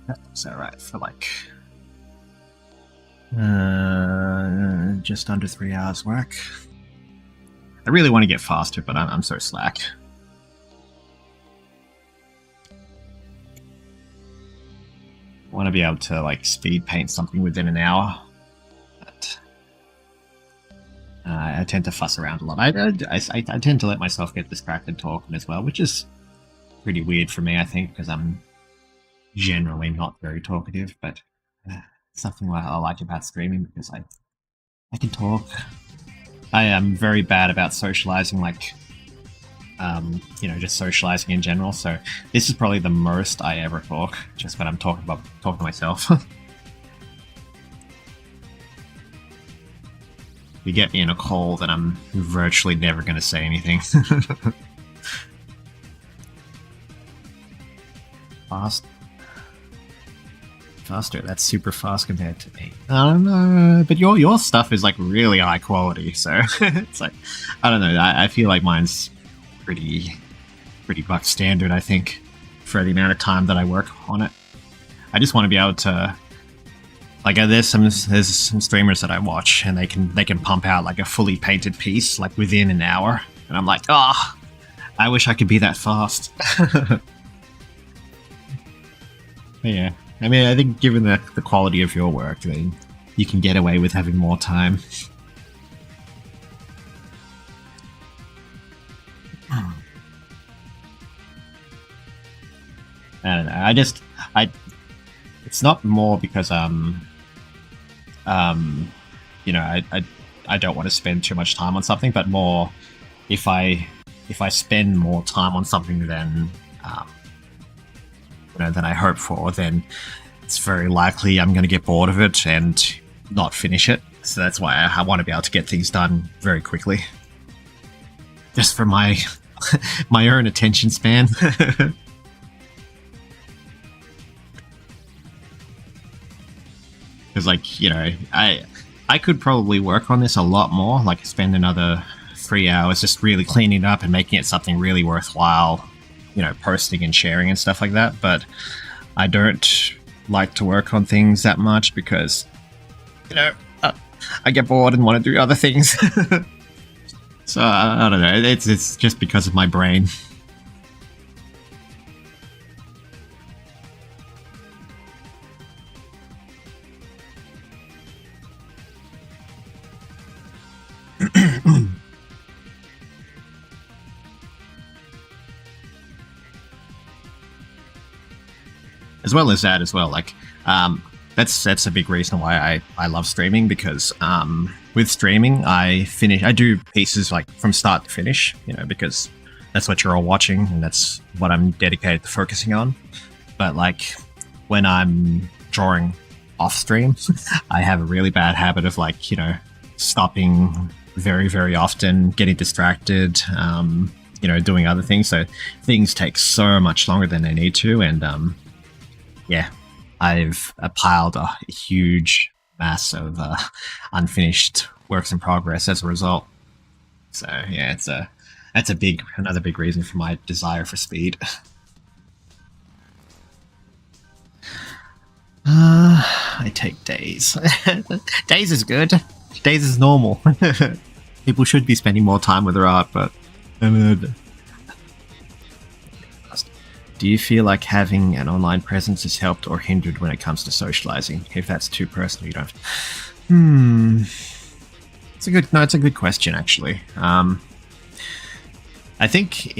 That's alright for like just under 3 hours work. I really want to get faster, but I'm so slack. I want to be able to like speed paint something within an hour, but I tend to fuss around a lot. I tend to let myself get distracted talking as well, which is pretty weird for me, I think, because I'm generally not very talkative, but something I like about streaming because I can talk. I am very bad about socializing, like, you know, just socializing in general. So this is probably the most I ever talk, just when I'm talking to myself. You get me in a call, then I'm virtually never going to say anything. Faster. That's super fast compared to me. I don't know, but your stuff is like really high quality, so it's like I don't know. I feel like mine's pretty buck standard. I think for the amount of time that I work on it, I just want to be able to. Like there's some streamers that I watch and they can pump out like a fully painted piece like within an hour, and I'm like, oh, I wish I could be that fast. Yeah. I mean, I think given the quality of your work, then you can get away with having more time. I don't know. I. It's not more because you know, I don't want to spend too much time on something, but more if I spend more time on something than you know than I hope for, then it's very likely I'm going to get bored of it and not finish it. So that's why I want to be able to get things done very quickly, just for my my own attention span. Because, like, you know, I could probably work on this a lot more, like spend another 3 hours just really cleaning it up and making it something really worthwhile, you know, posting and sharing and stuff like that. But I don't like to work on things that much because, you know, I get bored and want to do other things. So I don't know. It's just because of my brain. As well as that as well, like that's a big reason why I love streaming, because with streaming I do pieces like from start to finish, you know, because that's what you're all watching and that's what I'm dedicated to focusing on. But like when I'm drawing off stream, I have a really bad habit of, like, you know, stopping very, very often, getting distracted, you know, doing other things. So things take so much longer than they need to, and yeah, I've piled a huge mass of unfinished works in progress as a result. So yeah, that's another big reason for my desire for speed. I take days. Days is good. Days is normal. People should be spending more time with their art, but do you feel like having an online presence has helped or hindered when it comes to socializing? If that's too personal, you don't. It's a good question, actually. I think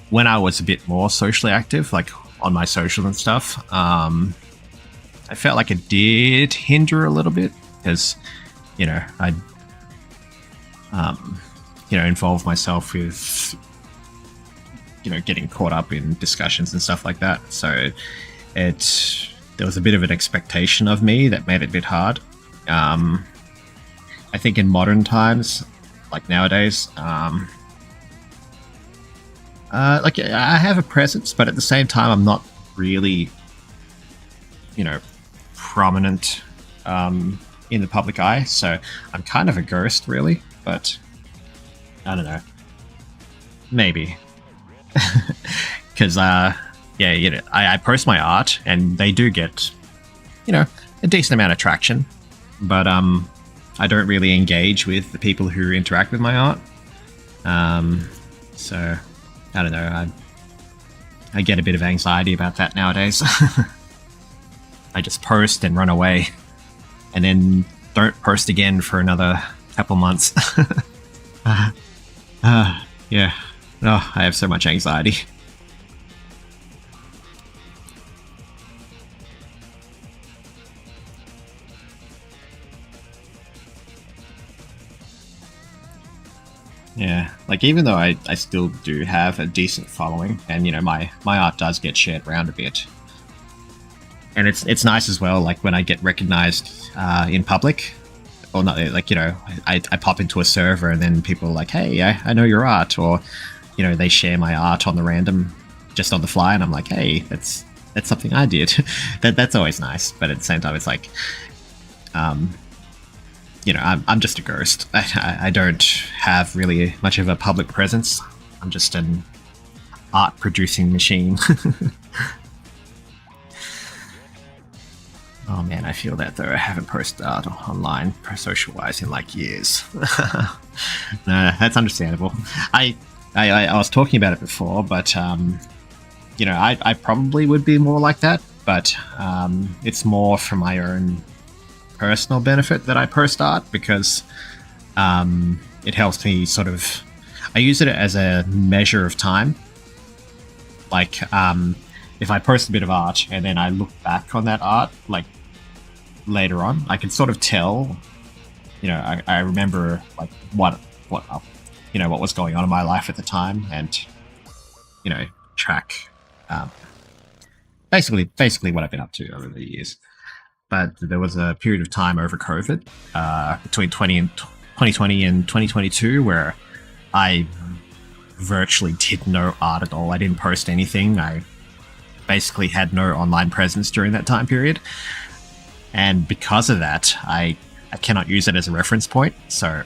when I was a bit more socially active, like on my social and stuff, I felt like it did hinder a little bit because, you know, I'd you know, involve myself with, you know, getting caught up in discussions and stuff like that. So there was a bit of an expectation of me that made it a bit hard. I think in modern times, like nowadays, like I have a presence, but at the same time, I'm not really, you know, prominent in the public eye. So I'm kind of a ghost, really. But I don't know, maybe. Because yeah, you know, I post my art and they do get, you know, a decent amount of traction, but I don't really engage with the people who interact with my art. So I don't know, I get a bit of anxiety about that nowadays. I just post and run away and then don't post again for another couple months. Yeah. Oh, I have so much anxiety. Yeah, like even though I still do have a decent following, and you know my art does get shared around a bit, and it's nice as well. Like when I get recognized in public, or not, like, you know, I pop into a server and then people are like, hey, I know your art, or you know, they share my art on the random, just on the fly, and I'm like, hey, that's something I did. That's always nice, but at the same time, it's like, you know, I'm just a ghost. I don't have really much of a public presence. I'm just an art producing machine. Oh man, I feel that though. I haven't posted art online, social wise, in like years. No, that's understandable. I was talking about it before, but you know, I probably would be more like that but it's more for my own personal benefit that I post art, because it helps me sort of. I use it as a measure of time. Like, if I post a bit of art and then I look back on that art, like later on, I can sort of tell. I remember like what was going on in my life at the time, and track basically what I've been up to over the years. But there was a period of time over COVID, between 2020 and 2022, where I virtually did no art at all. I didn't post anything. I basically had no online presence during that time period. And because of that, I cannot use it as a reference point. So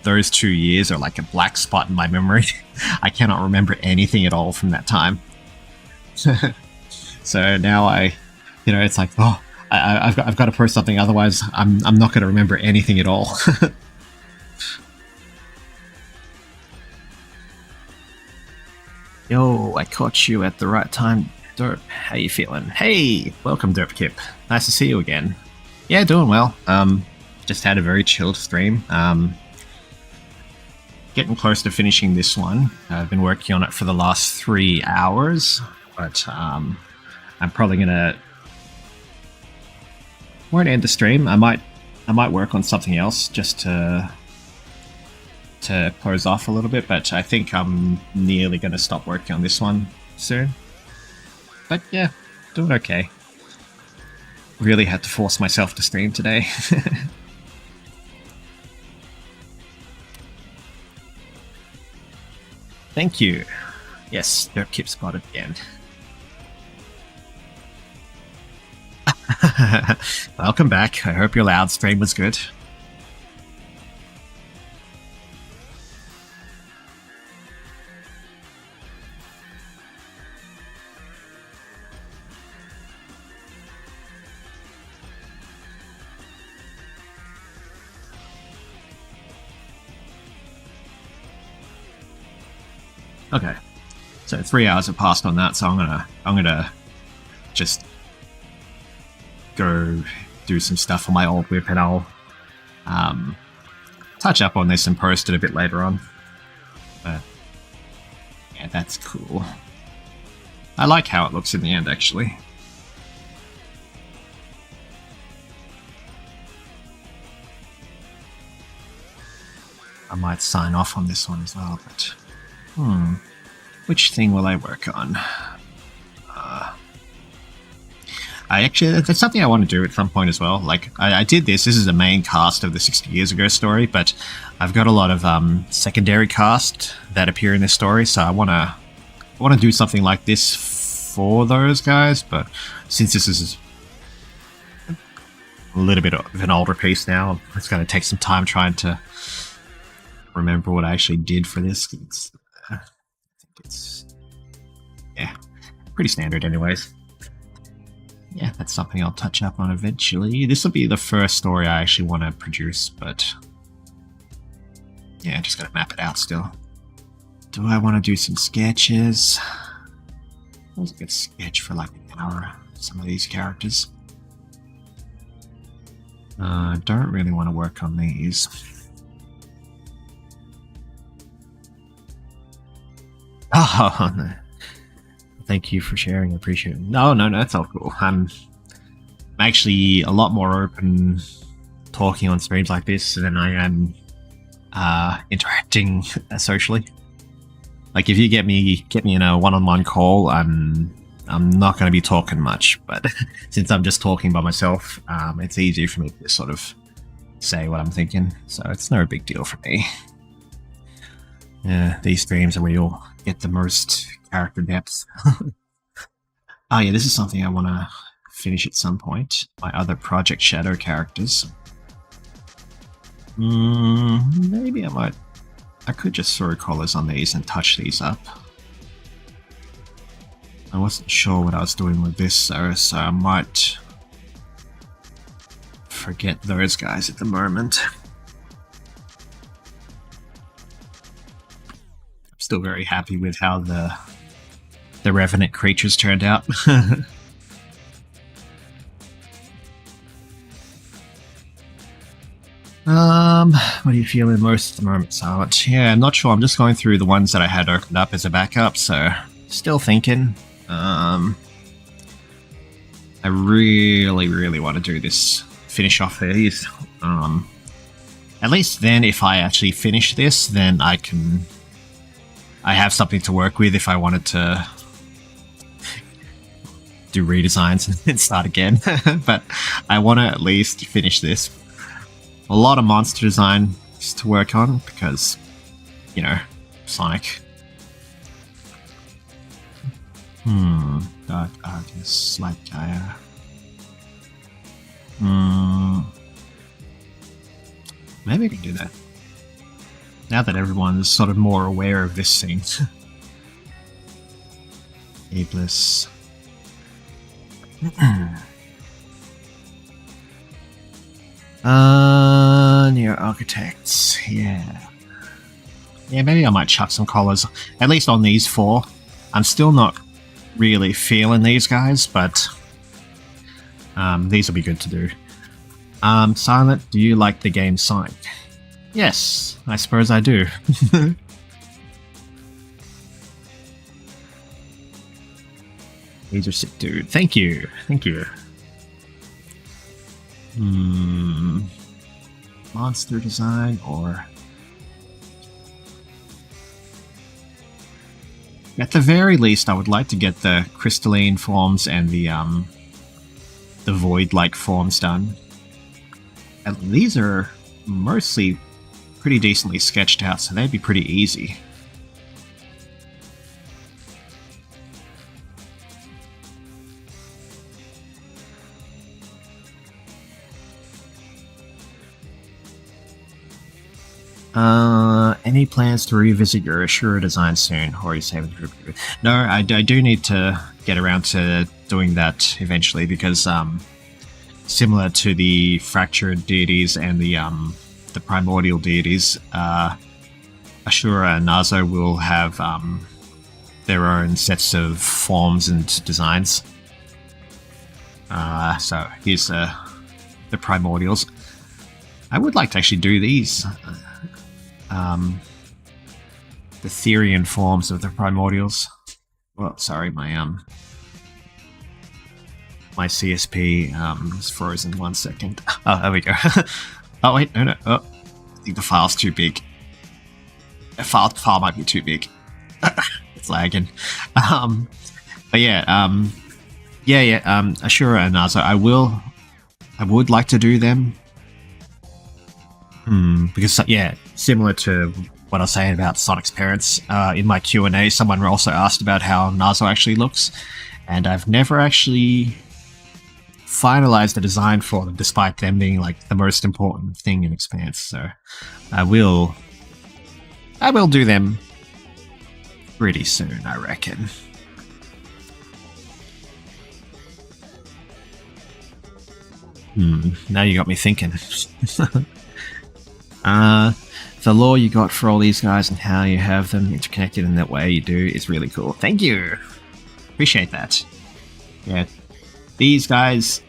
those 2 years are like a black spot in my memory. I cannot remember anything at all from that time. So now it's like, oh, I've got to post something, otherwise I'm not going to remember anything at all. Yo, I caught you at the right time, Derp. How you feeling? Hey, welcome, Derp Kip. Nice to see you again. Yeah, doing well. Just had a very chilled stream. Getting close to finishing this one. I've been working on it for the last 3 hours, but I'm probably gonna won't end the stream. I might work on something else just to close off a little bit, but I think I'm nearly going to stop working on this one soon. But yeah, doing okay. Really had to force myself to stream today. Thank you. Yes, Derp Kip spotted again. Welcome back. I hope your loud stream was good. Okay, so 3 hours have passed on that, so I'm gonna just go do some stuff on my old whip, and I'll touch up on this and post it a bit later on. But yeah, that's cool. I like how it looks in the end, actually. I might sign off on this one as well, but which thing will I work on? That's something I want to do at some point as well. Like, I did this. This is the main cast of the 60 Years Ago story, but I've got a lot of secondary cast that appear in this story, so I want to do something like this for those guys. But since this is a little bit of an older piece now, it's going to take some time trying to remember what I actually did for this. I think it's pretty standard, anyways. Yeah, that's something I'll touch up on eventually. This will be the first story I actually want to produce, but yeah, just gotta map it out still. Do I want to do some sketches? I was a good sketch for like an hour, some of these characters. Don't really want to work on these. Oh, no. Thank you for sharing. I appreciate it. No, that's all cool. I'm actually a lot more open talking on streams like this than I am interacting socially. Like, if you get me in a one-on-one call, I'm not going to be talking much. But since I'm just talking by myself, it's easier for me to sort of say what I'm thinking. So it's no big deal for me. Yeah, these streams are where you'll get the most character depth. Oh yeah, this is something I want to finish at some point. My other Project Shadow characters. Maybe I could just throw collars on these and touch these up. I wasn't sure what I was doing with this though, so I might forget those guys at the moment. I'm still very happy with how the Revenant creatures turned out. What are you feeling most at the moment, Silent? Yeah, I'm not sure. I'm just going through the ones that I had opened up as a backup, so still thinking. I really want to do this. Finish off these. At least then, if I actually finish this, then I have something to work with if I wanted to do redesigns and start again. But I want to at least finish this. A lot of monster design to work on because, you know, Sonic. Dark Artist, Light Gaia. Maybe I can do that. Now that everyone's sort of more aware of this scene. Ableist. Neo Architects, yeah. Yeah, maybe I might chuck some collars, at least on these 4. I'm still not really feeling these guys, but these will be good to do. Silent, do you like the game Sonic? Yes, I suppose I do. He's a sick dude. Thank you. Thank you. Monster design or... At the very least, I would like to get the crystalline forms and the void-like forms done. And these are mostly pretty decently sketched out, so they'd be pretty easy. Any plans to revisit your Ashura design soon, or are you saving the group? No, I do need to get around to doing that eventually, because similar to the fractured deities and the primordial deities, Ashura and Nazo will have their own sets of forms and designs. So here's the primordials. I would like to actually do these. The Therian forms of the primordials. Well, sorry, my CSP is frozen. 1 second. Oh, there we go. Oh wait, no. Oh, I think the file's too big. The file might be too big. It's lagging. But yeah, Ashura and Nazo. I would like to do them. Because yeah, similar to what I was saying about Sonic's parents, in my Q&A, someone also asked about how Nazo actually looks, and I've never actually finalized a design for them, despite them being like the most important thing in Expanse. So I will do them pretty soon, I reckon. Now you got me thinking. The lore you got for all these guys and how you have them interconnected in that way you do is really cool. Thank you! Appreciate that. Yeah, these guys,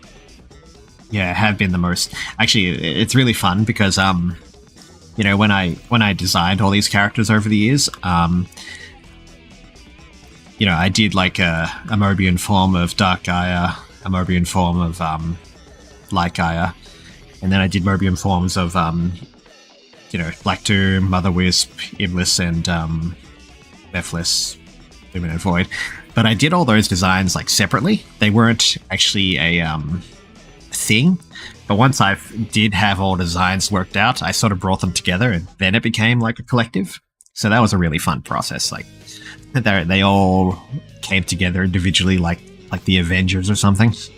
yeah, have been the most... Actually, it's really fun because, you know, when I designed all these characters over the years, you know, I did like a Mobian form of Dark Gaia, a Mobian form of Light Gaia, and then I did Mobian forms of you know, Black Doom, Mother Wisp, Iblis, and Deathless, Luminant Void. But I did all those designs like separately. They weren't actually a thing. But once I did have all designs worked out, I sort of brought them together, and then it became like a collective. So that was a really fun process. Like they all came together individually, like the Avengers or something. So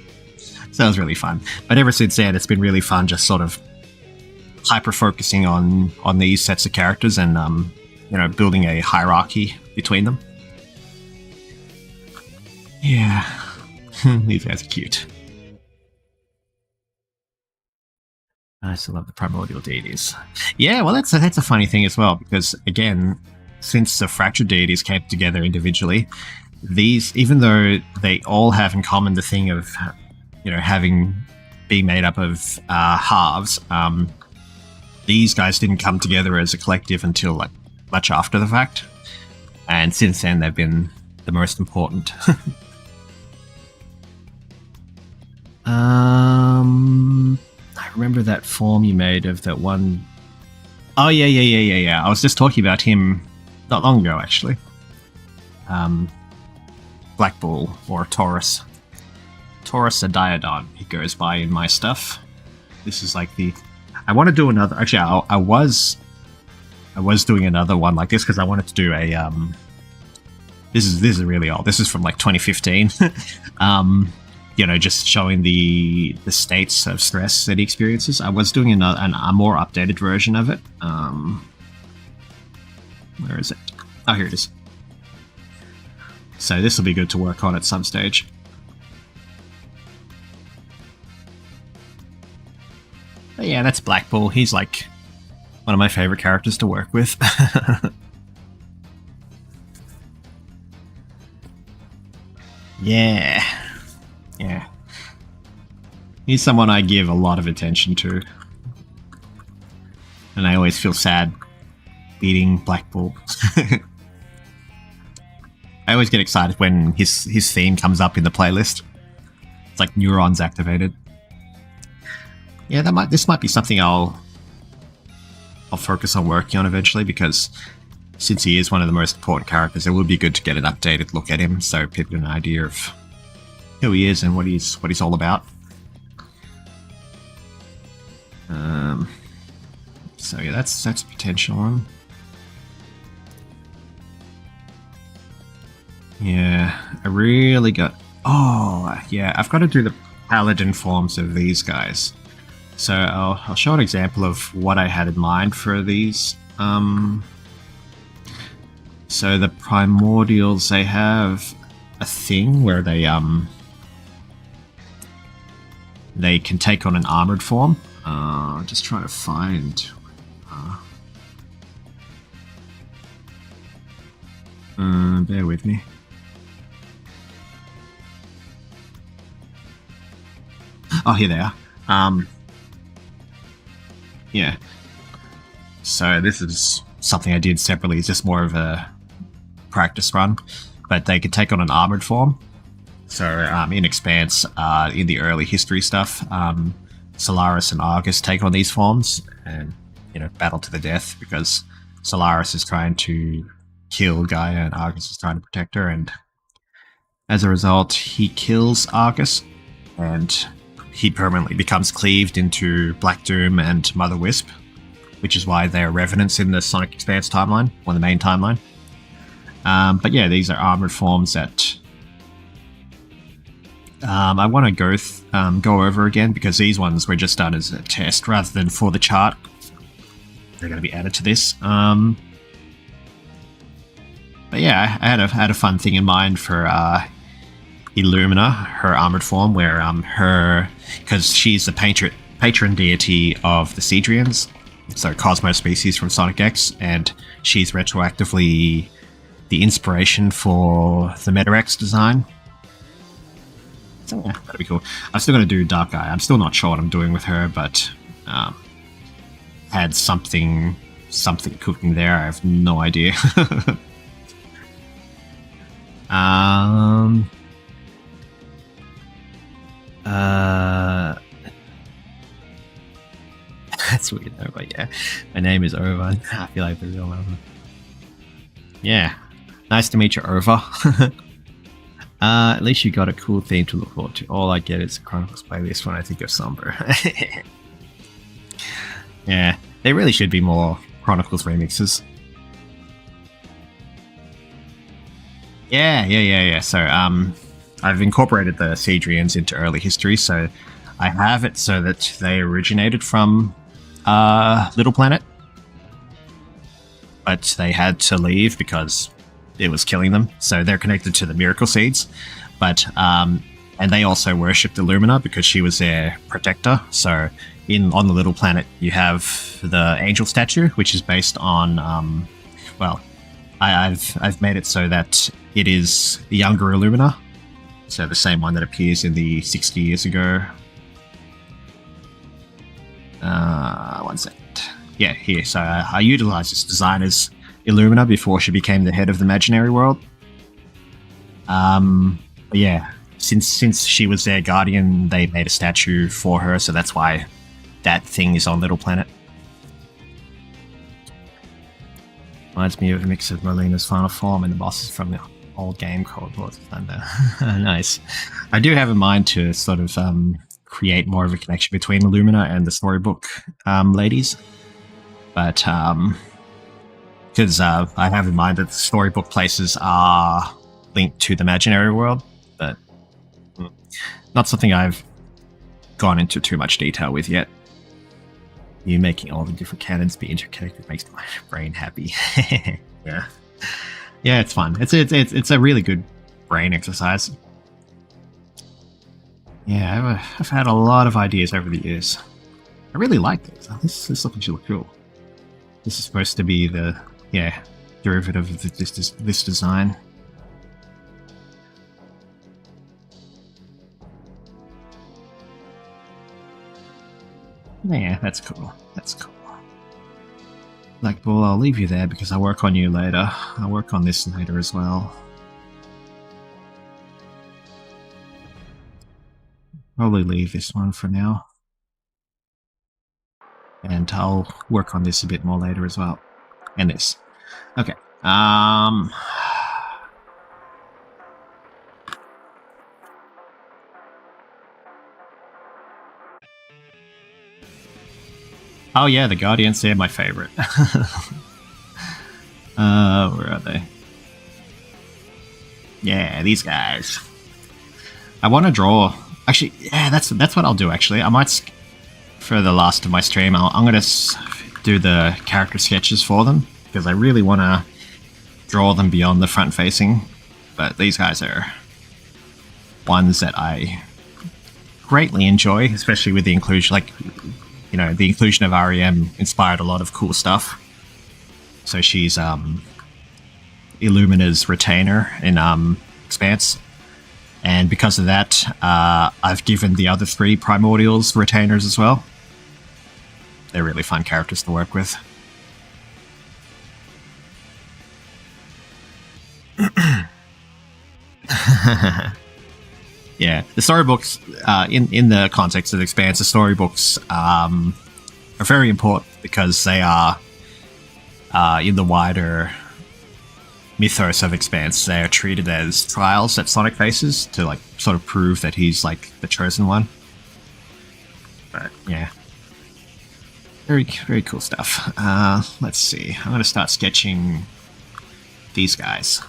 that was really fun. But ever since then, it's been really fun just sort of hyper-focusing on these sets of characters and, you know, building a hierarchy between them. Yeah. These guys are cute. I still love the primordial deities. Yeah, well, that's a funny thing as well, because, again, since the fractured deities came together individually, these, even though they all have in common the thing of, you know, being made up of halves, these guys didn't come together as a collective until like much after the fact, and since then they've been the most important. I remember that form you made of that one. Oh yeah. I was just talking about him not long ago, actually. Black Bull or Taurus. Taurus a Diodon, he goes by in my stuff. This is like the. I want to do another. Actually, I was doing another one like this because I wanted to do a. This is really old. This is from like 2015. Just showing the states of stress that he experiences. I was doing a more updated version of it. Where is it? Oh, here it is. So this will be good to work on at some stage. But yeah, that's Black Bull. He's like one of my favorite characters to work with. Yeah. He's someone I give a lot of attention to. And I always feel sad beating Black Bull. I always get excited when his theme comes up in the playlist. It's like neurons activated. Yeah, this might be something I'll focus on working on eventually, because since he is one of the most important characters, it would be good to get an updated look at him so people get an idea of who he is and what he's all about. So yeah, that's a potential one. Yeah, I really got. Oh yeah, I've got to do the paladin forms of these guys. So I'll show an example of what I had in mind for these. So the primordials, they have a thing where they can take on an armored form. Just trying to find. Bear with me. Oh, here they are. Yeah. So this is something I did separately. It's just more of a practice run, but they could take on an armored form. So in Expanse, in the early history stuff, Solaris and Argus take on these forms and battle to the death, because Solaris is trying to kill Gaia and Argus is trying to protect her, and as a result he kills Argus and he permanently becomes cleaved into Black Doom and Mother Wisp, which is why they're revenants in the Sonic Expanse timeline, or the main timeline. But yeah, these are armored forms that I want to go over again, because these ones were just done as a test rather than for the chart. They're going to be added to this. But yeah, I had a fun thing in mind for Illumina, her armored form, where because she's the patron deity of the Cedrians, so Cosmo species from Sonic X, and she's retroactively the inspiration for the Meta-X design. So yeah, that'd be cool. I'm still going to do Dark Eye. I'm still not sure what I'm doing with her, but had something cooking there. I have no idea. That's weird though, but yeah. My name is Ova. I feel like the real one. Yeah. Nice to meet you, Ova. At least you got a cool theme to look forward to. All I get is a Chronicles playlist when I think of Somber. Yeah, there really should be more Chronicles remixes. Yeah. So, I've incorporated the Cedrians into early history, so I have it so that they originated from Little Planet, but they had to leave because it was killing them. So they're connected to the Miracle Seeds, but and they also worshipped Illumina because she was their protector. So on the Little Planet, you have the angel statue, which is based on I've made it so that it is the younger Illumina, so the same one that appears in the 60 years ago. One second. yeah, here. So I utilized this design as Illumina before she became the head of the imaginary world. But yeah, since she was their guardian, they made a statue for her, so that's why that thing is on Little Planet. Reminds me of a mix of Merlina's final form and the bosses from the old game called Lords of Thunder. Nice. I do have in mind to sort of create more of a connection between Illumina and the storybook ladies, but because I have in mind that the storybook places are linked to the imaginary world, but not something I've gone into too much detail with yet. You making all the different canons be interconnected makes my brain happy. Yeah, it's fun. It's a really good brain exercise. Yeah, I've had a lot of ideas over the years. I really like this. This looking should look cool. This is supposed to be the derivative of this design. Yeah, that's cool. That's cool. Like, well, I'll leave you there because I'll work on you later. I'll work on this later as well. Probably leave this one for now. And I'll work on this a bit more later as well. And this. Okay. Oh yeah, the Guardians, they're my favorite. Where are they? Yeah, these guys. I want to draw. Actually, yeah, that's what I'll do. Actually, I might for the last of my stream. I'm gonna do the character sketches for them because I really want to draw them beyond the front facing. But these guys are ones that I greatly enjoy, especially with the inclusion, like, you know, the inclusion of REM inspired a lot of cool stuff. So she's Illumina's retainer in Expanse, and because of that, I've given the other 3 Primordials retainers as well. They're really fun characters to work with. Yeah, the storybooks, in the context of Expanse, the storybooks are very important because they are, in the wider mythos of Expanse, they are treated as trials that Sonic faces to, like, sort of prove that he's, like, the chosen one. But, yeah. Very, very cool stuff. Let's see. I'm going to start sketching these guys.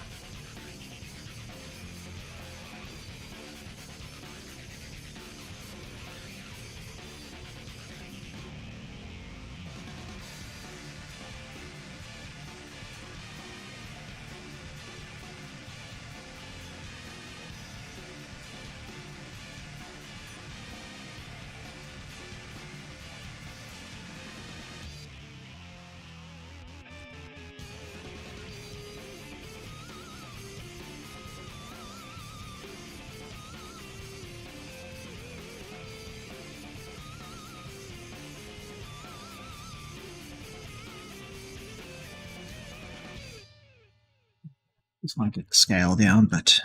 Just want to get the scale down, but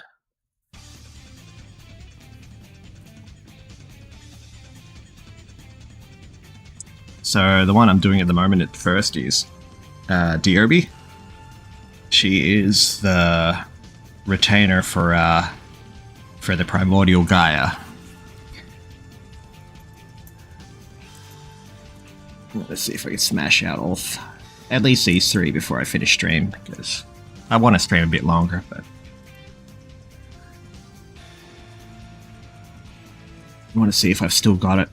so the one I'm doing at the moment at first is Diobi. She is the retainer for the primordial Gaia. Let's see if I can smash out all at least these 3 before I finish stream, because I want to stream a bit longer, but I want to see if I've still got it.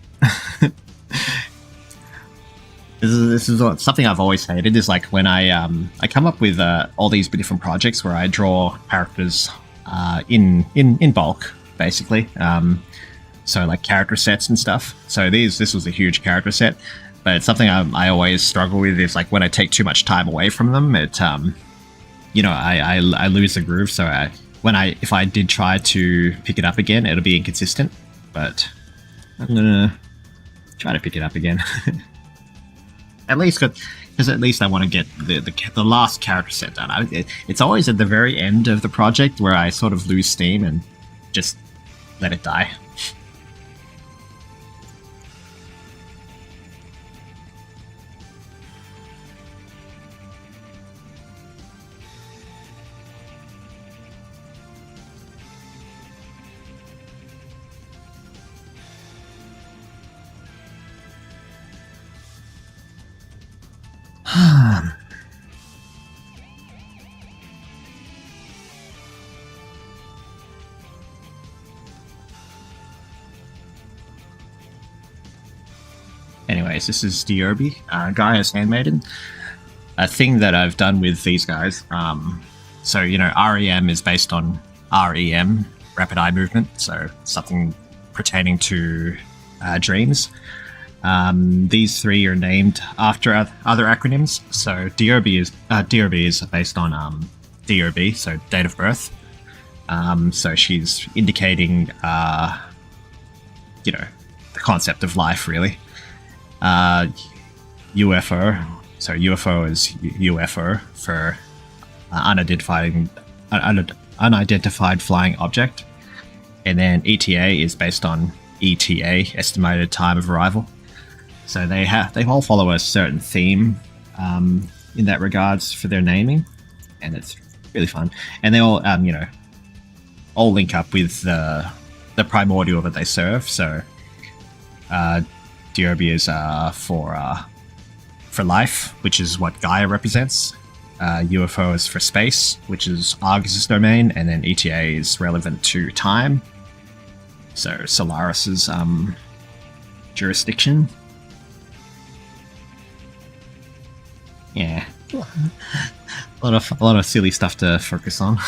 This is something I've always hated, is like when I come up with all these different projects where I draw characters in bulk, basically. So like character sets and stuff. So this was a huge character set, but it's something I always struggle with, is like when I take too much time away from them, it you know, I lose the groove. So if I did try to pick it up again, it'll be inconsistent. But I'm gonna try to pick it up again. At least because at least I want to get the last character set done. It's always at the very end of the project where I sort of lose steam and just let it die. Anyways, this is Diobi, Gaia's Handmaiden. A thing that I've done with these guys, so, you know, REM is based on REM, rapid eye movement, so something pertaining to dreams. These three are named after other acronyms. So Diobi is based on Diobi, so date of birth. So she's indicating, you know, the concept of life, really. Yuefo, so Yuefo is Yuefo for unidentified flying object, and then Etiae is based on ETA, estimated time of arrival. So they all follow a certain theme in that regards for their naming, and it's really fun. And they all, you know, all link up with the primordial that they serve. So Diobi is for life, which is what Gaia represents. UFO is for space, which is Argus' domain, and then Etiae is relevant to time. So Solaris's jurisdiction. Yeah, a lot of silly stuff to focus on.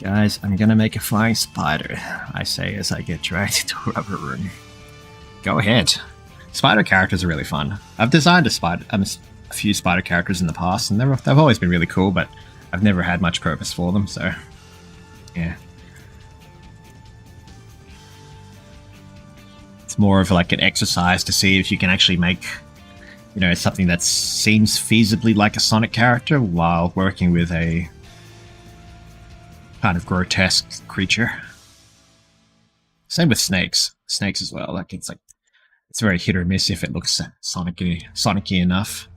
Guys, I'm gonna make a flying spider, I say as I get dragged into a rubber room. Go ahead. Spider characters are really fun. I've designed a few spider characters in the past, and they've always been really cool, but I've never had much purpose for them, so yeah. It's more of like an exercise to see if you can actually make, you know, something that seems feasibly like a Sonic character while working with a kind of grotesque creature. Same with snakes. Snakes as well. Like it's very hit or miss if it looks Sonic-y enough.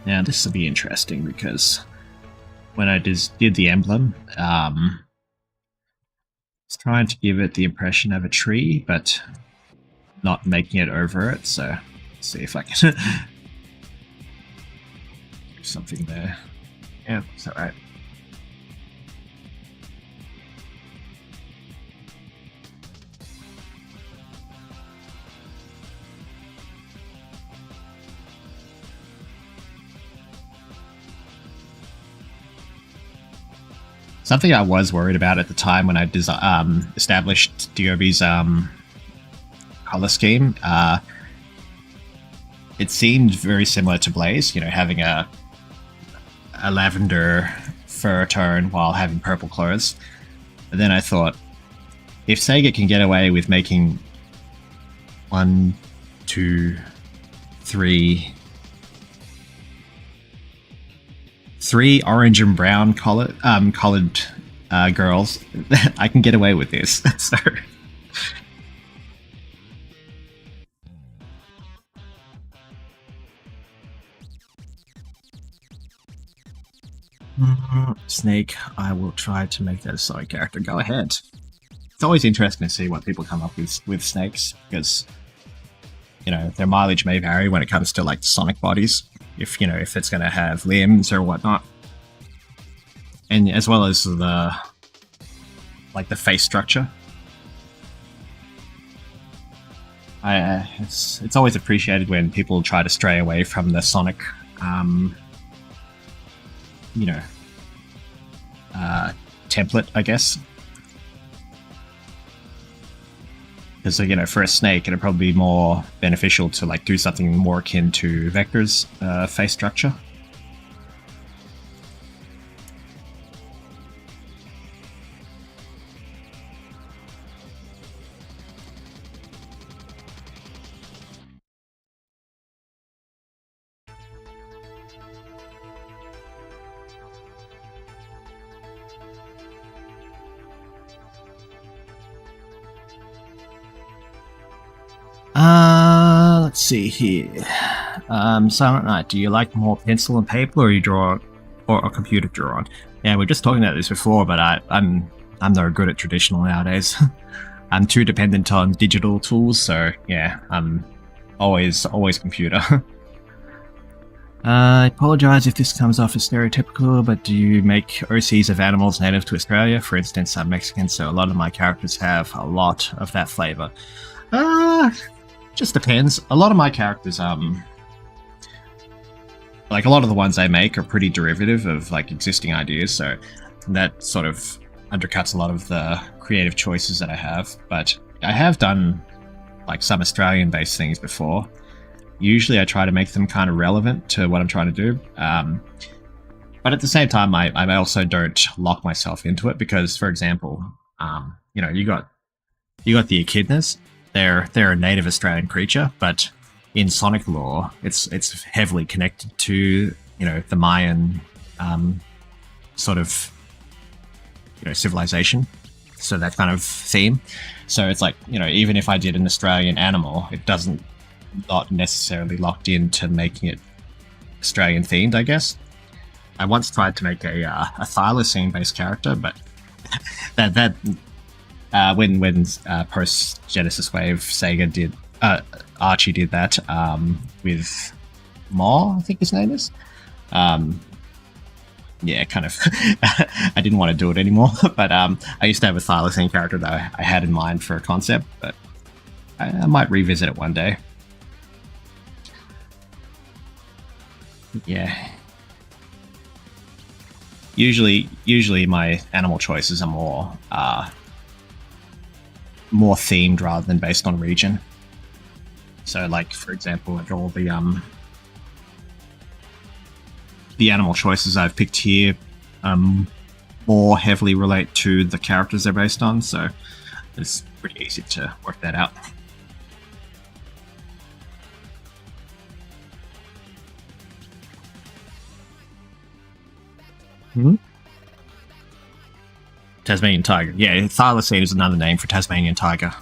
Now this will be interesting because when I did the emblem, I was trying to give it the impression of a tree, but not making it over it. So let's see if I can do something there. Yeah, that's all right. Something I was worried about at the time when I established Diobi's color scheme, it seemed very similar to Blaze, you know, having a lavender fur tone while having purple clothes. But then I thought, if Sega can get away with making 1, 2, 3 orange and brown collared girls, I can get away with this. So Snake, I will try to make that a Sonic character. Go ahead. It's always interesting to see what people come up with snakes, because, you know, their mileage may vary when it comes to like Sonic bodies. If, you know, if it's going to have limbs or whatnot, and as well as the face structure. It's always appreciated when people try to stray away from the Sonic, um, you know, uh, template, I guess. Because for a snake, it'd probably be more beneficial to like do something more akin to Vector's face structure. Let's see here. Silent Night, do you like more pencil and paper, or you draw, or a computer drawing? Yeah, we are just talking about this before, but I'm no good at traditional nowadays. I'm too dependent on digital tools, so yeah, I'm always computer. I apologise if this comes off as stereotypical, but do you make OCs of animals native to Australia? For instance, I'm Mexican, so a lot of my characters have a lot of that flavour. Just depends. A lot of my characters, like a lot of the ones I make are pretty derivative of like existing ideas, so that sort of undercuts a lot of the creative choices that I have. But I have done like some Australian-based things before. Usually I try to make them kind of relevant to what I'm trying to do. But at the same time, I also don't lock myself into it because, for example, you got the echidnas. They're a native Australian creature, but in Sonic lore, it's heavily connected to the Mayan sort of civilization. So that kind of theme. So it's like even if I did an Australian animal, it doesn't not necessarily locked into making it Australian themed, I guess. I once tried to make a thylacine based character, but that when post Genesis Wave Sega did Archie did that with Maw, I think his name is. Yeah, kind of. I didn't want to do it anymore, but I used to have a thylacine character that I had in mind for a concept, but I might revisit it one day. Yeah. Usually my animal choices are more themed rather than based on region. So, like for example, like all the animal choices I've picked here more heavily relate to the characters they're based on. So it's pretty easy to work that out. Hmm? Tasmanian tiger. Yeah, thylacine is another name for Tasmanian tiger.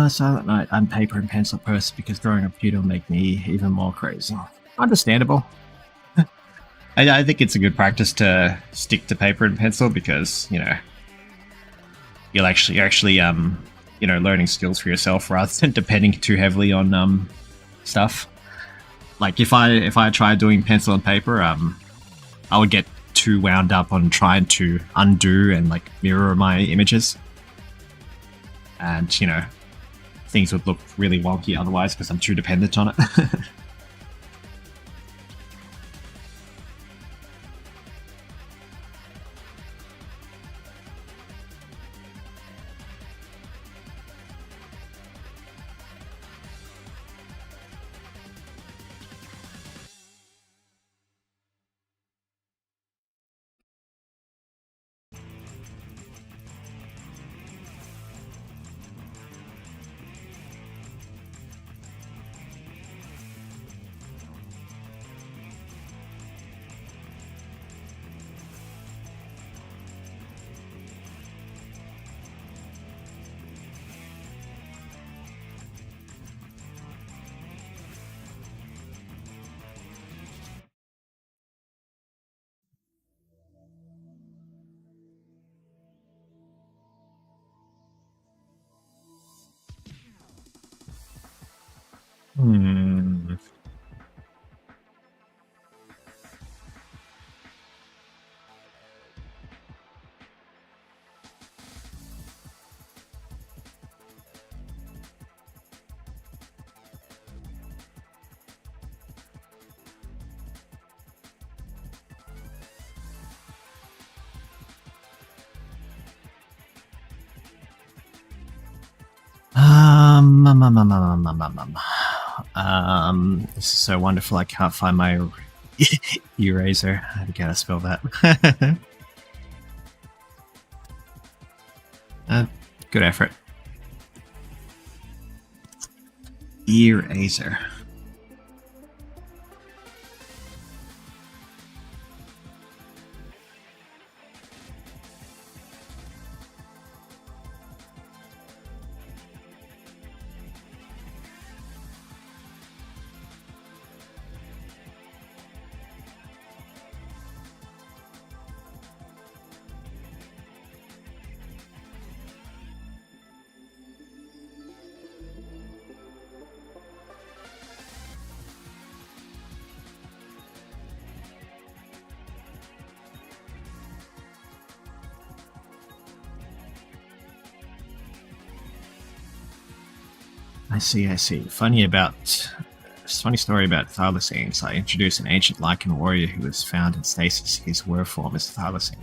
Silent Night, I'm paper and pencil person because drawing a computer will make me even more crazy. Understandable. I think it's a good practice to stick to paper and pencil because you're actually learning skills for yourself rather than depending too heavily on stuff. Like if I tried doing pencil and paper, I would get too wound up on trying to undo and like mirror my images, and things would look really wonky otherwise because I'm too dependent on it. Hmm. This is so wonderful. I can't find my eraser. How do I spell that? Good effort. Eraser. I see, I see. Funny story about thylacines. I introduced an ancient Lycan warrior who was found in stasis. His were form is thylacine.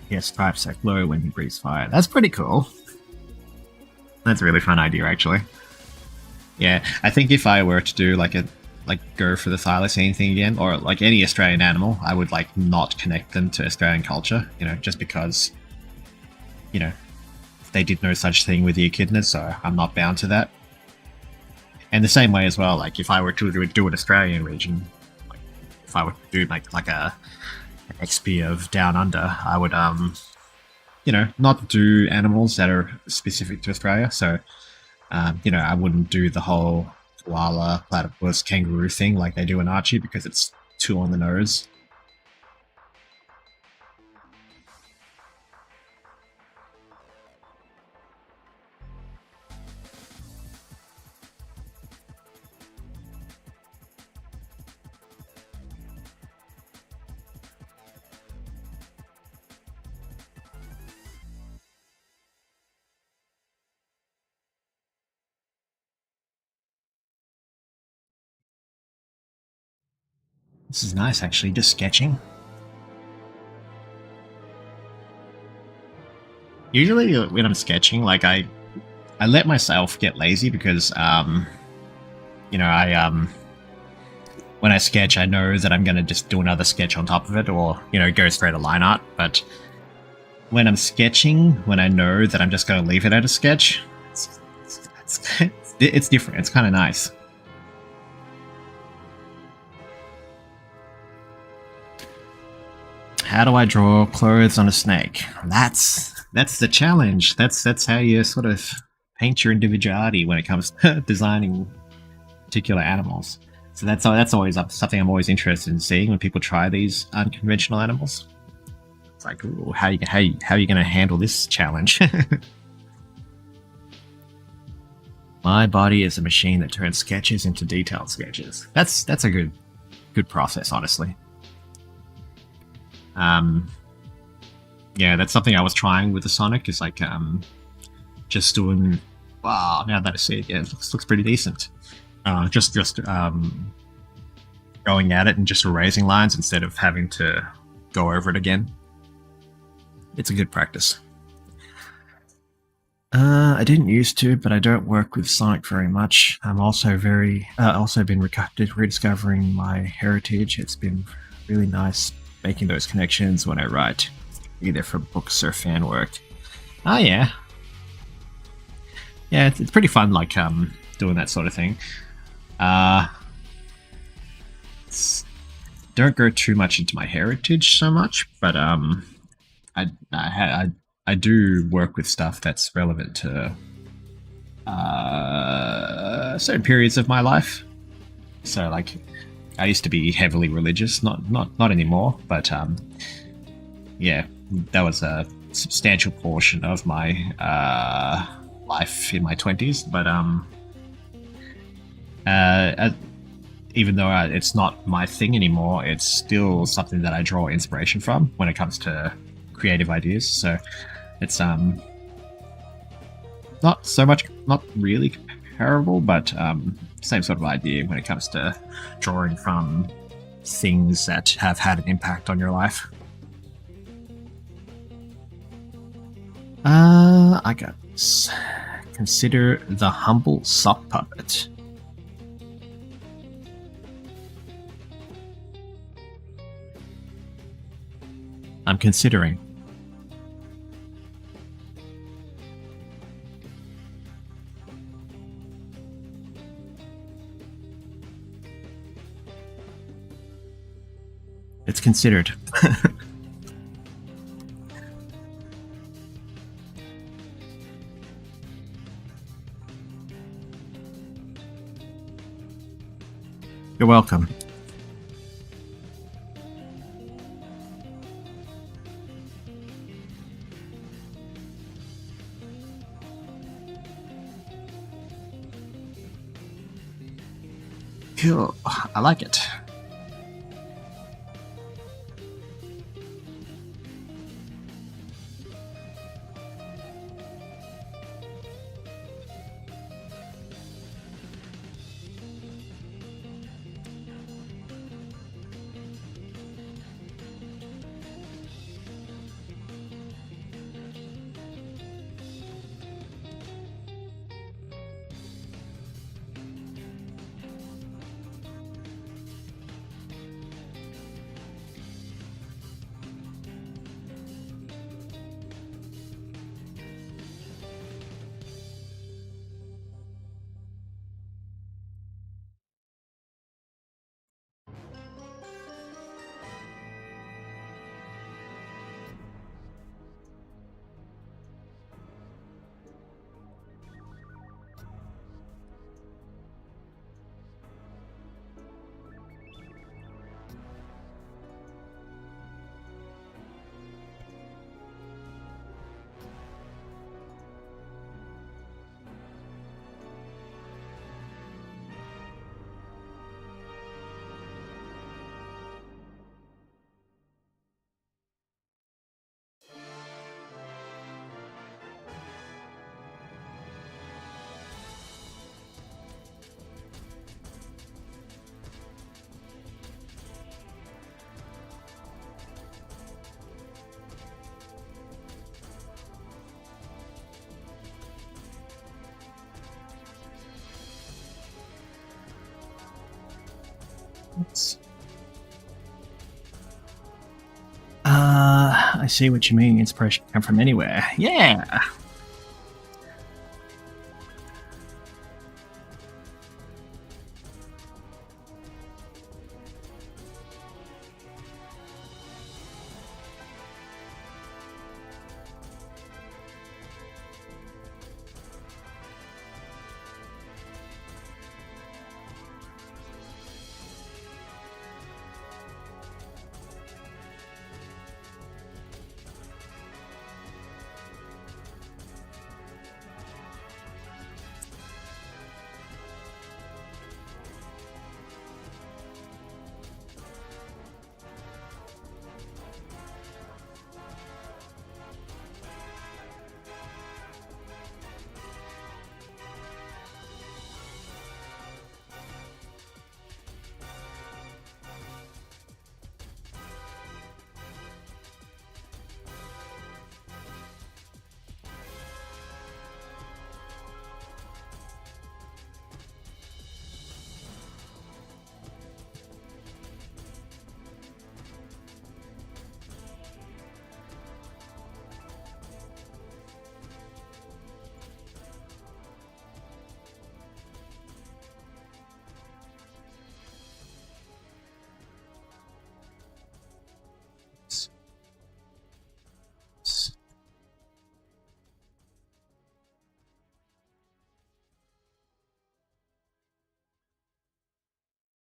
He has stripes that glow when he breathes fire. That's pretty cool. That's a really fun idea, actually. Yeah, I think if I were to do like go for the thylacine thing again, or like any Australian animal, I would like not connect them to Australian culture. Just because, they did no such thing with the echidnas, so I'm not bound to that. And the same way as well, like if I were to do an Australian region, like if I were to do like an XP of Down Under, I would not do animals that are specific to Australia. So I wouldn't do the whole koala, platypus, kangaroo thing like they do in Archie because it's too on the nose. This is nice, actually, just sketching. Usually when I'm sketching, like I let myself get lazy because I when I sketch, I know that I'm going to just do another sketch on top of it, or go straight to line art. But when I'm sketching, when I know that I'm just going to leave it at a sketch, it's different. It's kind of nice. How do I draw clothes on a snake? That's the challenge. That's how you sort of paint your individuality when it comes to designing particular animals. So that's always something I'm always interested in seeing when people try these unconventional animals. It's like, ooh, how are you going to handle this challenge? My body is a machine that turns sketches into detailed sketches. That's a good process, honestly. Yeah, that's something I was trying with the Sonic. Is like just doing. Wow, now that I see it, yeah, it looks pretty decent. Just going at it and just erasing lines instead of having to go over it again. It's a good practice. I didn't used to, but I don't work with Sonic very much. I'm also been rediscovering my heritage. It's been really nice making those connections when I write, either for books or fan work. Oh yeah, it's pretty fun, like doing that sort of thing. Don't go too much into my heritage so much, but I do work with stuff that's relevant to certain periods of my life. So like, I used to be heavily religious, not anymore, but yeah, that was a substantial portion of my life in my 20s. But Even though it's not my thing anymore, it's still something that I draw inspiration from when it comes to creative ideas. So it's not really comparable, but same sort of idea when it comes to drawing from things that have had an impact on your life. I got this. Consider the humble sock puppet. I'm considering. It's considered. You're welcome. Cool. I like it. I see what you mean. Inspiration can come from anywhere. Yeah.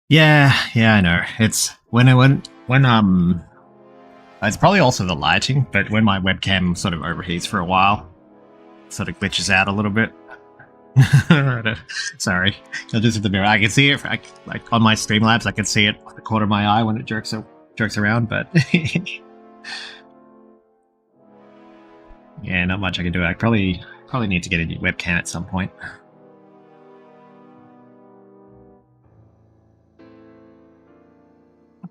Yeah, I know. It's when it's probably also the lighting, but when my webcam sort of overheats for a while, sort of glitches out a little bit. Sorry, just at the mirror. I can see it. Like on my Streamlabs, I can see it at the corner of my eye when it jerks around. But yeah, not much I can do. I probably need to get a new webcam at some point.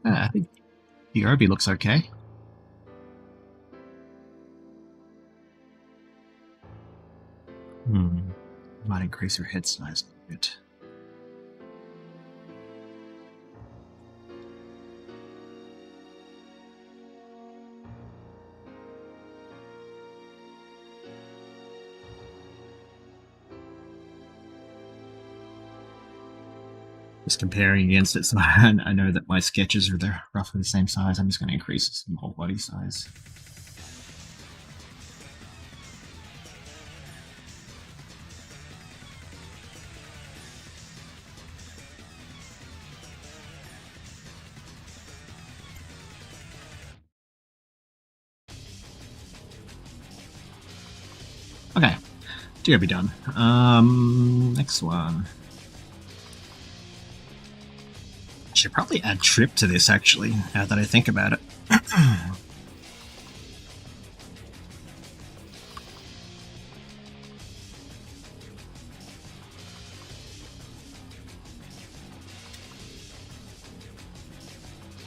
I think Diobi looks okay. Might increase her head size a bit. Just comparing against it, so I know that my sketches are roughly the same size. I'm just going to increase some whole body size. Okay, Diobi done. Next one. Should probably add Trip to this, actually, now that I think about it.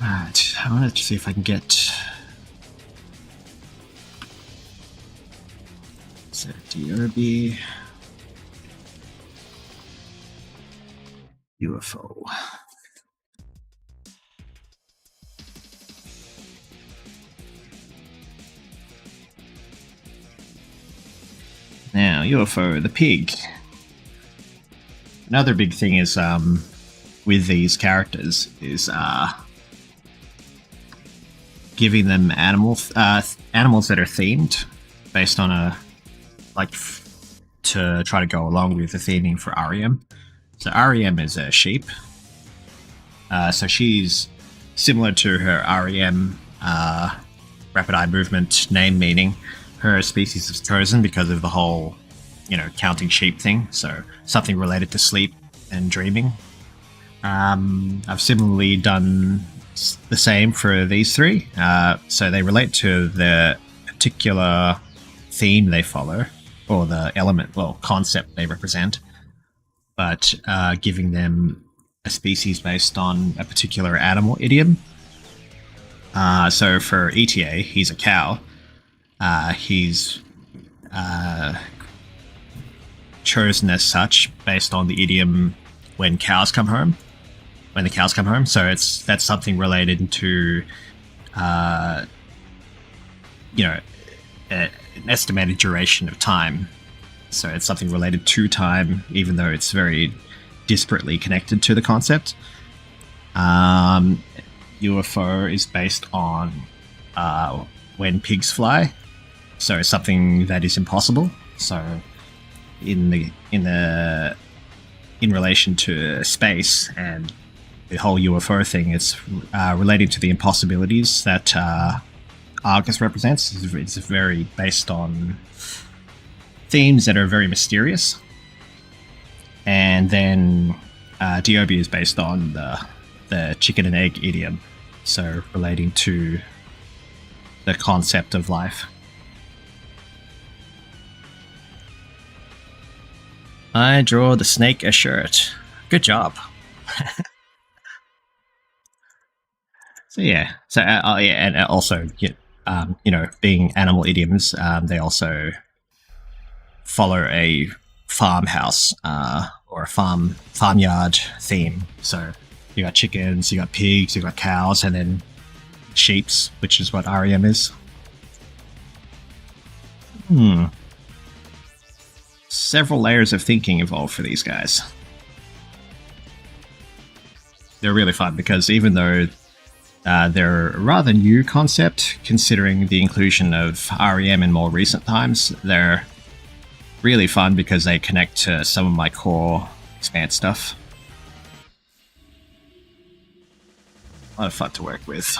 Right, I want to see if I can get... So, Diobi... Yuefo. Now, Yuefo, the pig. Another big thing is, with these characters, is, giving them animals that are themed, based on a, to try to go along with the theming for REM. So REM is a sheep. So she's similar to her REM, rapid eye movement name meaning. Her species is chosen because of the whole, counting sheep thing. So something related to sleep and dreaming. I've similarly done the same for these three. So they relate to the particular theme they follow, or the concept they represent, but giving them a species based on a particular animal idiom. So for Etiae, he's a cow. He's chosen as such based on the idiom when the cows come home. So that's something related to, an estimated duration of time. So it's something related to time, even though it's very disparately connected to the concept. UFO is based on when pigs fly, so it's something that is impossible. So in relation to space and the whole UFO thing, it's relating to the impossibilities that Argus represents. It's very based on themes that are very mysterious. And then Diobi is based on the chicken and egg idiom, so relating to the concept of life. I draw the snake a shirt. Good job. So yeah, and also, being animal idioms, they also follow a farmhouse or a farmyard theme. So you got chickens, you got pigs, you got cows, and then sheeps, which is what REM is. Several layers of thinking involved for these guys. They're really fun because even though they're a rather new concept, considering the inclusion of REM in more recent times, they're really fun because they connect to some of my core Expanse stuff. A lot of fun to work with.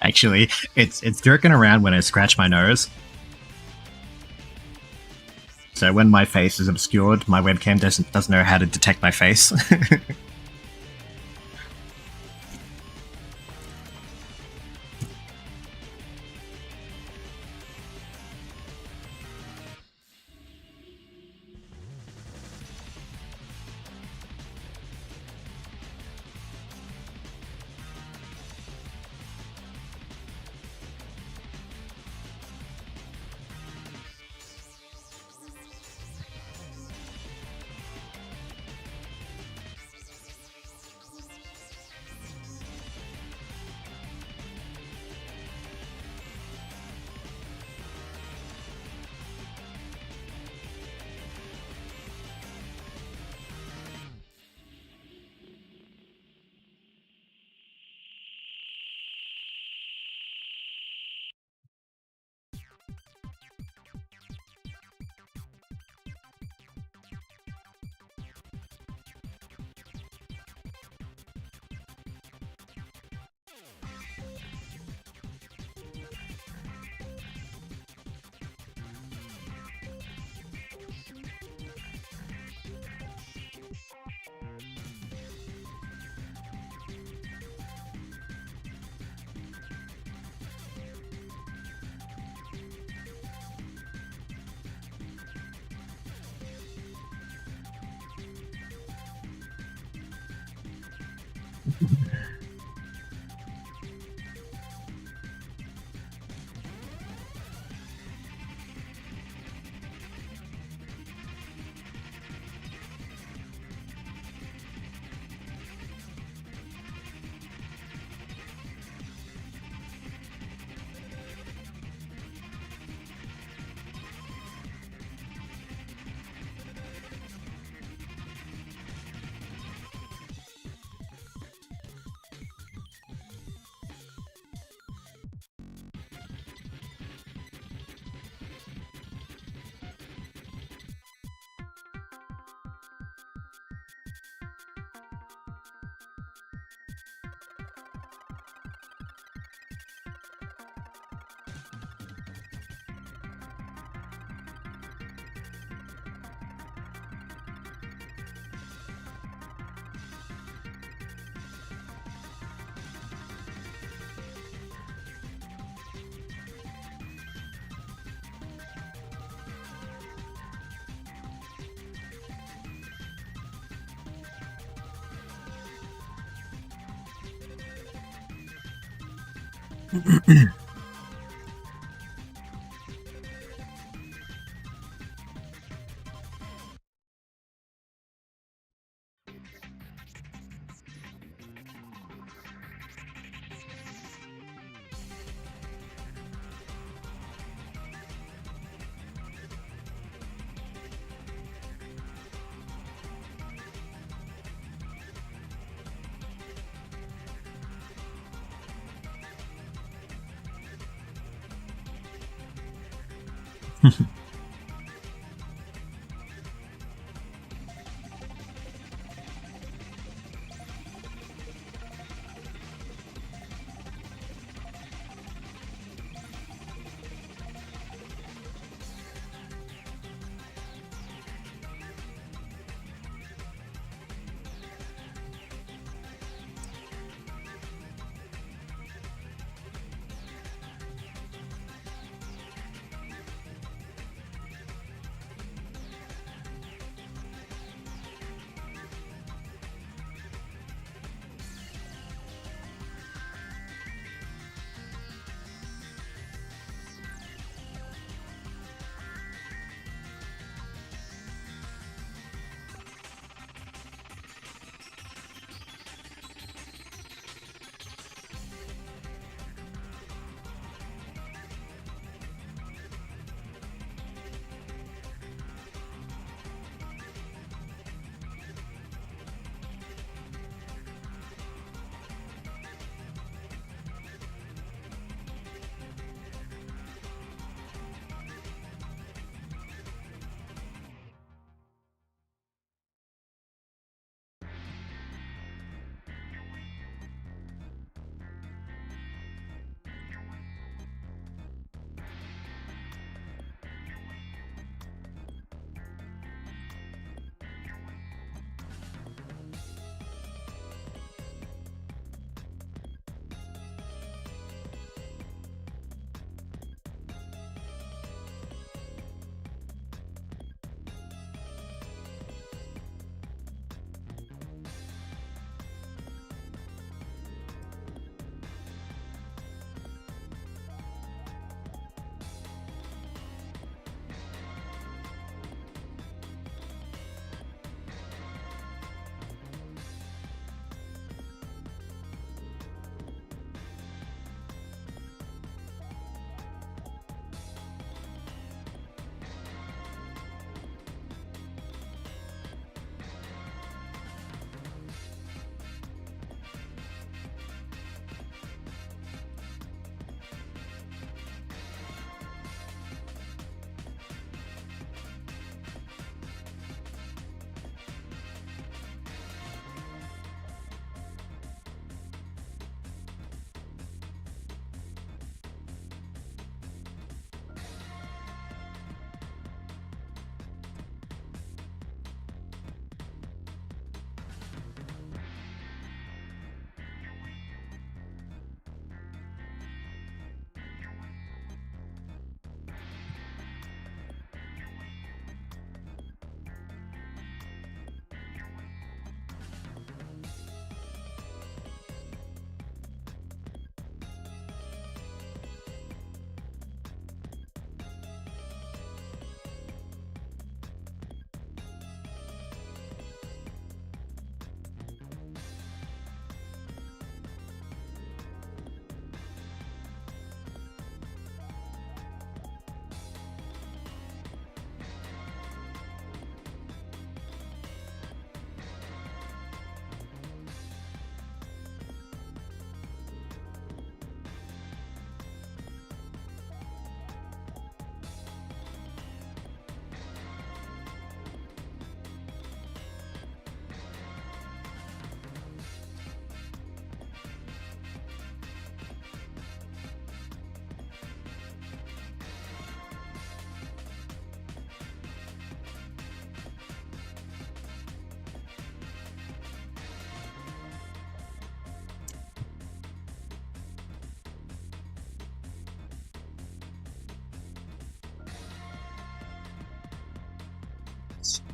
Actually, it's jerking around when I scratch my nose. So when my face is obscured, my webcam doesn't know how to detect my face.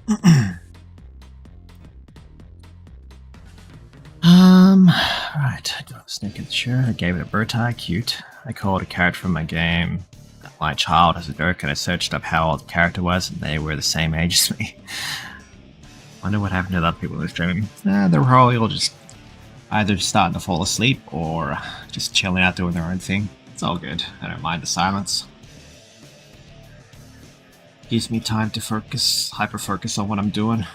Right. I got a sneak in the shirt. I gave it a bow tie. Cute. I called a character from my game my child as a joke, and I searched up how old the character was, and they were the same age as me. Wonder what happened to the other people in the stream. They're probably all just either starting to fall asleep or just chilling out doing their own thing. It's all good. I don't mind the silence. Gives me time to focus, hyper-focus on what I'm doing.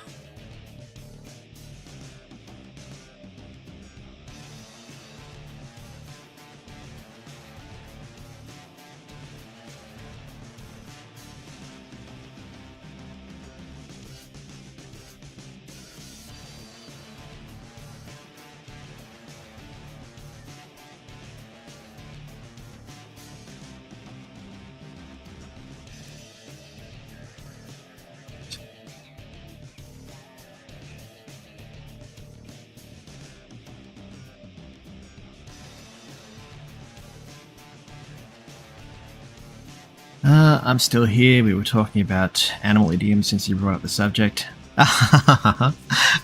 I'm still here. We were talking about animal idioms since you brought up the subject. Oh,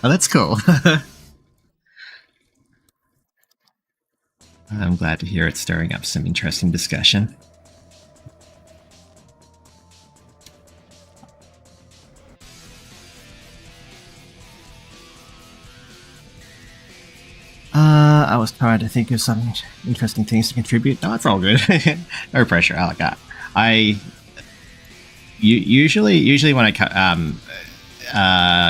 that's cool. I'm glad to hear it stirring up some interesting discussion. I was trying to think of some interesting things to contribute. No, it's all good. No pressure. I like that. Usually when I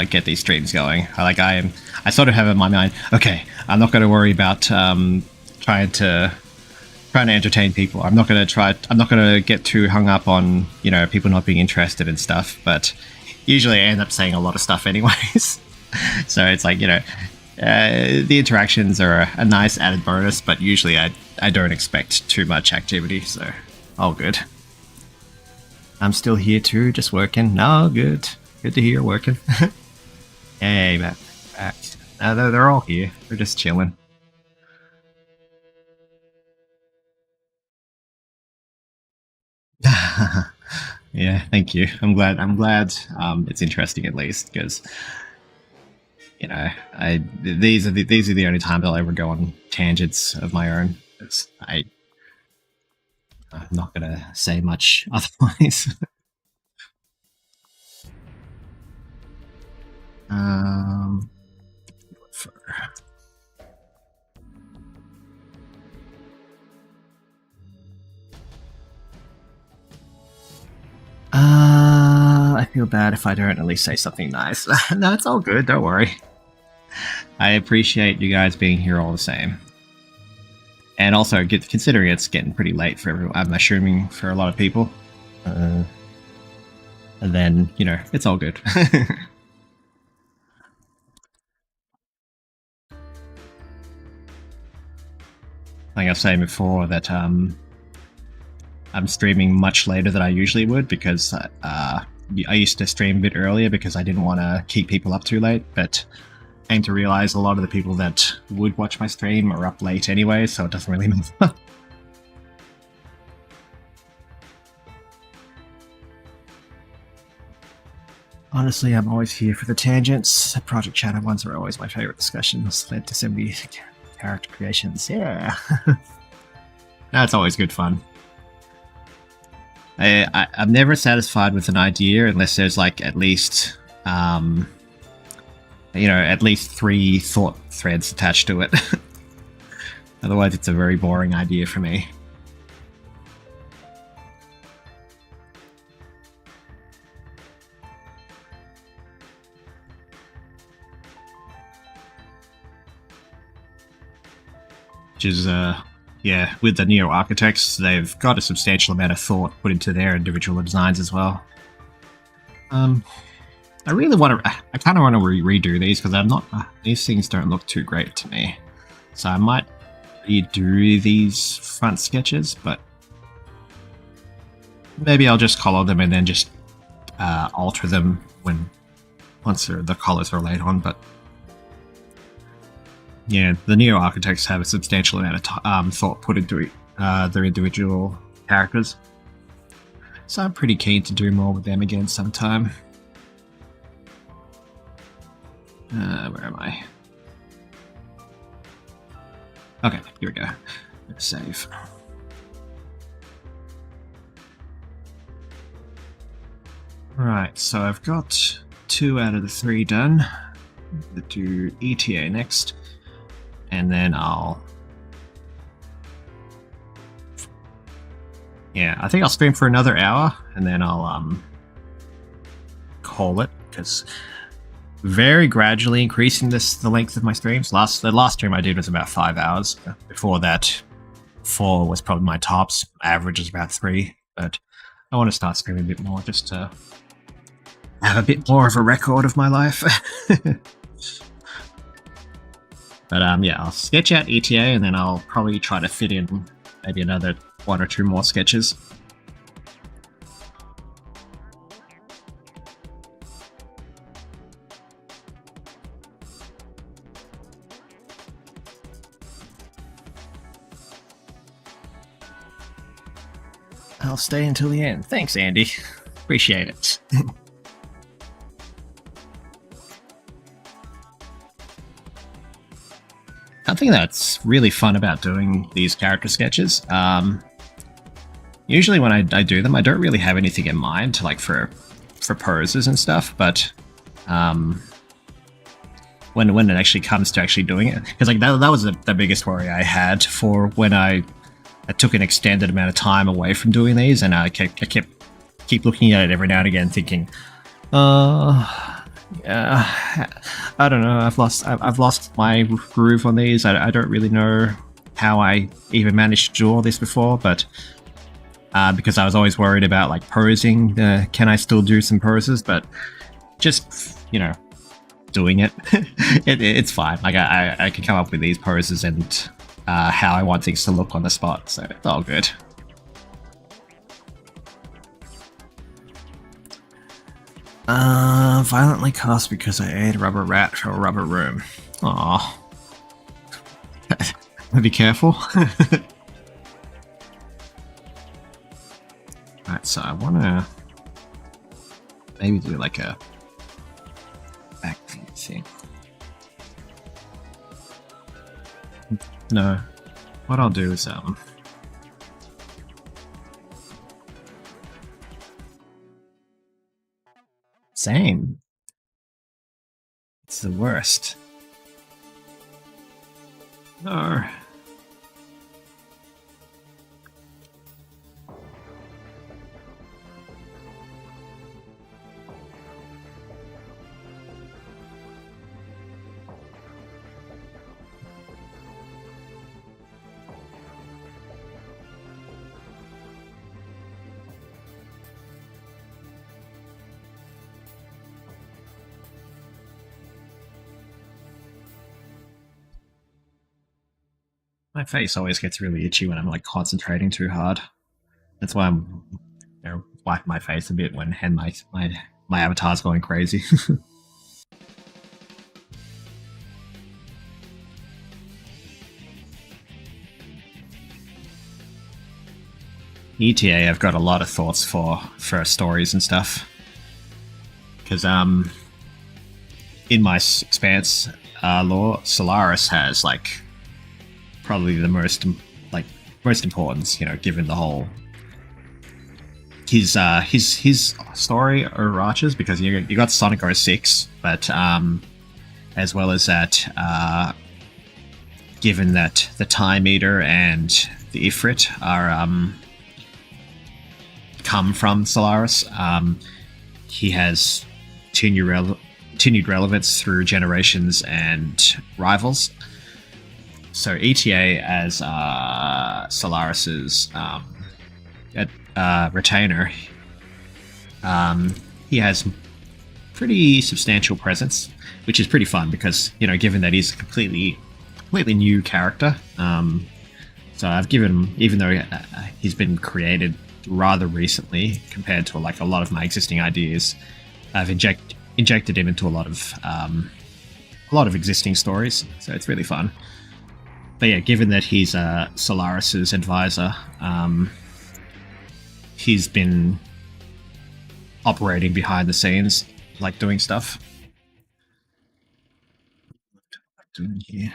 get these streams going, I sort of have in my mind, okay, I'm not going to worry about trying to entertain people. I'm not going to get too hung up on, people not being interested in stuff, but usually I end up saying a lot of stuff anyways. So it's like, the interactions are a nice added bonus, but usually I don't expect too much activity, so all good. I'm still here too, just working. No, good. Good to hear you're working. Hey, back. They're all here. They're just chilling. Yeah, thank you. I'm glad. It's interesting at least because these are the only times I'll ever go on tangents of my own. I'm not gonna say much otherwise. I feel bad if I don't at least say something nice. No, it's all good. Don't worry. I appreciate you guys being here all the same. And also, considering it's getting pretty late for everyone, I'm assuming for a lot of people. And then, it's all good. Like I was saying before, that I'm streaming much later than I usually would because I used to stream a bit earlier because I didn't want to keep people up too late, but I came to realize a lot of the people that would watch my stream are up late anyway, so it doesn't really matter. Honestly, I'm always here for the tangents. Project Shadow ones are always my favorite discussions. Led to so many character creations. Yeah. That's always good fun. I'm never satisfied with an idea unless there's at least at least 3 thought threads attached to it. Otherwise it's a very boring idea for me. Which is yeah, with the Neo architects, they've got a substantial amount of thought put into their individual designs as well. I really want to. I kind of want to redo these because I'm not. These things don't look too great to me, so I might redo these front sketches, but maybe I'll just color them and then just alter them once the colors are laid on. But yeah, the Neo architects have a substantial amount of thought put into their individual characters, so I'm pretty keen to do more with them again sometime. Where am I? Okay, here we go. Save. Right, so I've got 2 out of the 3 done. I'll do Etiae next, and then I'll... Yeah, I think I'll stream for another hour, and then I'll call it, because very gradually increasing the length of my streams. The last stream I did was about 5 hours. Before that, 4 was probably my tops. Average is about 3, but I want to start streaming a bit more just to have a bit more of a record of my life. But yeah, I'll sketch out Etiae, and then I'll probably try to fit in maybe another 1 or 2 more sketches. I'll stay until the end. Thanks, Andy. Appreciate it. Something that's really fun about doing these character sketches, usually when I do them, I don't really have anything in mind, like for poses and stuff, but when it actually comes to actually doing it, because like that was the biggest worry I had for when I took an extended amount of time away from doing these, and I keep looking at it every now and again, thinking, yeah, I don't know. I've lost my groove on these. I don't really know how I even managed to do all this before, but because I was always worried about like posing, can I still do some poses? But just doing it, it's fine. Like I can come up with these poses and how I want things to look on the spot, so it's all good. Violently cussed because I ate a rubber rat from a rubber room. Aww. Be careful. Alright, so I wanna maybe do like a back thing. No. What I'll do is same. It's the worst. No. My face always gets really itchy when I'm like concentrating too hard. That's why I'm wiping my face a bit when my avatar's going crazy. Etiae, I've got a lot of thoughts for stories and stuff. Because in my Expanse lore, Solaris has like probably the most importance, given the whole his story overarches, because you got Sonic 06, but as well as that, given that the Time Eater and the Ifrit are come from Solaris, he has continued relevance through generations and rivals. So Etiae, as Solaris's retainer, he has pretty substantial presence, which is pretty fun because, given that he's a completely new character, so I've given him, even though he's been created rather recently compared to like a lot of my existing ideas, I've injected him into a lot of existing stories, so it's really fun. But yeah, given that he's Solaris's advisor, he's been operating behind the scenes, like doing stuff. doing here?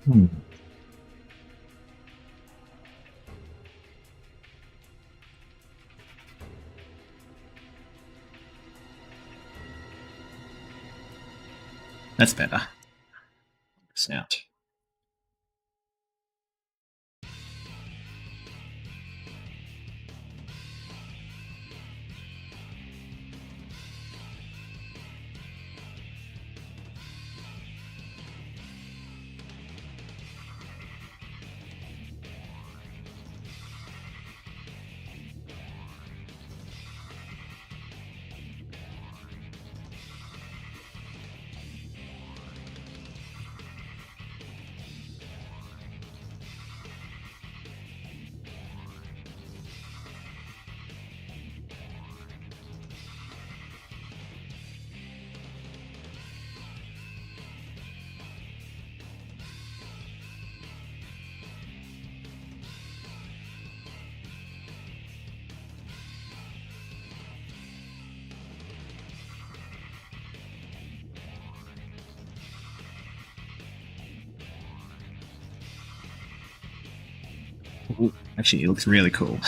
Hmm. That's better. Snout. Ooh, actually, it looks really cool.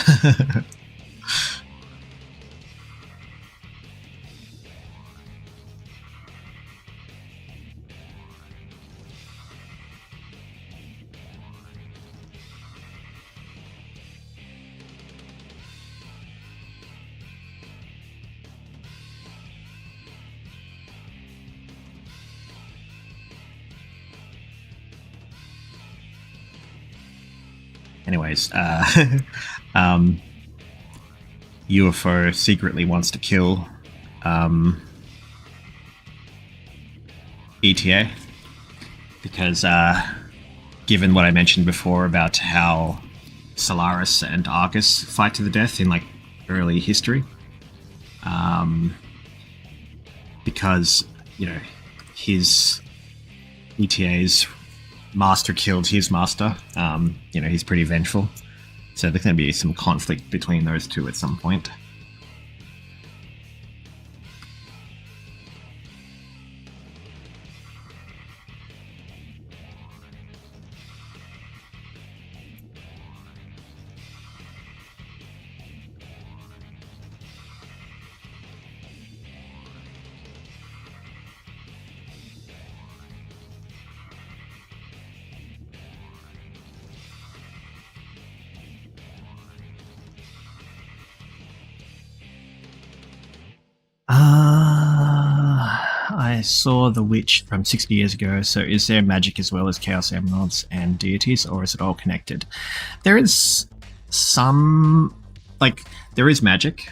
Anyways, Yuefo secretly wants to kill Etiae because, given what I mentioned before about how Solaris and Argus fight to the death in like early history, because his Etiae's master killed his master. He's pretty vengeful. So there's going to be some conflict between those two at some point. I saw The Witch from 60 years ago, so is there magic as well as Chaos Emeralds and deities, or is it all connected? There is some... there is magic,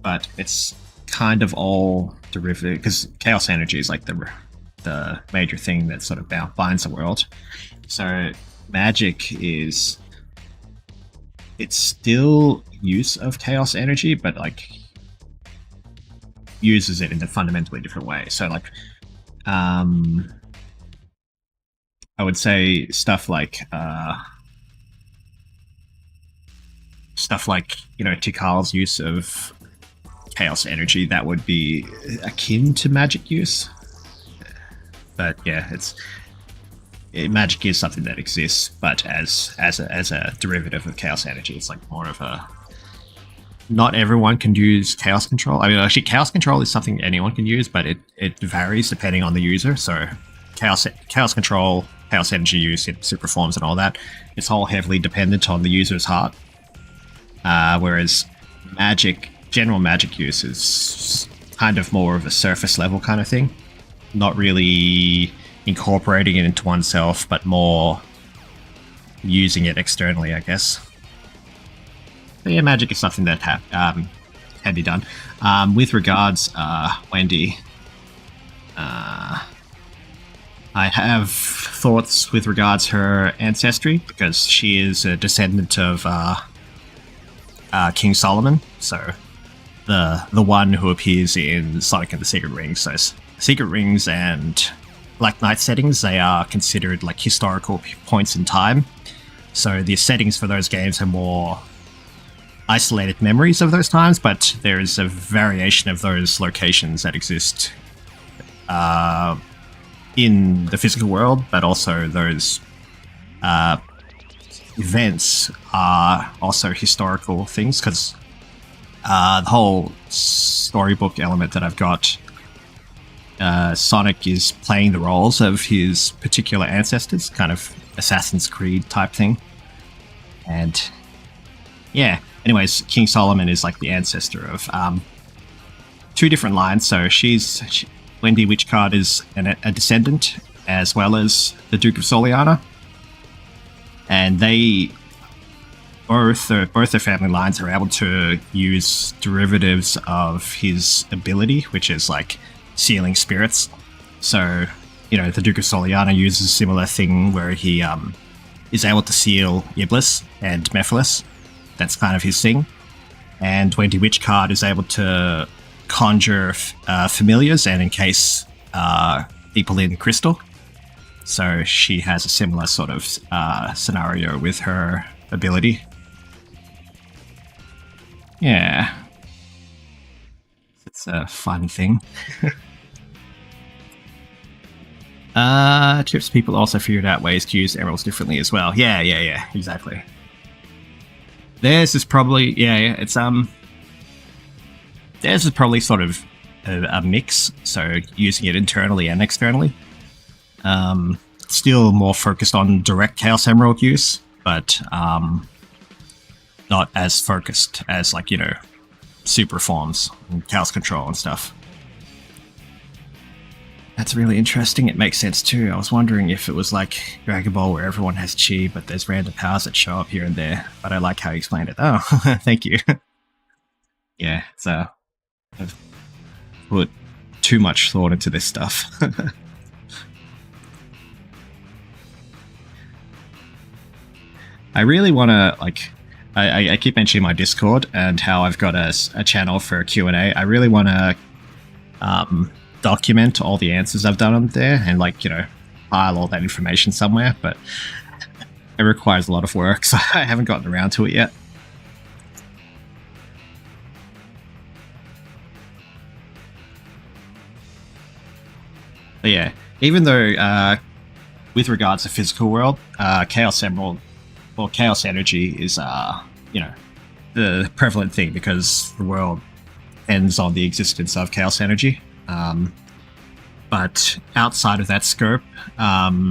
but it's kind of all derivative, because Chaos Energy is like the major thing that sort of binds the world. So magic is... it's still use of Chaos Energy, but uses it in a fundamentally different way. So I would say stuff like Tikal's use of Chaos Energy, that would be akin to magic use. But yeah, magic is something that exists, but as a derivative of Chaos Energy. It's like more of a... not everyone can use Chaos Control. I mean, actually, Chaos Control is something anyone can use, but it varies depending on the user. So Chaos Control chaos energy use in super forms and all that. It's all heavily dependent on the user's heart. Whereas general magic use is kind of more of a surface level kind of thing. Not really incorporating it into oneself, but more using it externally, I guess. But yeah, magic is something that can be done. With regards, Wendy, I have thoughts with regards her ancestry, because she is a descendant of King Solomon, so the one who appears in Sonic and the Secret Rings. So Secret Rings and Black Knight settings, they are considered like historical points in time. So the settings for those games are more isolated memories of those times, but there is a variation of those locations that exist in the physical world, but also those events are also historical things, because the whole storybook element that I've got, Sonic is playing the roles of his particular ancestors, kind of Assassin's Creed type thing. And yeah, anyways, King Solomon is like the ancestor of two different lines. So Wendy Witchcard is a descendant, as well as the Duke of Soliana. And they both their family lines are able to use derivatives of his ability, which is like sealing spirits. So, the Duke of Soliana uses a similar thing where he is able to seal Iblis and Mephiles. That's kind of his thing. And Wendy Witchcard is able to conjure familiars and encase people in crystal. So she has a similar sort of scenario with her ability. Yeah. It's a fun thing. Chips people also figured out ways to use emeralds differently as well. Yeah, exactly. Theirs is probably, theirs is probably sort of a mix, so using it internally and externally. Still more focused on direct Chaos Emerald use, but not as focused as, like, super forms and Chaos Control and stuff. That's really interesting. It makes sense too. I was wondering if it was like Dragon Ball where everyone has chi, but there's random powers that show up here and there. But I like how you explained it. Oh, thank you. Yeah, so I've put too much thought into this stuff. I really want to, like, I keep mentioning my Discord and how I've got a channel for Q&A. I really want to document all the answers I've done on there and, like, file all that information somewhere, but it requires a lot of work, so I haven't gotten around to it yet. But yeah, even though with regards to physical world, Chaos Emerald or Chaos Energy is the prevalent thing, because the world ends on the existence of Chaos Energy. But outside of that scope, I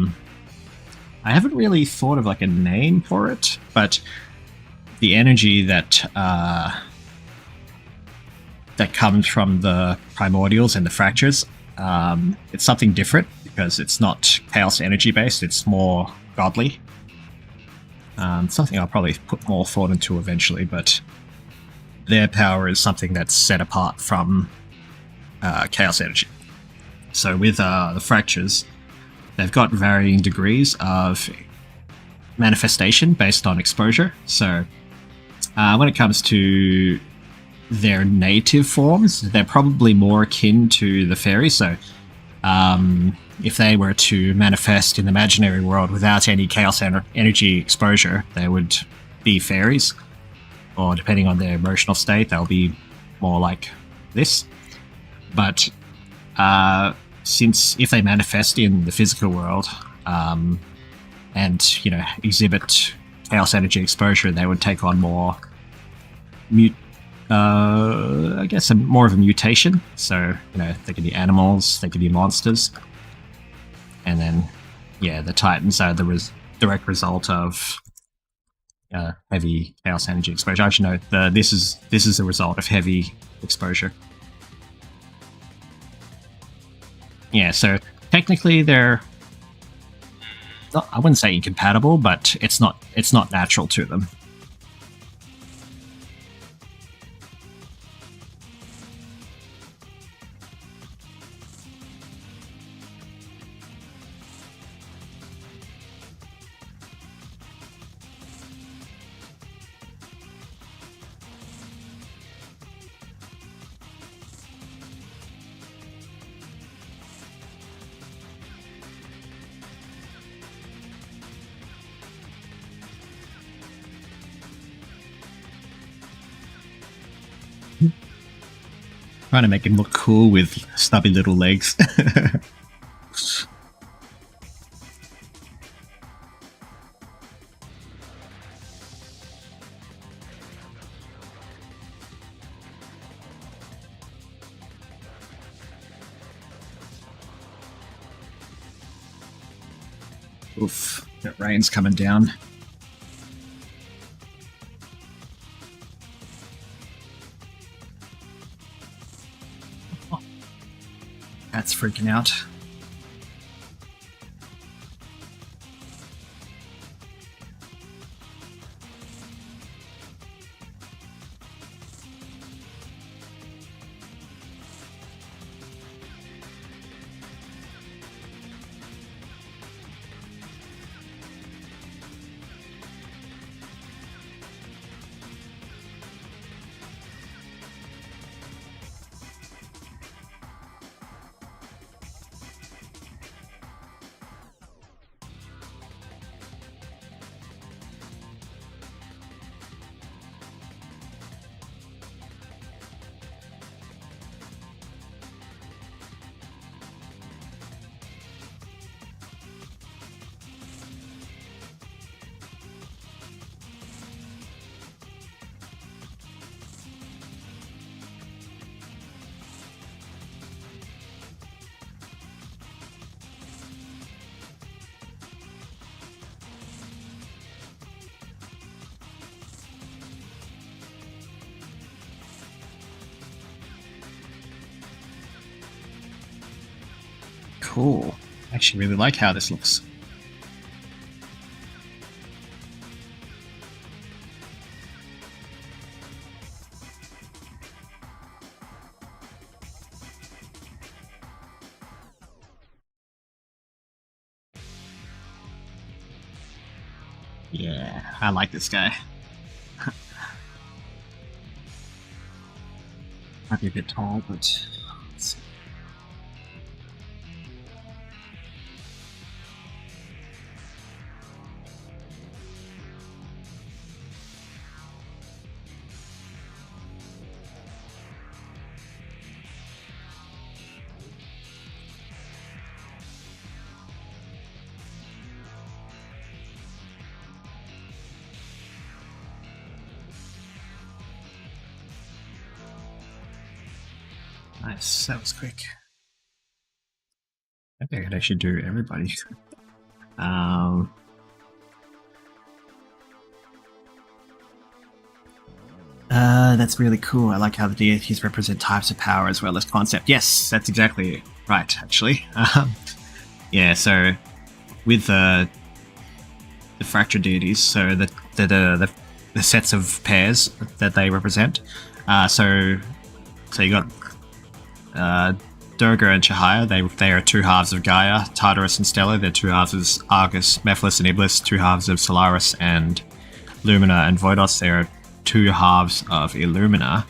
haven't really thought of like a name for it, but the energy that comes from the primordials and the fractures, it's something different, because it's not chaos energy based, it's more godly. Something I'll probably put more thought into eventually, but their power is something that's set apart from chaos energy. So with the fractures, they've got varying degrees of manifestation based on exposure. So when it comes to their native forms, they're probably more akin to the fairies. So if they were to manifest in the imaginary world without any chaos energy exposure, they would be fairies. Or depending on their emotional state, they'll be more like this. But since if they manifest in the physical world and exhibit chaos energy exposure, they would take on more I guess more of a mutation. So they could be animals, they could be monsters, and then yeah, the Titans are the direct result of heavy chaos energy exposure. Actually, no, this is the result of heavy exposure. Yeah, so technically they're not, I wouldn't say incompatible, but it's not natural to them. Trying to make him look cool with stubby little legs. Oof, that rain's coming down. That's freaking out. Cool. I actually really like how this looks. Yeah, I like this guy. Might be a bit tall, but let's see. Nice, that was quick. I think I could actually do everybody. That's really cool. I like how the deities represent types of power as well as concept. Yes, that's exactly right, actually. Yeah, so with the fractured deities, so the sets of pairs that they represent. So you got Durga and Chahaya, they are two halves of Gaia. Tartarus and Stella, they're two halves of Argus. Mephiles and Iblis, two halves of Solaris. And Lumina and Voidos, they're two halves of Illumina.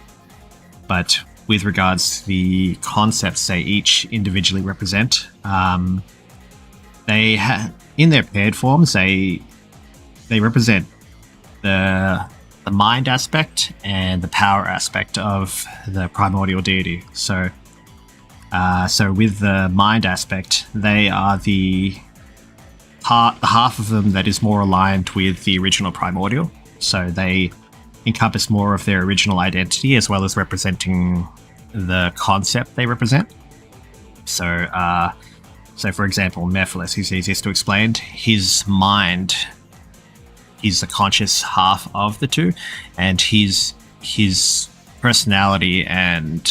But with regards to the concepts they each individually represent, they in their paired forms, they represent the mind aspect and the power aspect of the primordial deity. So with the mind aspect, they are the half of them that is more aligned with the original primordial. So they encompass more of their original identity as well as representing the concept they represent. So So, for example, Mephiles, who's easiest to explain, his mind is the conscious half of the two, and his personality and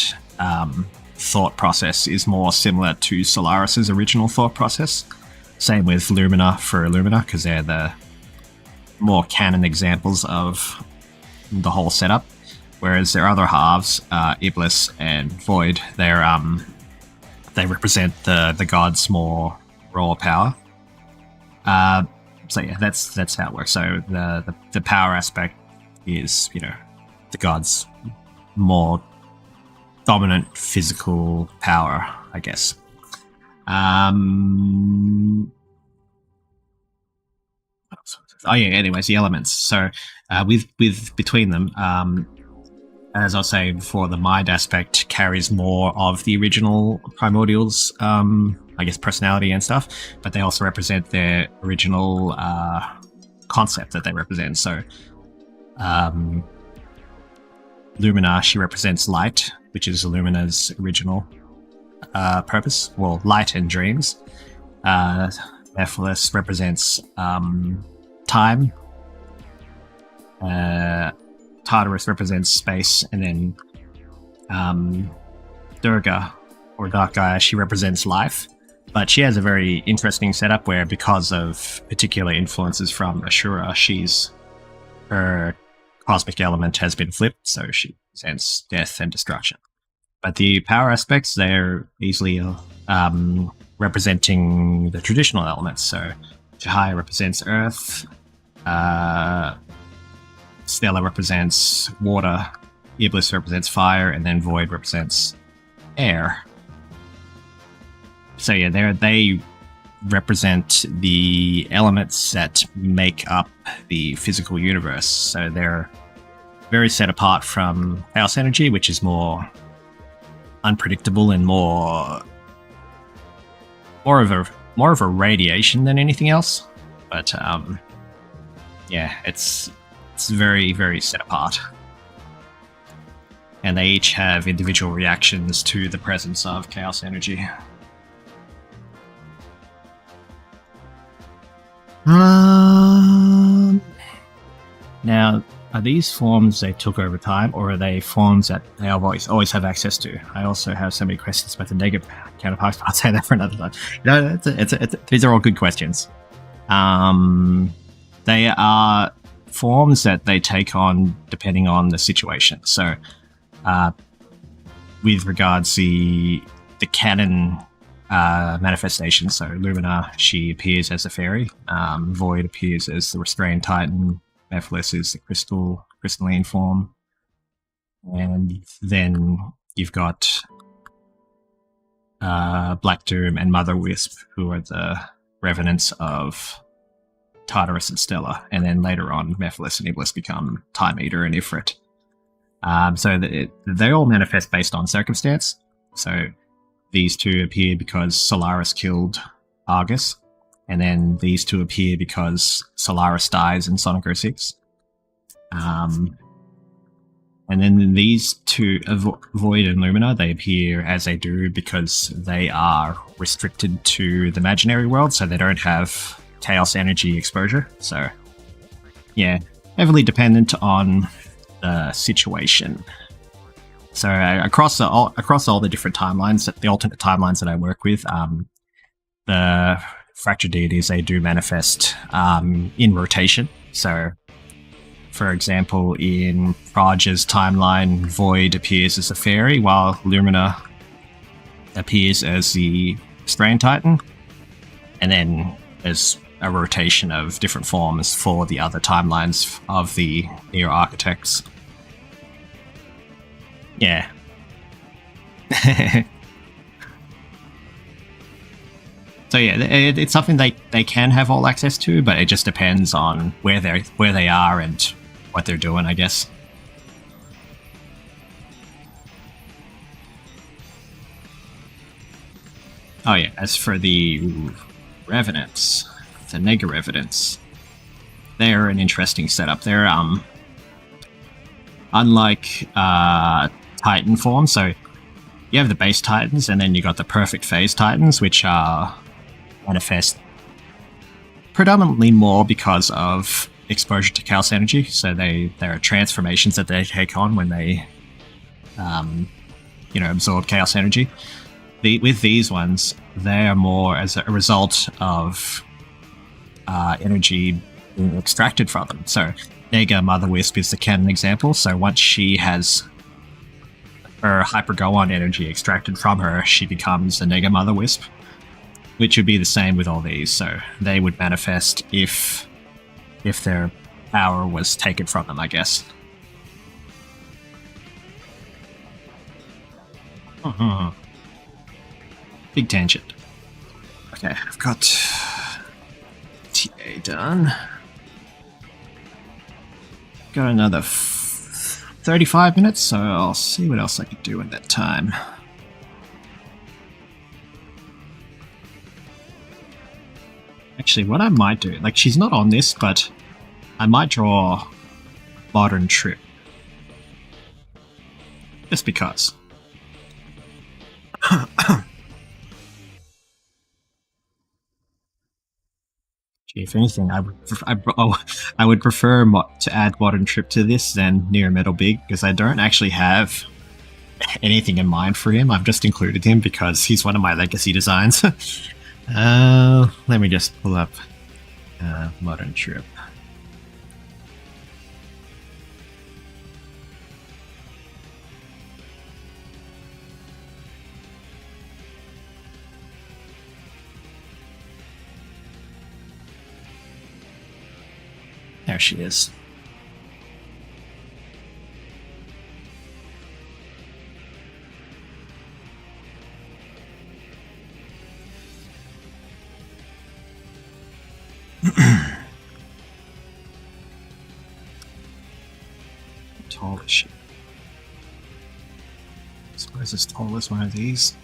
thought process is more similar to Solaris's original thought process. Same with Lumina for Lumina, because they're the more canon examples of the whole setup. Whereas their other halves, Iblis and Void, they represent the gods' more raw power. So yeah, that's how it works. So the power aspect is, the gods' more dominant physical power, I guess. Anyways, the elements. So with between them, as I was saying before, the mind aspect carries more of the original Primordials, I guess, personality and stuff, but they also represent their original concept that they represent. So Lumina, she represents light, which is Lumina's original purpose. Well, light and dreams. Mephiles represents time. Tartarus represents space, and then Durga, or Dark Gaia, she represents life. But she has a very interesting setup where, because of particular influences from Ashura, her cosmic element has been flipped, so she represents death and destruction. But the power aspects, they're easily representing the traditional elements. So Jahai represents earth, Stella represents water, Iblis represents fire, and then Void represents air. So yeah, they represent the elements that make up the physical universe. So they're very set apart from Chaos Energy, which is more unpredictable and more of a radiation than anything else. But yeah, it's very, very set apart. And they each have individual reactions to the presence of Chaos Energy. Now, are these forms they took over time, or are they forms that they always have access to? I also have so many questions about the negative counterparts, but I'll say that for another time. These are all good questions. They are forms that they take on depending on the situation. So, with regards to the canon manifestation, so Lumina, she appears as a fairy. Void appears as the restrained titan. Mephiles is the crystalline form. And then you've got Black Doom and Mother Wisp, who are the revenants of Tartarus and Stella. And then later on, Mephiles and Iblis become Time Eater and Ifrit. So they all manifest based on circumstance. So these two appear because Solaris killed Argus. And then these two appear because Solaris dies in Sonic 06. And then these two, Void and Lumina, they appear as they do because they are restricted to the imaginary world, so they don't have Chaos Energy exposure. So, yeah, heavily dependent on the situation. So across all the different timelines, the alternate timelines that I work with, the fractured deities, they do manifest in rotation. So, for example, in Praja's timeline, Void appears as a fairy, while Lumina appears as the Strain Titan. And then there's a rotation of different forms for the other timelines of the Neo Architects. Yeah. So yeah, it's something they can have all access to, but it just depends on where they are and what they're doing, I guess. Oh yeah, as for the Revenants, the Nega Revenants, they're an interesting setup. They're unlike Titan form, so you have the base Titans, and then you got the perfect phase Titans, which are manifest predominantly more because of exposure to chaos energy. So there are transformations that they take on when they, absorb chaos energy. With these ones, they are more as a result of energy being extracted from them. So Nega Mother Wisp is the canon example. So once she has her Hypergoon energy extracted from her, she becomes a Nega Mother Wisp, which would be the same with all these. So they would manifest if their power was taken from them, I guess. Big tangent. Okay, I've got TA done. Got another 35 minutes, so I'll see what else I can do in that time. Actually, what I might do, like, she's not on this, but I might draw Modern Trip. Just because. Gee, if anything, I would prefer to add Modern Trip to this than Near Metal Big, because I don't actually have anything in mind for him. I've just included him because he's one of my legacy designs. Let me just pull up Modern Trip. There she is. How tall is she? I suppose as tall as one of these.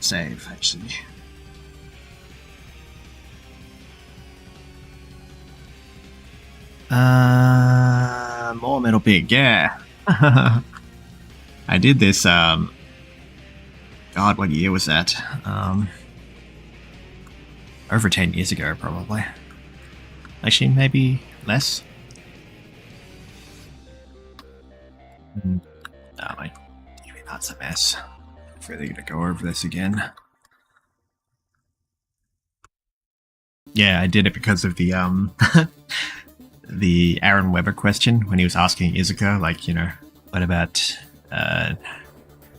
Save, actually. More Metal Big, yeah. I did this, God, what year was that? Over 10 years ago, probably. Actually, maybe less. No, that's a mess. I'm really gonna go over this again. Yeah, I did it because of the the Aaron Weber question when he was asking Izuka, like, what about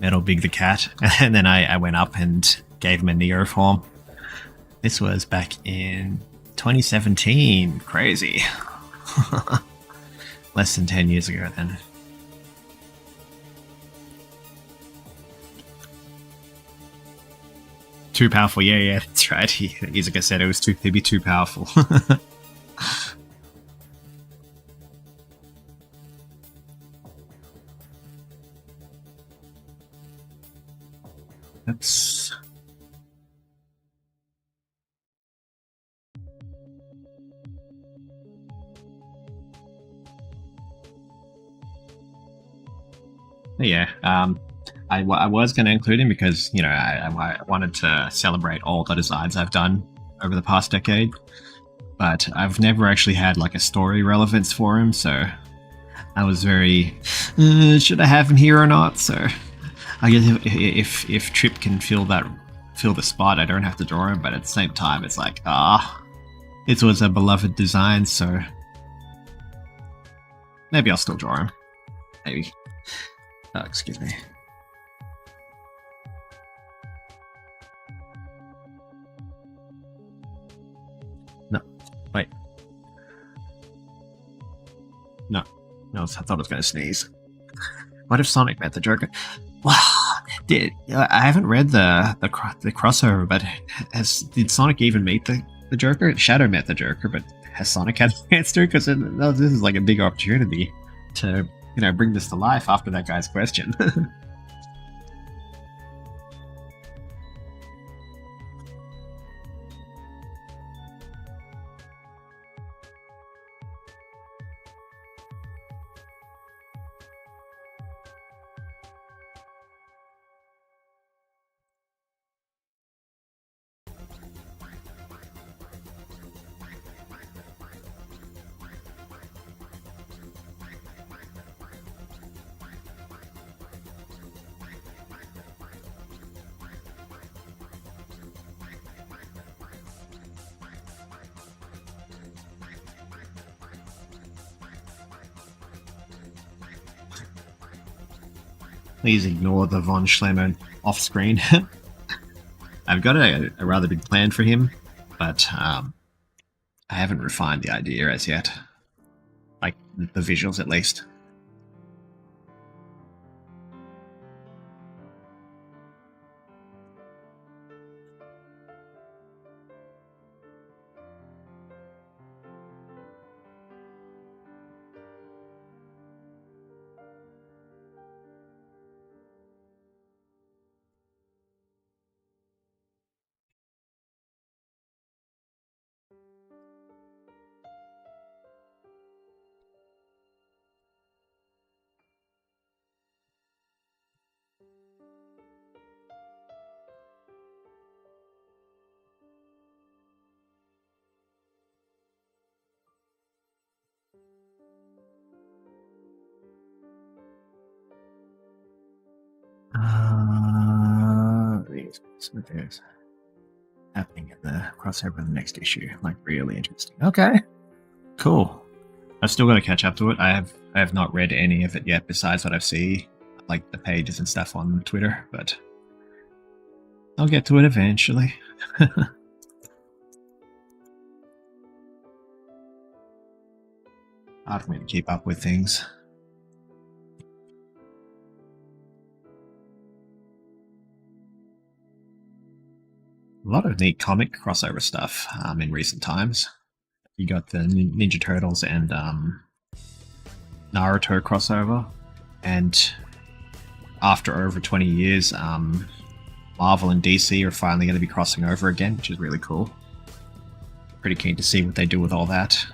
Metal Big the Cat? And then I went up and gave him a Neo form. This was back in 2017. Crazy. Less than 10 years ago then. Too powerful, yeah, that's right. Izuka said it was it'd be too powerful. That's... Yeah, I was going to include him because I wanted to celebrate all the designs I've done over the past decade, but I've never actually had like a story relevance for him, so I was very should I have him here or not? So I guess if Trip can fill the spot, I don't have to draw him, but at the same time, it's like it was a beloved design, so maybe I'll still draw him. Maybe. Oh, excuse me. No, wait. No, I thought I was going to sneeze. What if Sonic met the Joker? Wow, I haven't read the crossover, but did Sonic even meet the Joker? Shadow met the Joker, but has Sonic had a chance to? Because this is like a big opportunity to bring this to life after that guy's question. Please ignore the Von Schlemmer off screen. I've got a rather big plan for him, but I haven't refined the idea as yet. Like, the visuals at least. Something's happening in the crossover of the next issue. Like, really interesting. Okay, cool. I've still got to catch up to it. I have not read any of it yet, besides what I've seen, like the pages and stuff on Twitter. But I'll get to it eventually. Hard for me to keep up with things. A lot of neat comic crossover stuff in recent times. You got the Ninja Turtles and Naruto crossover, and after over 20 years, Marvel and DC are finally going to be crossing over again, which is really cool. Pretty keen to see what they do with all that.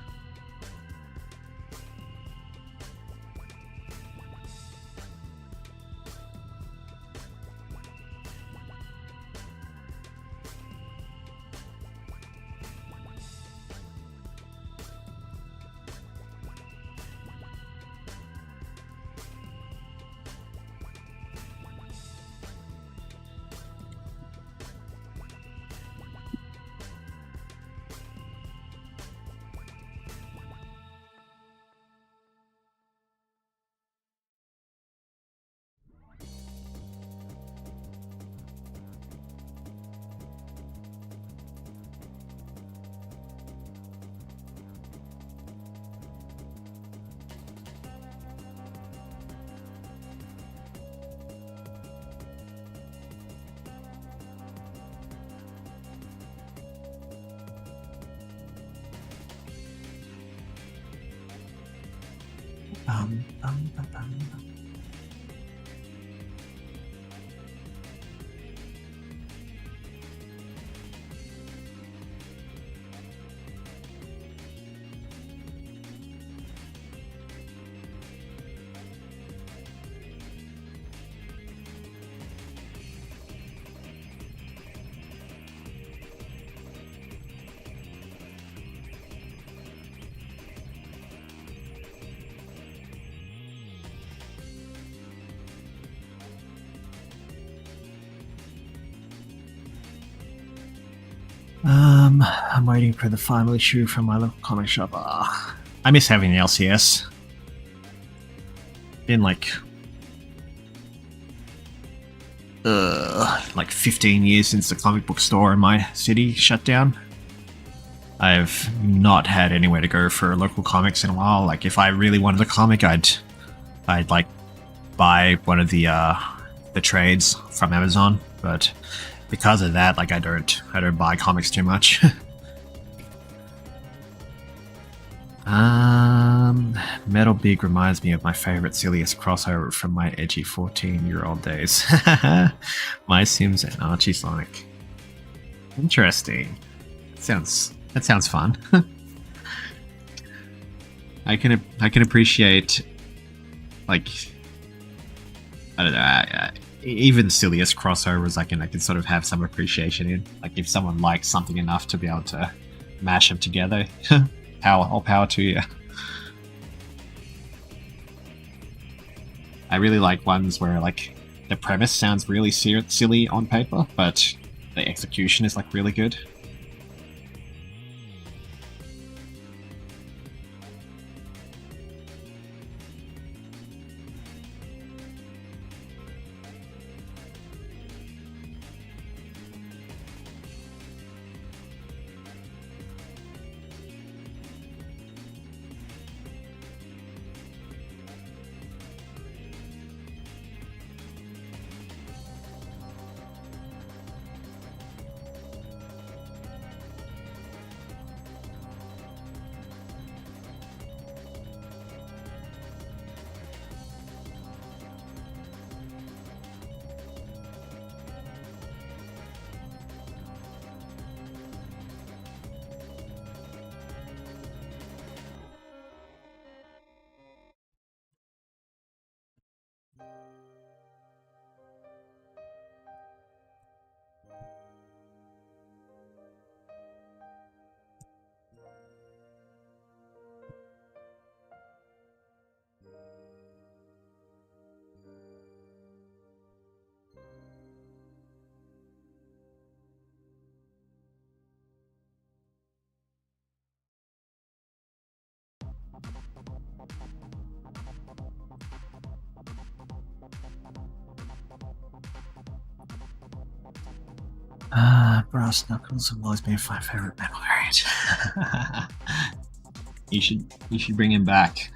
Bum, bum, bum, bum. I'm waiting for the final issue from my local comic shop. I miss having the LCS. Been like 15 years since the comic book store in my city shut down. I've not had anywhere to go for local comics in a while. Like, if I really wanted a comic, I'd like buy one of the trades from Amazon. But because of that, like, I don't buy comics too much. Metal Big reminds me of my favorite silliest crossover from my edgy 14-year-old days. My Sims and Archie Sonic. Interesting. That sounds fun. I can appreciate, like, I don't know, even the silliest crossovers. I can sort of have some appreciation in. Like, if someone likes something enough to be able to mash them together, all power to you. I really like ones where, like, the premise sounds really silly on paper, but the execution is, like, really good. Brass Knuckles have always been my favorite metal variant. You should bring him back.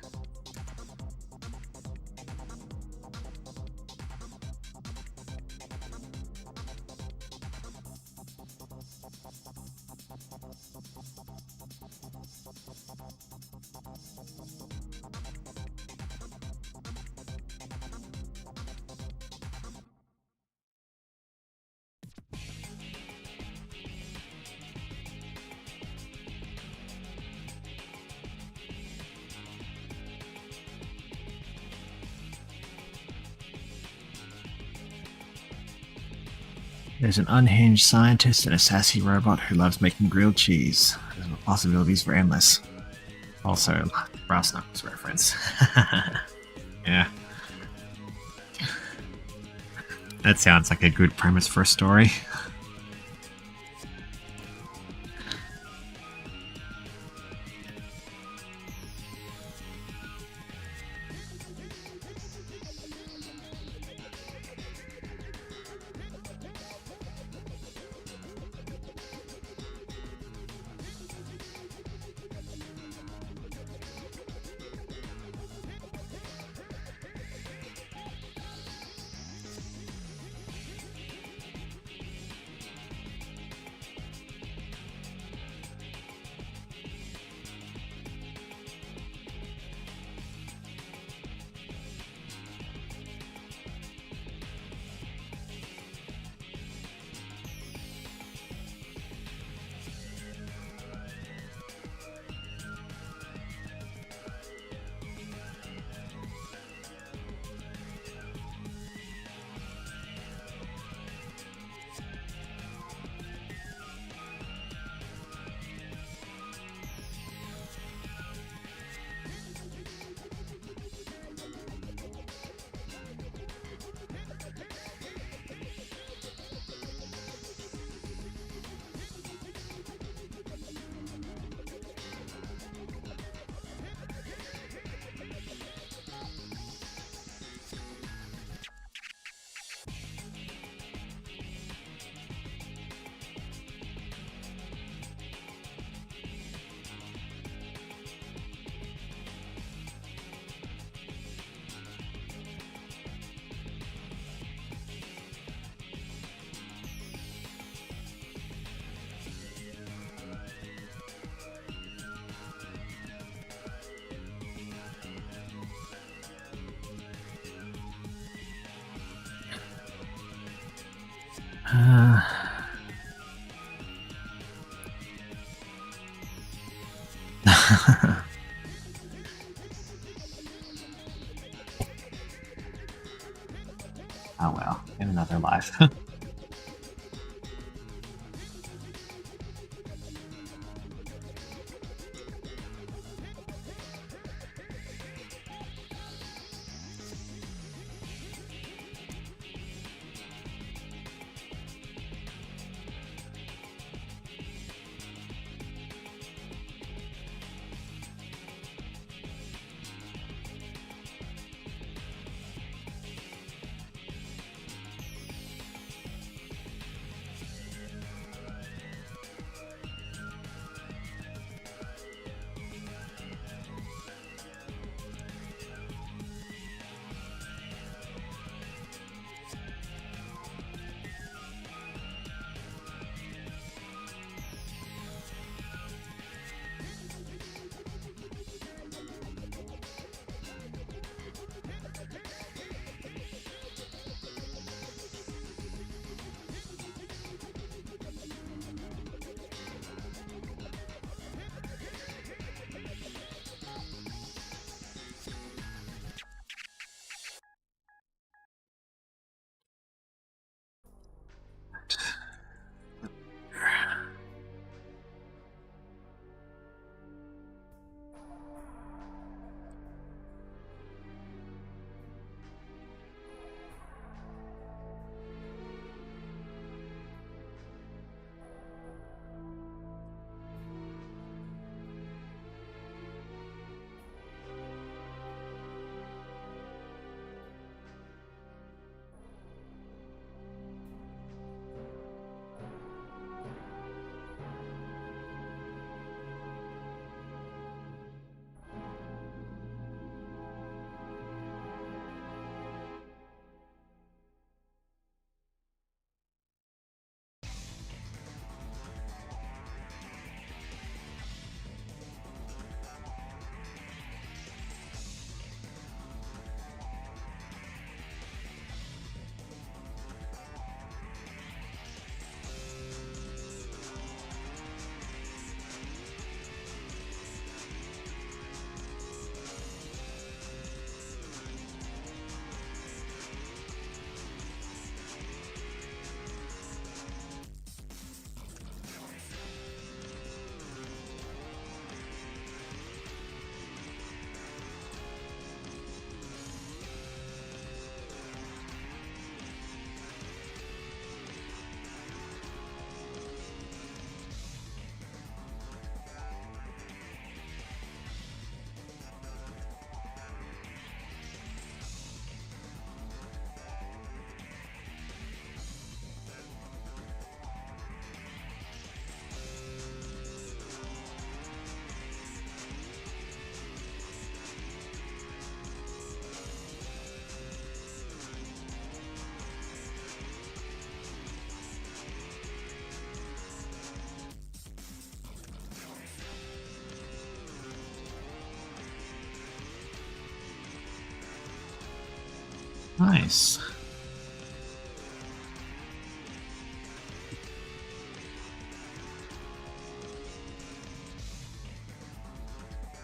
There's an unhinged scientist and a sassy robot who loves making grilled cheese. The possibilities were endless. Also, Brass Knuckles reference. Yeah. That sounds like a good premise for a story. Oh well, in another life. Nice.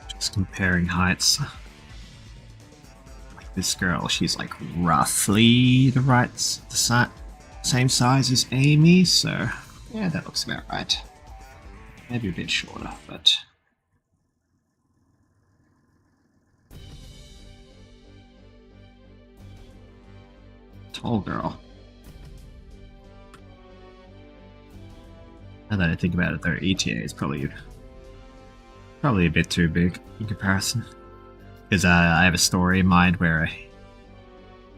Just comparing heights. Like this girl, she's like roughly same size as Amy, so yeah, that looks about right. Maybe a bit shorter, but tall girl. Now that I think about it, their Etiae is probably a bit too big in comparison. Because I have a story in mind where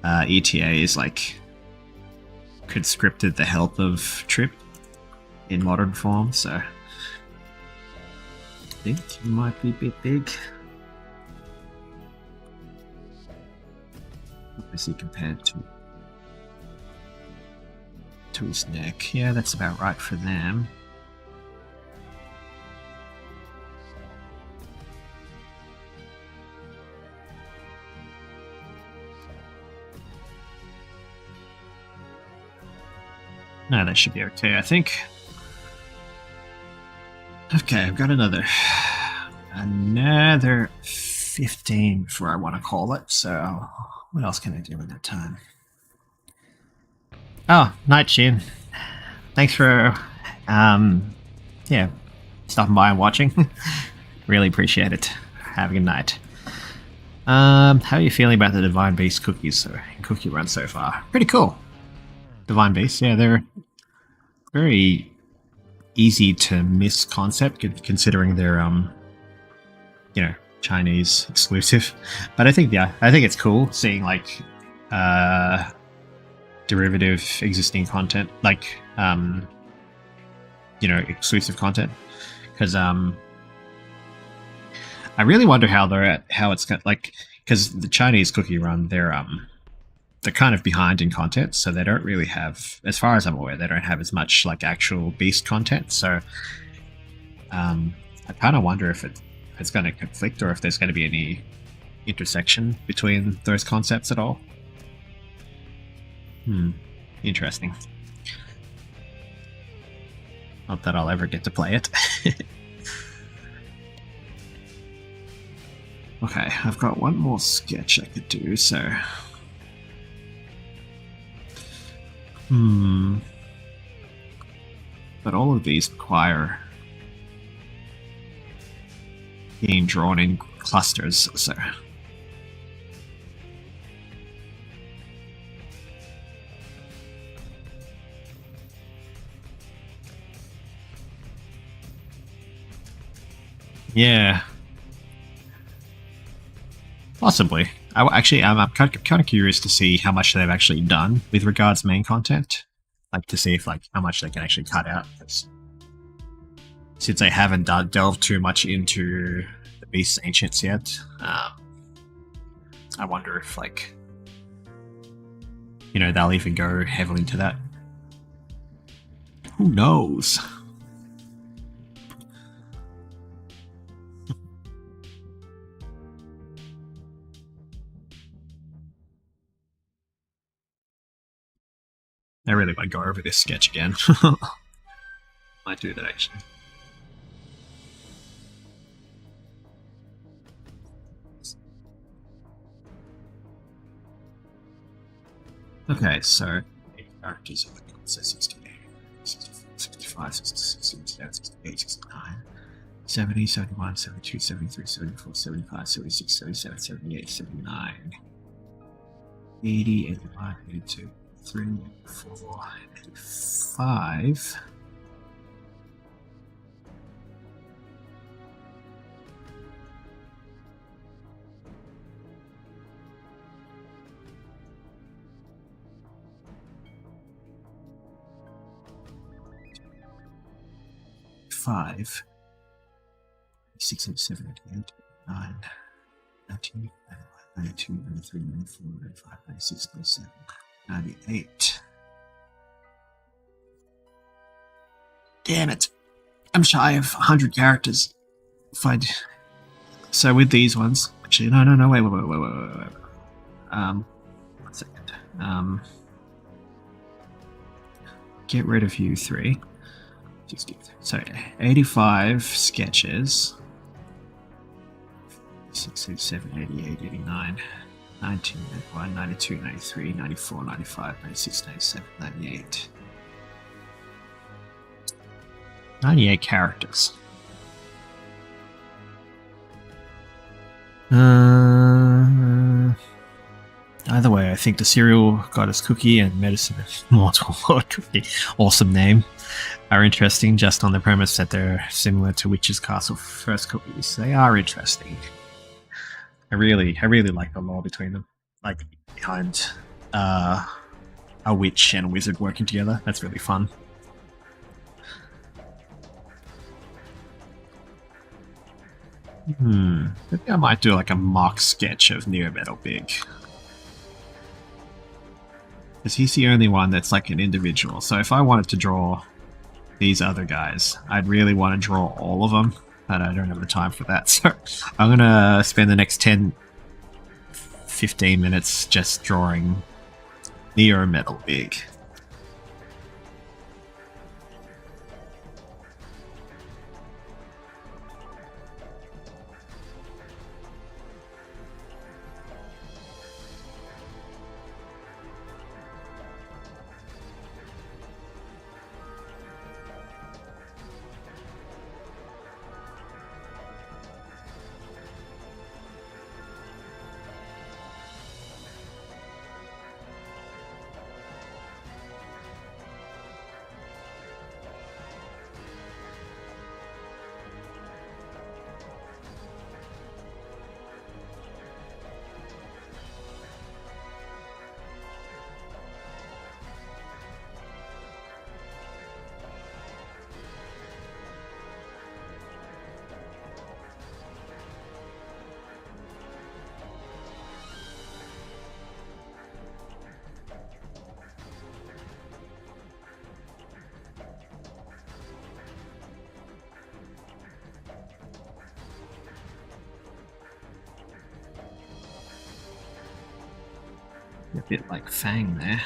Etiae is like conscripted the health of Trip in modern form, so I think it might be a bit big. Obviously compared to his neck. Yeah, that's about right for them. No, that should be okay, I think. Okay, I've got another 15 before I want to call it, so what else can I do in that time? Oh, Night Shin. Thanks for yeah, stopping by and watching. Really appreciate it. Have a good night. How are you feeling about the Divine Beast cookies cookie run so far? Pretty cool. Divine Beast, yeah, they're very easy to miss concept considering they're you know, Chinese exclusive. But I think it's cool seeing like derivative existing content, like you know, exclusive content, because I really wonder how it's got, like, because the Chinese cookie run, they're kind of behind in content, so they don't really have, as far as I'm aware, they don't have as much like actual beast content. So I kind of wonder if it's going to conflict, or if there's going to be any intersection between those concepts at all. Interesting. Not that I'll ever get to play it. Okay, I've got one more sketch I could do, so... But all of these require being drawn in clusters, so... Yeah. Possibly. I'm kind of curious to see how much they've actually done with regards to main content. Like, to see if, like, how much they can actually cut out. Since they haven't delved too much into the Beast's Ancients yet, I wonder if, like, you know, they'll even go heavily into that. Who knows? I really want to go over this sketch again. Might do that, actually. Okay, so 8 characters are like, so 68, 64, 65, 66, 67, 68, 69, 70, 71, 72, 73, 74, 75, 76, 77, 78, 79, 80, 81, 82. 3, 4, 5. Five, 6, 7, 8, 9, 19, 92, 93, 94, 95, 96, 97. 98. Damn it. I'm shy of 100 characters. So with these ones... Actually, no, wait. 1 second. Get rid of you 3. 60. So 85 sketches. 6, 7, 88, 89... 19, 91, 92, 93, 94, 95, 96, 97, 98. 98 characters. Either way, I think the Serial Goddess Cookie and Medicine Mortal Lord Cookie, awesome name, are interesting just on the premise that they're similar to Witch's Castle first cookies. They are interesting. I really like the lore between them, like behind a witch and a wizard working together. That's really fun. Maybe I might do like a mock sketch of Neo Metal Big, because he's the only one that's like an individual. So if I wanted to draw these other guys, I'd really want to draw all of them. But I don't have the time for that, so I'm gonna spend the next 10-15 minutes just drawing Neo Metal Big. A bit like Fang there.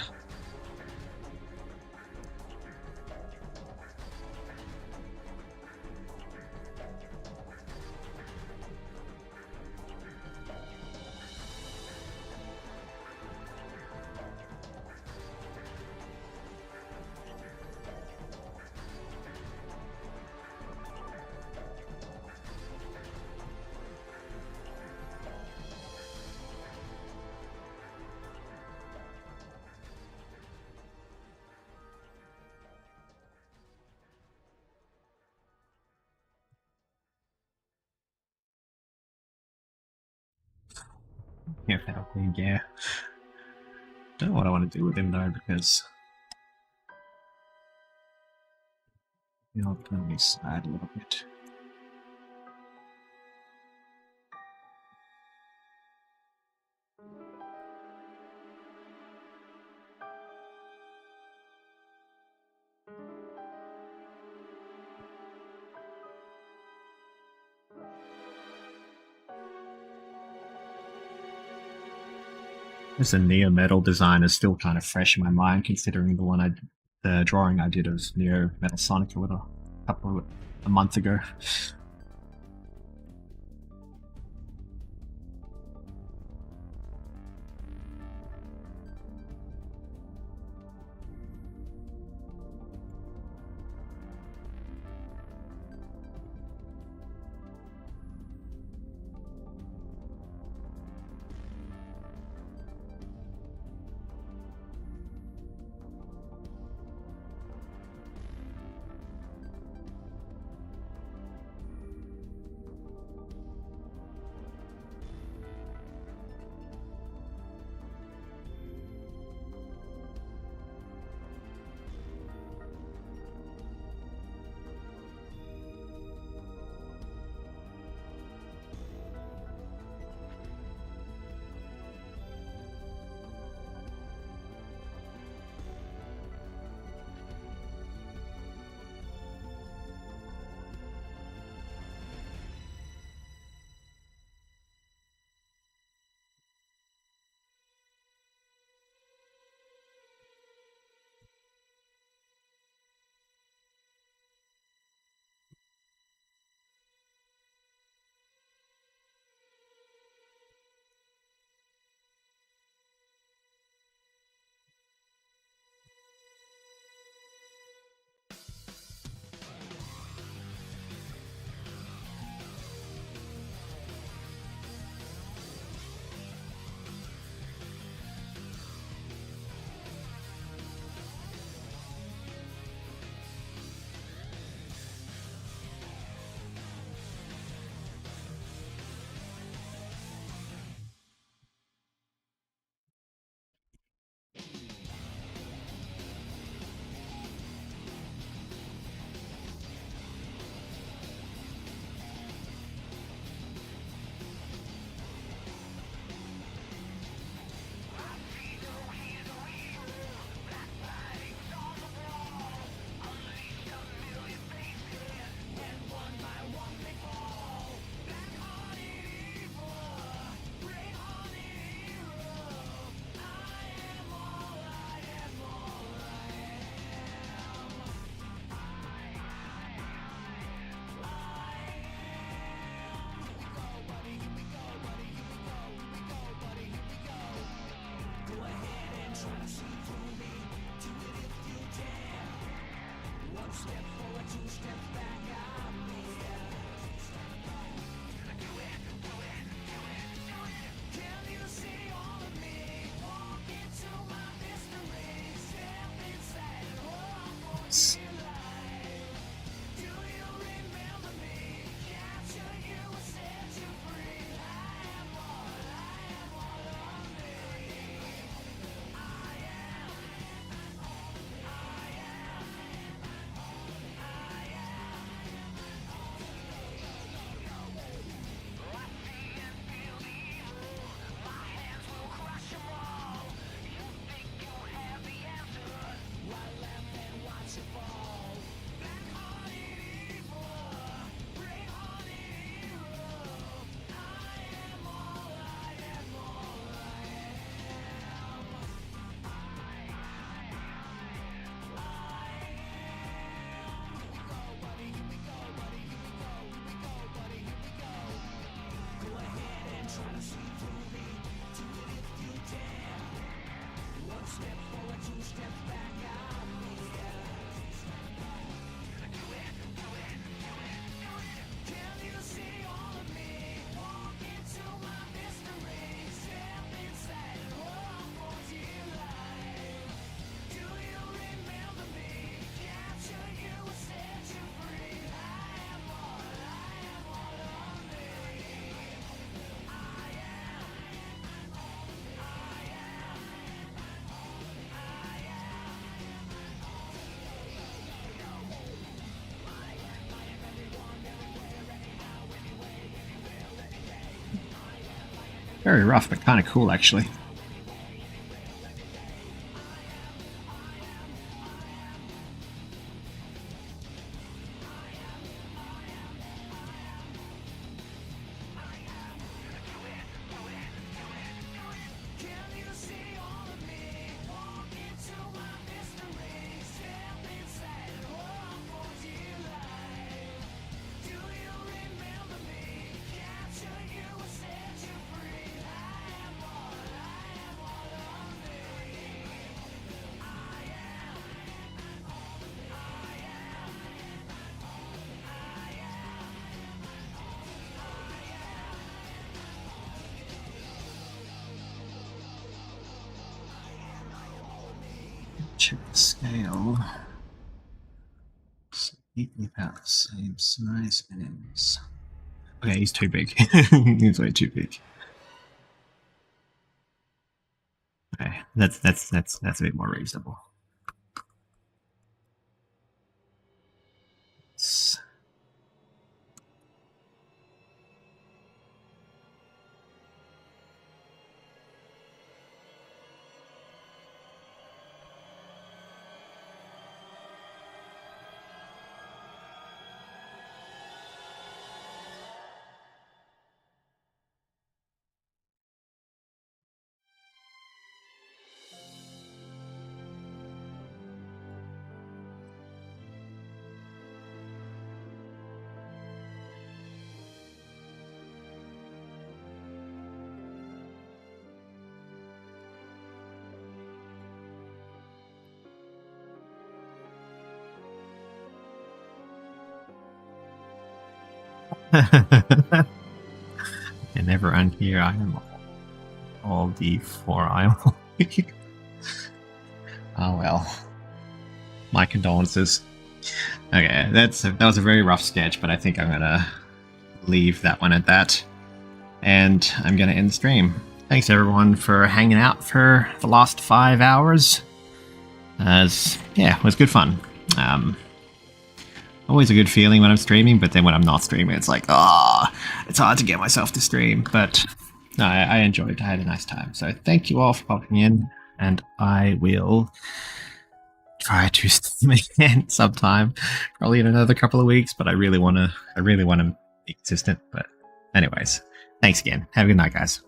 Yeah, yeah. Don't know what I want to do with him though, because it's going to be sad a little bit. This Neo Metal design is still kind of fresh in my mind, considering the drawing I did of Neo Metal Sonic a month ago. Very rough, but kind of cool, actually. Check the scale. Slightly about the same size as. Okay, he's too big. He's way too big. Okay, that's a bit more reasonable. And everyone here, I am all D4. I am. Oh well. My condolences. Okay, that was a very rough sketch, but I think I'm gonna leave that one at that, and I'm gonna end the stream. Thanks everyone for hanging out for the last 5 hours. Yeah, it was good fun. Always a good feeling when I'm streaming, but then when I'm not streaming, it's like, it's hard to get myself to stream. But no, I enjoyed it. I had a nice time. So thank you all for popping in, and I will try to stream again sometime, probably in another couple of weeks. But I really want to be consistent. But anyways, thanks again. Have a good night, guys.